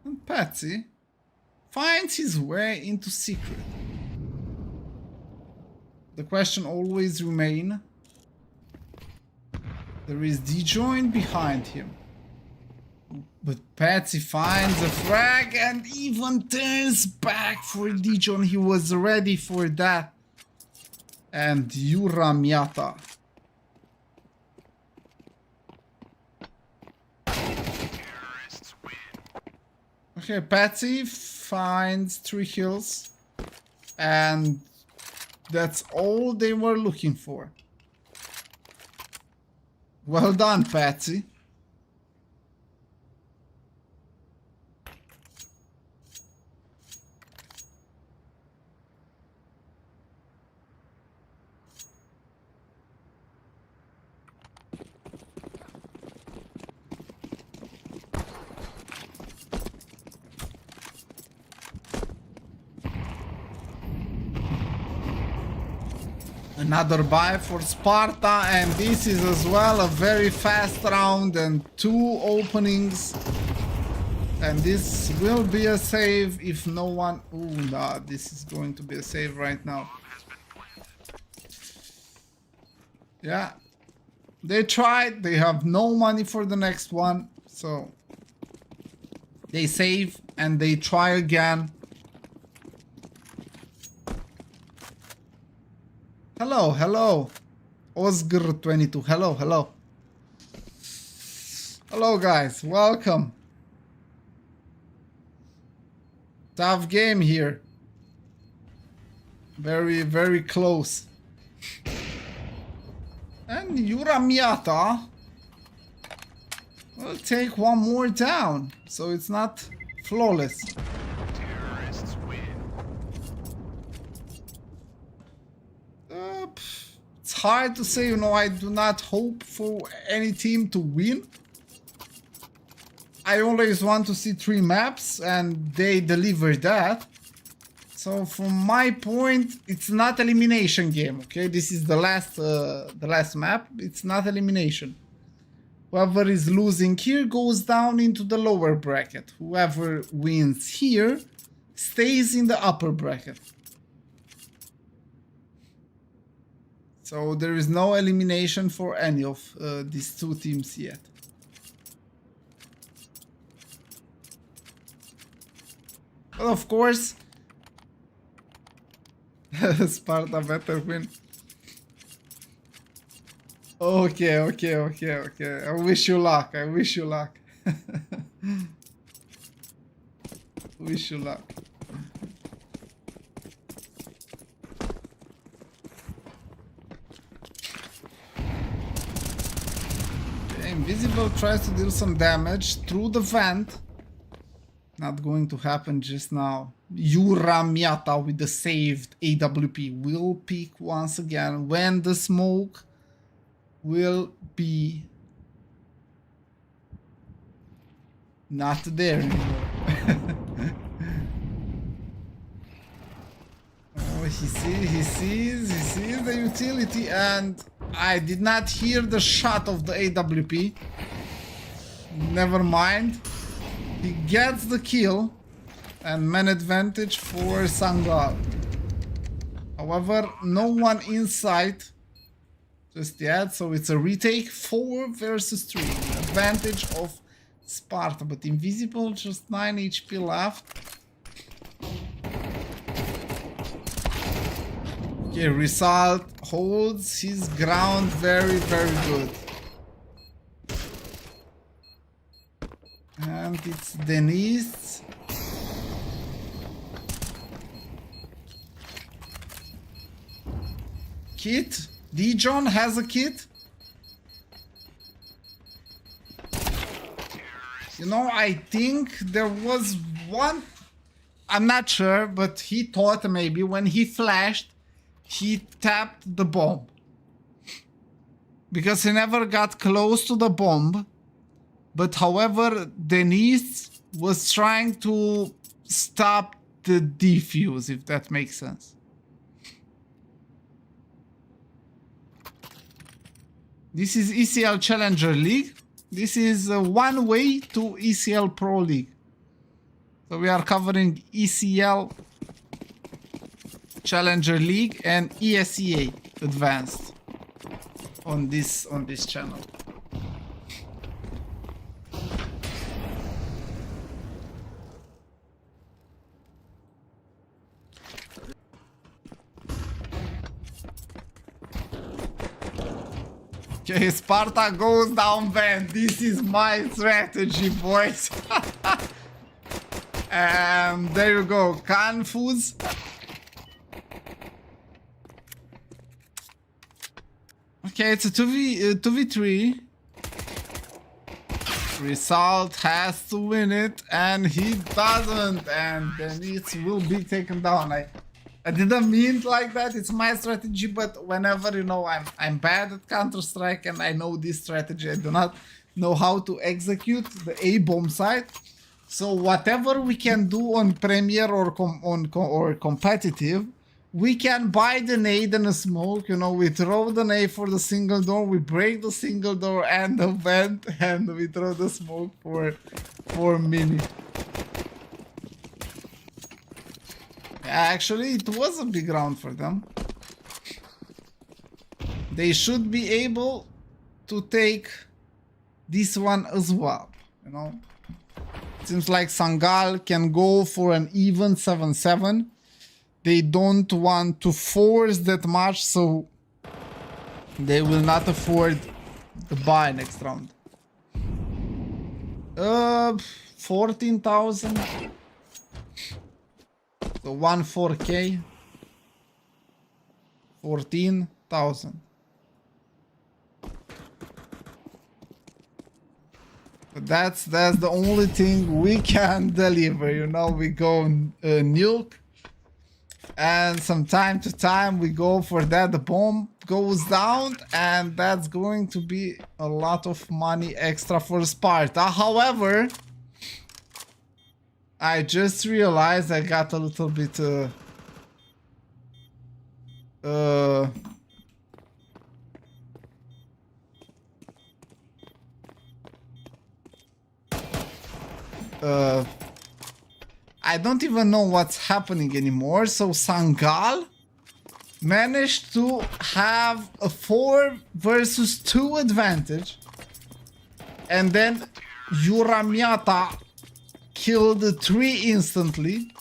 And Patsy finds his way into secret. The question always remains. There is D-Joint behind him. But Patsy finds a frag and even turns back for D-Joint. He was ready for that. And Yura Miata. Okay, Patsy finds 3 kills. And that's all they were looking for. Well done, Patsy. Another buy for Sparta, and this is as well a very fast round and 2 openings. And this will be a save if no one... Ooh, nah, this is going to be a save right now. Yeah. They tried, they have no money for the next one, so... They save and they try again. Hello, hello. Osgr22, hello, hello. Hello guys, welcome. Tough game here. Very, very close. And Yura Miata will take one more down, so it's not flawless. It's hard to say, you know, I do not hope for any team to win. I always want to see 3 maps and they deliver that. So from my point, it's not elimination game, okay? This is the last map. It's not elimination. Whoever is losing here goes down into the lower bracket. Whoever wins here stays in the upper bracket. So there is no elimination for any of these 2 teams yet. But of course, Sparta better win. Okay, okay, okay, okay. I wish you luck. I wish you luck. Wish you luck. Okay, Invisible tries to deal some damage through the vent. Not going to happen just now. Yura Miata with the saved AWP will peek once again when the smoke will be not there anymore. Oh, he sees the utility, and I did not hear the shot of the AWP. Never mind. He gets the kill, and man advantage for SANGAL. However, no one inside just yet, so it's a retake. 4 versus 3. Advantage of SPARTA, but Invisible just 9 HP left. Okay, Result holds his ground very, very good. And it's Denise. Kit? Dijon has a kit? You know, I think there was one, I'm not sure, but he thought maybe when he flashed, he tapped the bomb. Because he never got close to the bomb. But however, Denise was trying to stop the defuse, if that makes sense. This is ESL Challenger League. This is one way to ESL Pro League. So we are covering ESL Challenger League and ESEA Advanced on this channel. Okay, Sparta goes down vent. This is my strategy, boys. And there you go, Confuse. Okay, it's a 2v3. Result has to win it, and he doesn't, and then it will be taken down. I didn't mean it like that. It's my strategy, but whenever, you know, I'm bad at Counter-Strike and I know this strategy, I do not know how to execute the A-bomb side. So whatever we can do on Premier or competitive, we can buy the nade and a smoke. You know, we throw the nade for the single door, we break the single door and the vent, and we throw the smoke for mini. Actually, it was a big round for them. They should be able to take this one as well, you know. Seems like SANGAL can go for an even 7-7. They don't want to force that much, so they will not afford to buy next round. 14,000. So 14K. 14,000. That's the only thing we can deliver, you know. We go nuke, and from time to time we go for that. The bomb goes down, and that's going to be a lot of money extra for Sparta. However, I just realized I got a little bit I don't even know what's happening anymore. So SANGAL managed to have a 4 versus 2 advantage, and then Yuramiata killed 3 instantly,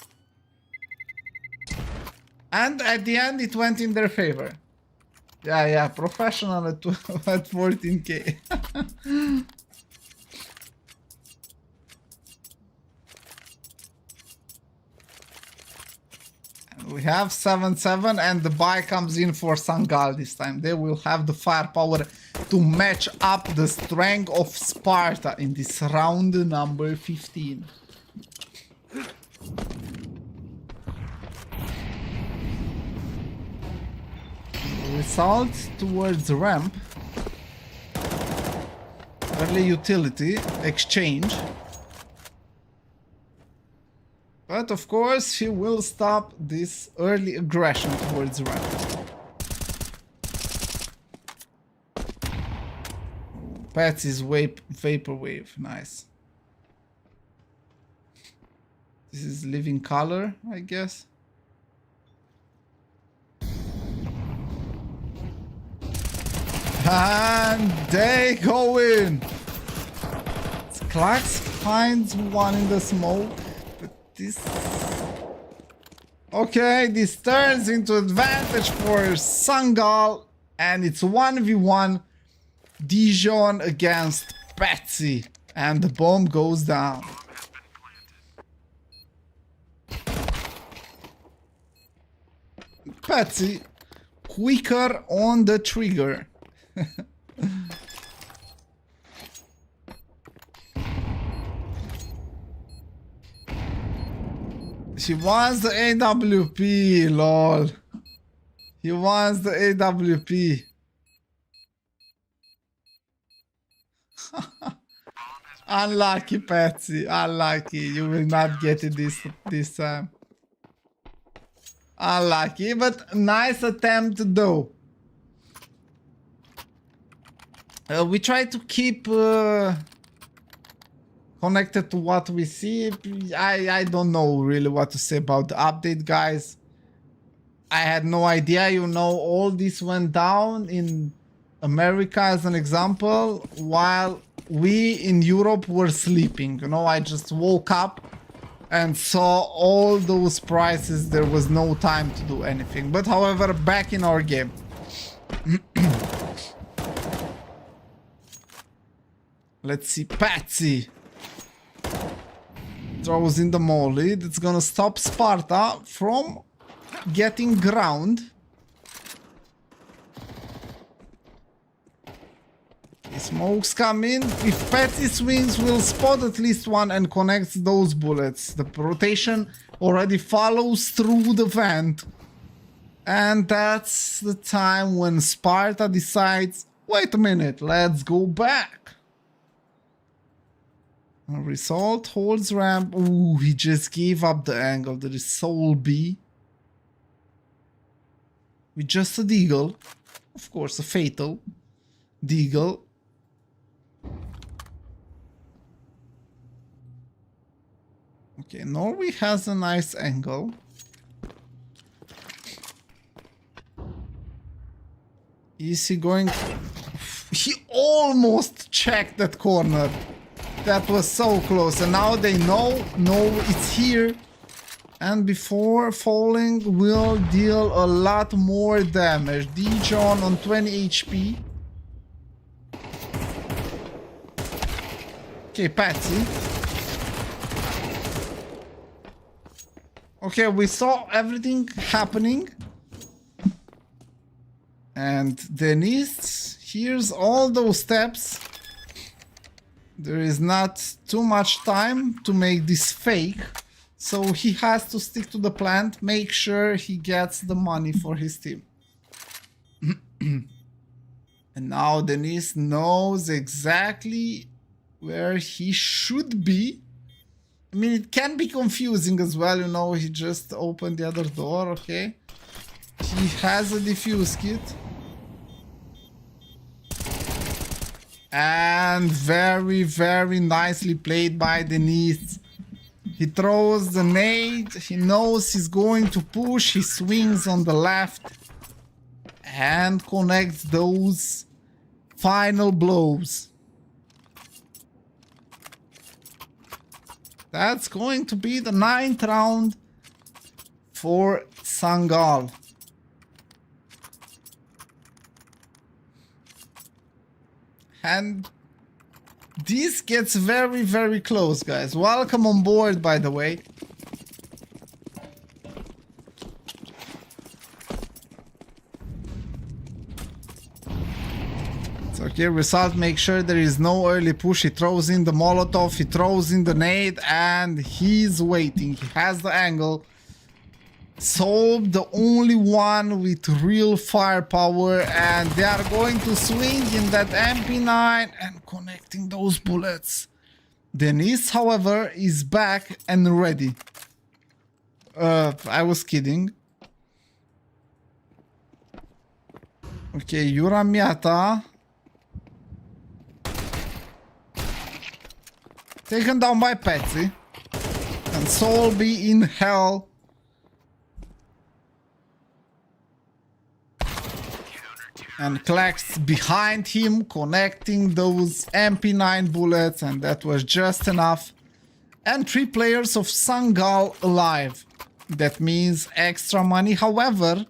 and at the end it went in their favor. Yeah, professional at 14k. We have 7-7 and the buy comes in for SANGAL this time. They will have the firepower to match up the strength of SPARTA in this round number 15. Result towards ramp. Early utility, exchange. But of course, he will stop this early aggression towards ramp. Patsy's vaporwave, nice. This is living color, I guess. And they go in. Klax finds one in the smoke. This... Okay, this turns into advantage for SANGAL, and it's 1v1 Dijon against Patsy, and the bomb goes down. Patsy quicker on the trigger. She wants the AWP, lol. He wants the AWP. Unlucky, Patsy. Unlucky. You will not get it this time. Unlucky, but nice attempt though. We try to keep connected to what we see. I don't know really what to say about the update, guys. I had no idea, you know, all this went down in America as an example, while we in Europe were sleeping. You know, I just woke up and saw all those prices. There was no time to do anything. But however, back in our game. Let's see, Patsy throws in the molly. That's gonna stop SPARTA from getting ground. The smokes come in. If Patsy swings, we'll spot at least one and connects those bullets. The rotation already follows through the vent. And that's the time when SPARTA decides, wait a minute, let's go back. Result holds ramp. Ooh, he just gave up the angle. There is Soul B. With just a deagle. Of course, a fatal deagle. Okay, Norway has a nice angle. Is he going... He almost checked that corner. That was so close, and now they know, it's here, and before falling will deal a lot more damage. Dijon on 20 HP. Okay, Patsy. Okay, we saw everything happening. And Denise hears all those steps. There is not too much time to make this fake, so he has to stick to the plan, make sure he gets the money for his team. And now Denise knows exactly where he should be. I mean, it can be confusing as well, you know, he just opened the other door, okay? He has a defuse kit. And very, very nicely played by Denise. He throws the nade. He knows he's going to push. He swings on the left. And connects those final blows. That's going to be the 9th round for SANGAL. And this gets very, very close, guys. Welcome on board, by the way. It's okay, Result, make sure there is no early push. He throws in the Molotov, he throws in the nade, and he's waiting. He has the angle. So the only one with real firepower, and they are going to swing in that MP9 and connecting those bullets. Denise, however, is back and ready. I was kidding. Okay, Yura Miata. Taken down by Patsy. And Soul be in hell. And Klax behind him, connecting those MP9 bullets, and that was just enough. And 3 players of SANGAL alive. That means extra money. However,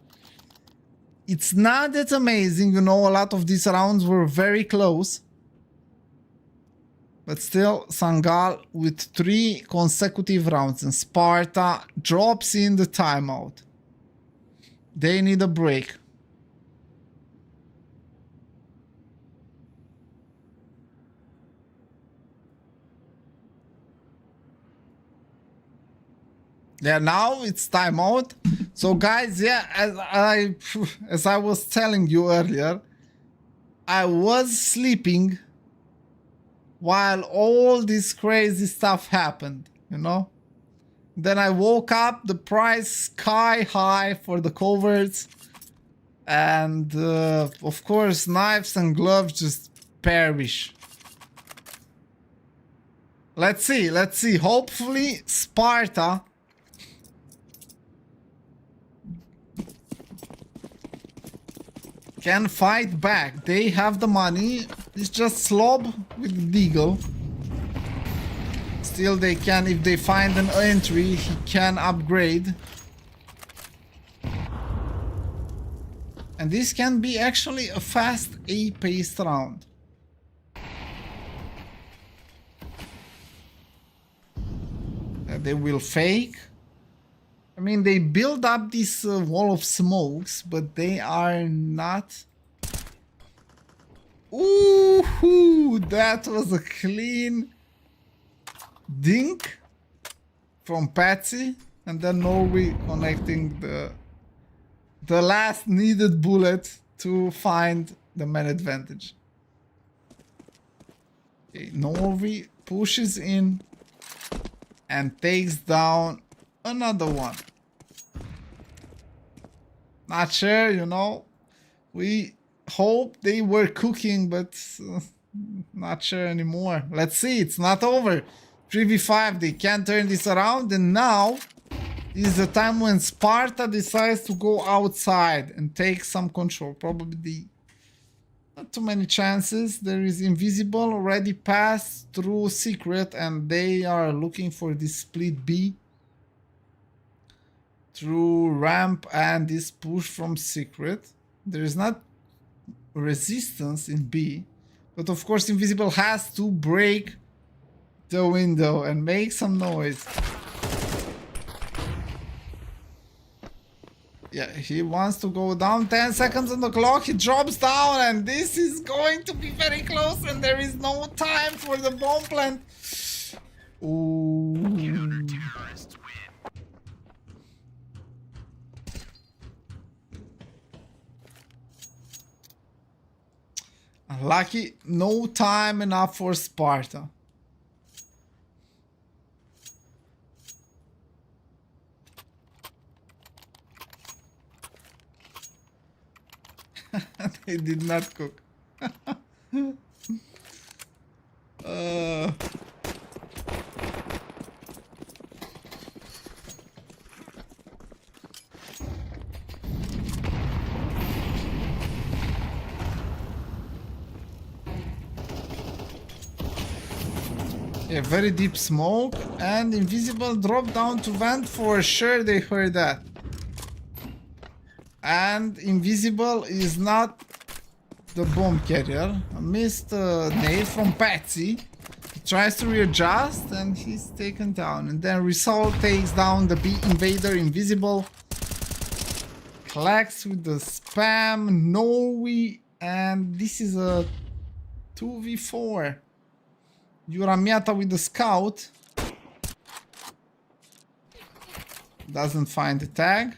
it's not that amazing, you know, a lot of these rounds were very close. But still, SANGAL with 3 consecutive rounds, and SPARTA drops in the timeout. They need a break. Yeah, now it's timeout. So guys, yeah, as I was telling you earlier, I was sleeping while all this crazy stuff happened, you know. Then I woke up, the price sky high for the covers, and of course knives and gloves just perish. Let's see. Hopefully SPARTA can fight back. They have the money. It's just slob with Deagle. Still, they can, if they find an entry, he can upgrade. And this can be actually a fast A-paced round. They will fake. I mean, they build up this wall of smokes, but they are not... Ooh, that was a clean dink from Patsy, and then Norway connecting the last needed bullet to find the man advantage. Okay, Norway pushes in and takes down another one. Not sure, you know. We hope they were cooking, but not sure anymore. Let's see, it's not over. 3v5, they can turn this around, and now is the time when SPARTA decides to go outside and take some control. Probably not too many chances. There is Invisible already passed through Secret, and they are looking for this split B through ramp and this push from Secret. There is not resistance in B, but of course Invisible has to break the window and make some noise. Yeah, he wants to go down. 10 seconds on the clock. He drops down, and this is going to be very close, and there is no time for the bomb plant. Ooh. Lucky, no time enough for SPARTA. They did not cook. Yeah, very deep smoke, and Invisible dropped down to vent. For sure they heard that. And Invisible is not the bomb carrier. A missed nade from Patsy. He tries to readjust and he's taken down. And then Result takes down the B invader invisible. Collects with the spam, Norway, and this is a 2v4. Yuramiata with the scout. Doesn't find the tag.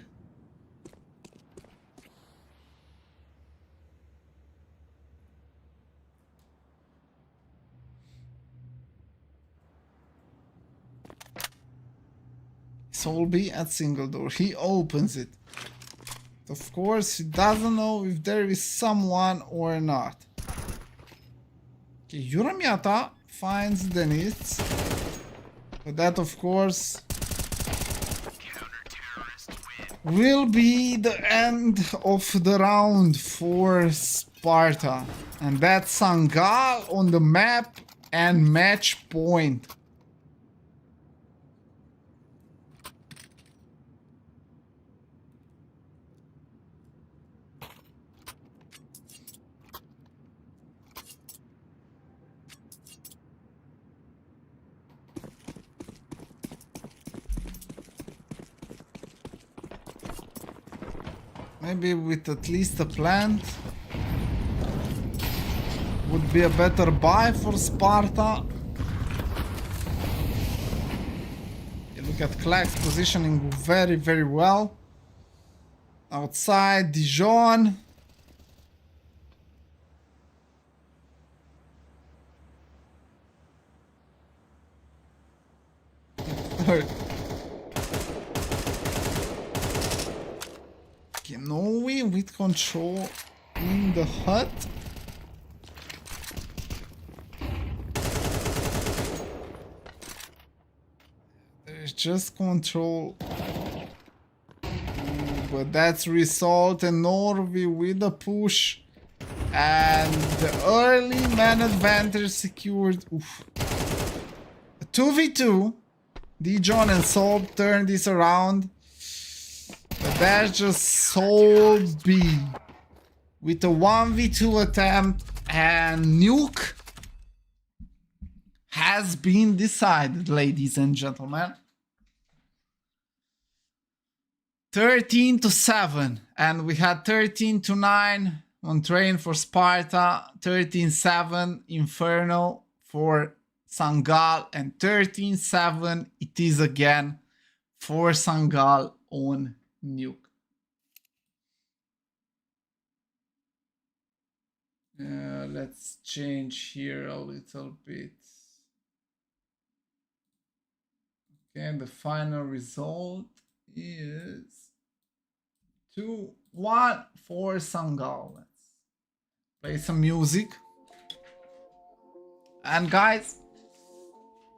Solby at single door. He opens it. Of course, he doesn't know if there is someone or not. Okay, Yuramiata finds Dennis. But that, of course, will be the end of the round for Sparta. And that's SANGAL on the map and match point. Maybe with at least a plant would be a better buy for Sparta. You look at Clack's positioning very, very well. Outside, Dijon. Norway with control in the hut. There's just control. But that's Result and Norway with a push. And the early man advantage secured. Oof. A 2v2. Dijon and Sob turn this around. But that's just Solby with a 1v2 attempt, and Nuke has been decided, ladies and gentlemen. 13-7, and we had 13-9 on train for Sparta, 13-7 Inferno for SANGAL, and 13-7 it is again for SANGAL on Nuke. Let's change here a little bit. Okay, the final result is 2-1 for SANGAL. Let's play some music. And guys,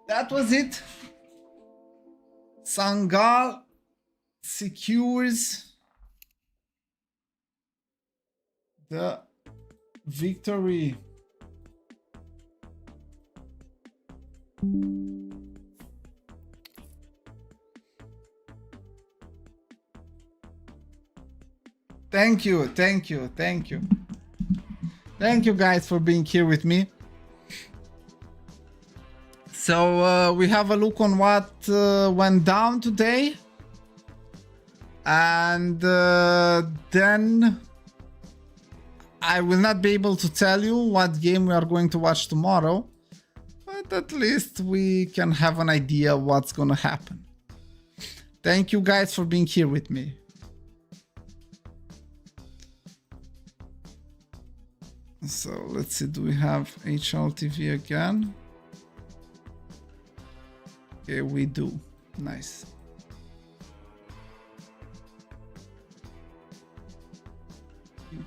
that was it. SANGAL secures the victory. Thank you, thank you, thank you. Thank you guys for being here with me. So we have a look on what went down today. And then I will not be able to tell you what game we are going to watch tomorrow, but at least we can have an idea what's gonna happen. Thank you guys for being here with me. So let's see, do we have HLTV again? Okay, we do. Nice.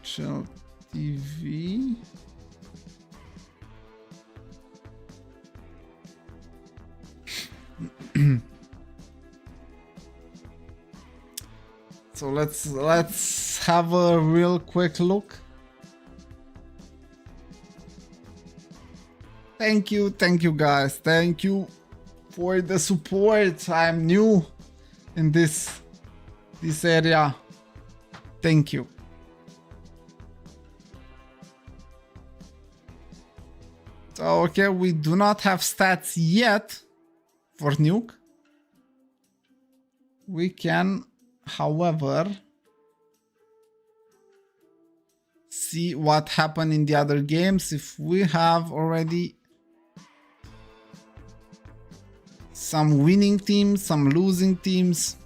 HLTV. So let's have a real quick look. Thank you guys. Thank you for the support. I'm new in this area. Thank you. So, okay, we do not have stats yet for Nuke. We can, however, see what happened in the other games. If we have already some winning teams, some losing teams.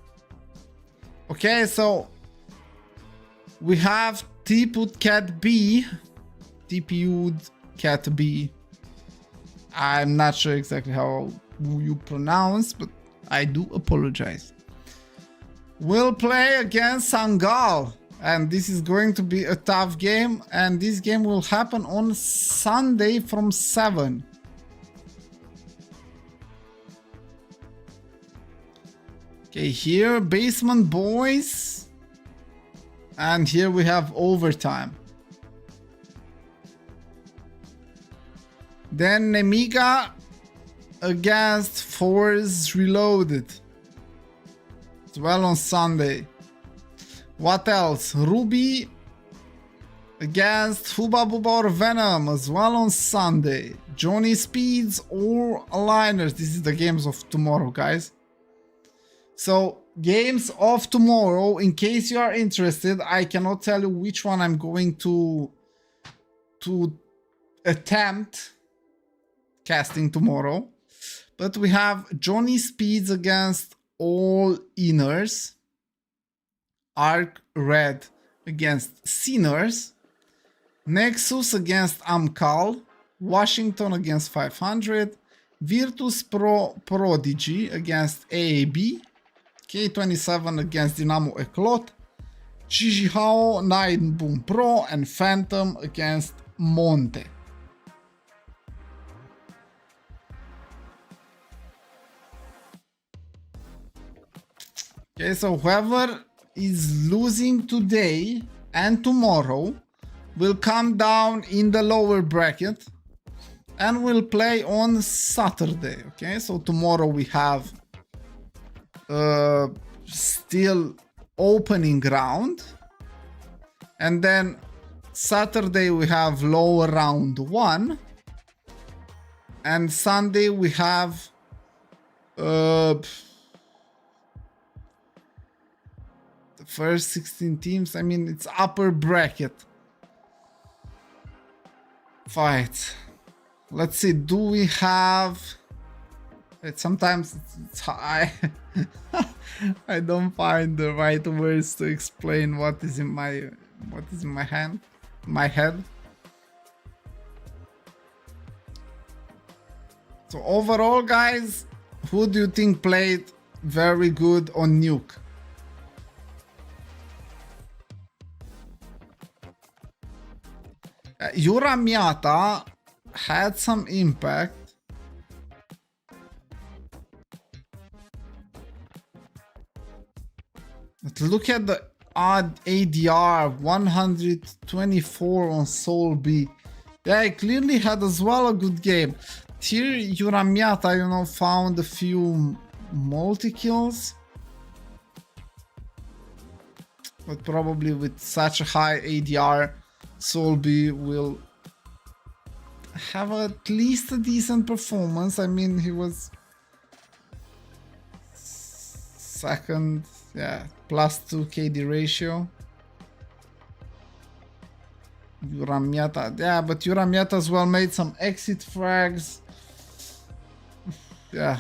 Okay, so we have Tiput Cat B, TPU'd Cat B. I'm not sure exactly how you pronounce, but I do apologize. We'll play against SANGAL, and this is going to be a tough game, and this game will happen on Sunday from 7. Okay, here Basement Boys, and here we have overtime. Then Nemiga against Force Reloaded as well on Sunday. What else? Ruby against Huba Buba or Venom as well on Sunday. Johnny Speeds or Aligners. This is the games of tomorrow, guys. So, games of tomorrow, in case you are interested, I cannot tell you which one I'm going to attempt casting tomorrow. But we have Johnny Speeds against All Inners, Arc Red against Sinners, Nexus against Amcal, Washington against 500, Virtus Prodigy against AAB, K27 against Dynamo Eclot, Chijihao, Nine Boom Pro, and Phantom against Monte. Okay, so whoever is losing today and tomorrow will come down in the lower bracket and will play on Saturday. Okay, so tomorrow we have still opening round, and then Saturday we have lower round 1, and Sunday we have the first 16 teams. I mean, it's upper bracket fight. Let's see, do we have it? Sometimes it's high. I don't find the right words to explain what is in my head. So overall, guys, who do you think played very good on Nuke? Yura Miata had some impact. But look at the odd ADR, 124 on Soul B. Yeah, he clearly had as well a good game. Here, Yura Miata, you know, found a few multi-kills. But probably with such a high ADR, Soul B will have at least a decent performance. I mean, he was second, yeah, +2 KD ratio. Yura Miata, yeah, but Yura Miata as well made some exit frags. Yeah.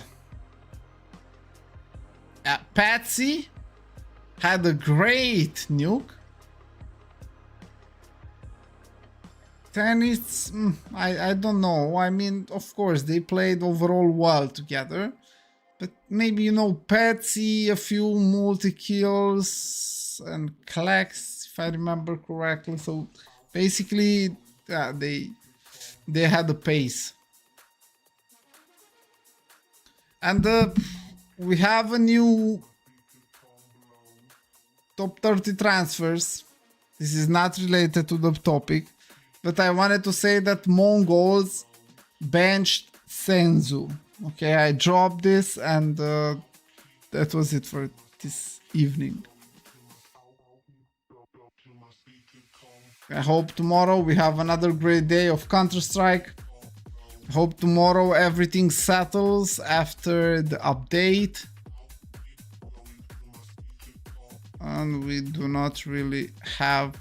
Patsy had a great Nuke. Tennis, I don't know. I mean, of course, they played overall well together. But maybe, you know, Patsy, a few multi-kills, and Klex, if I remember correctly. So, basically, yeah, they had the pace. And we have a new top 30 transfers. This is not related to the topic. But I wanted to say that Mongols benched Senzu. Okay, I dropped this, and that was it for this evening. I hope tomorrow we have another great day of Counter-Strike. Hope tomorrow everything settles after the update. And we do not really have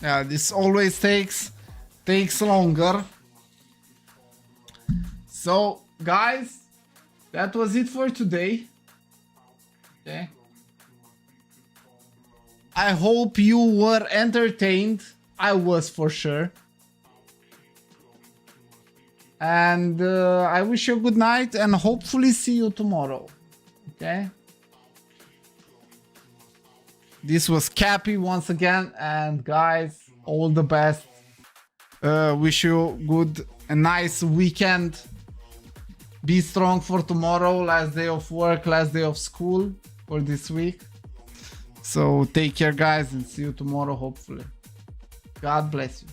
yeah, this always takes longer. So guys, that was it for today. Okay, I hope you were entertained. I was, for sure. And I wish you a good night and hopefully see you tomorrow. Okay, this was Cappy once again, and guys, all the best. Wish you a nice weekend. Be strong for tomorrow, last day of work, last day of school for this week. So take care, guys, and see you tomorrow, hopefully. God bless you.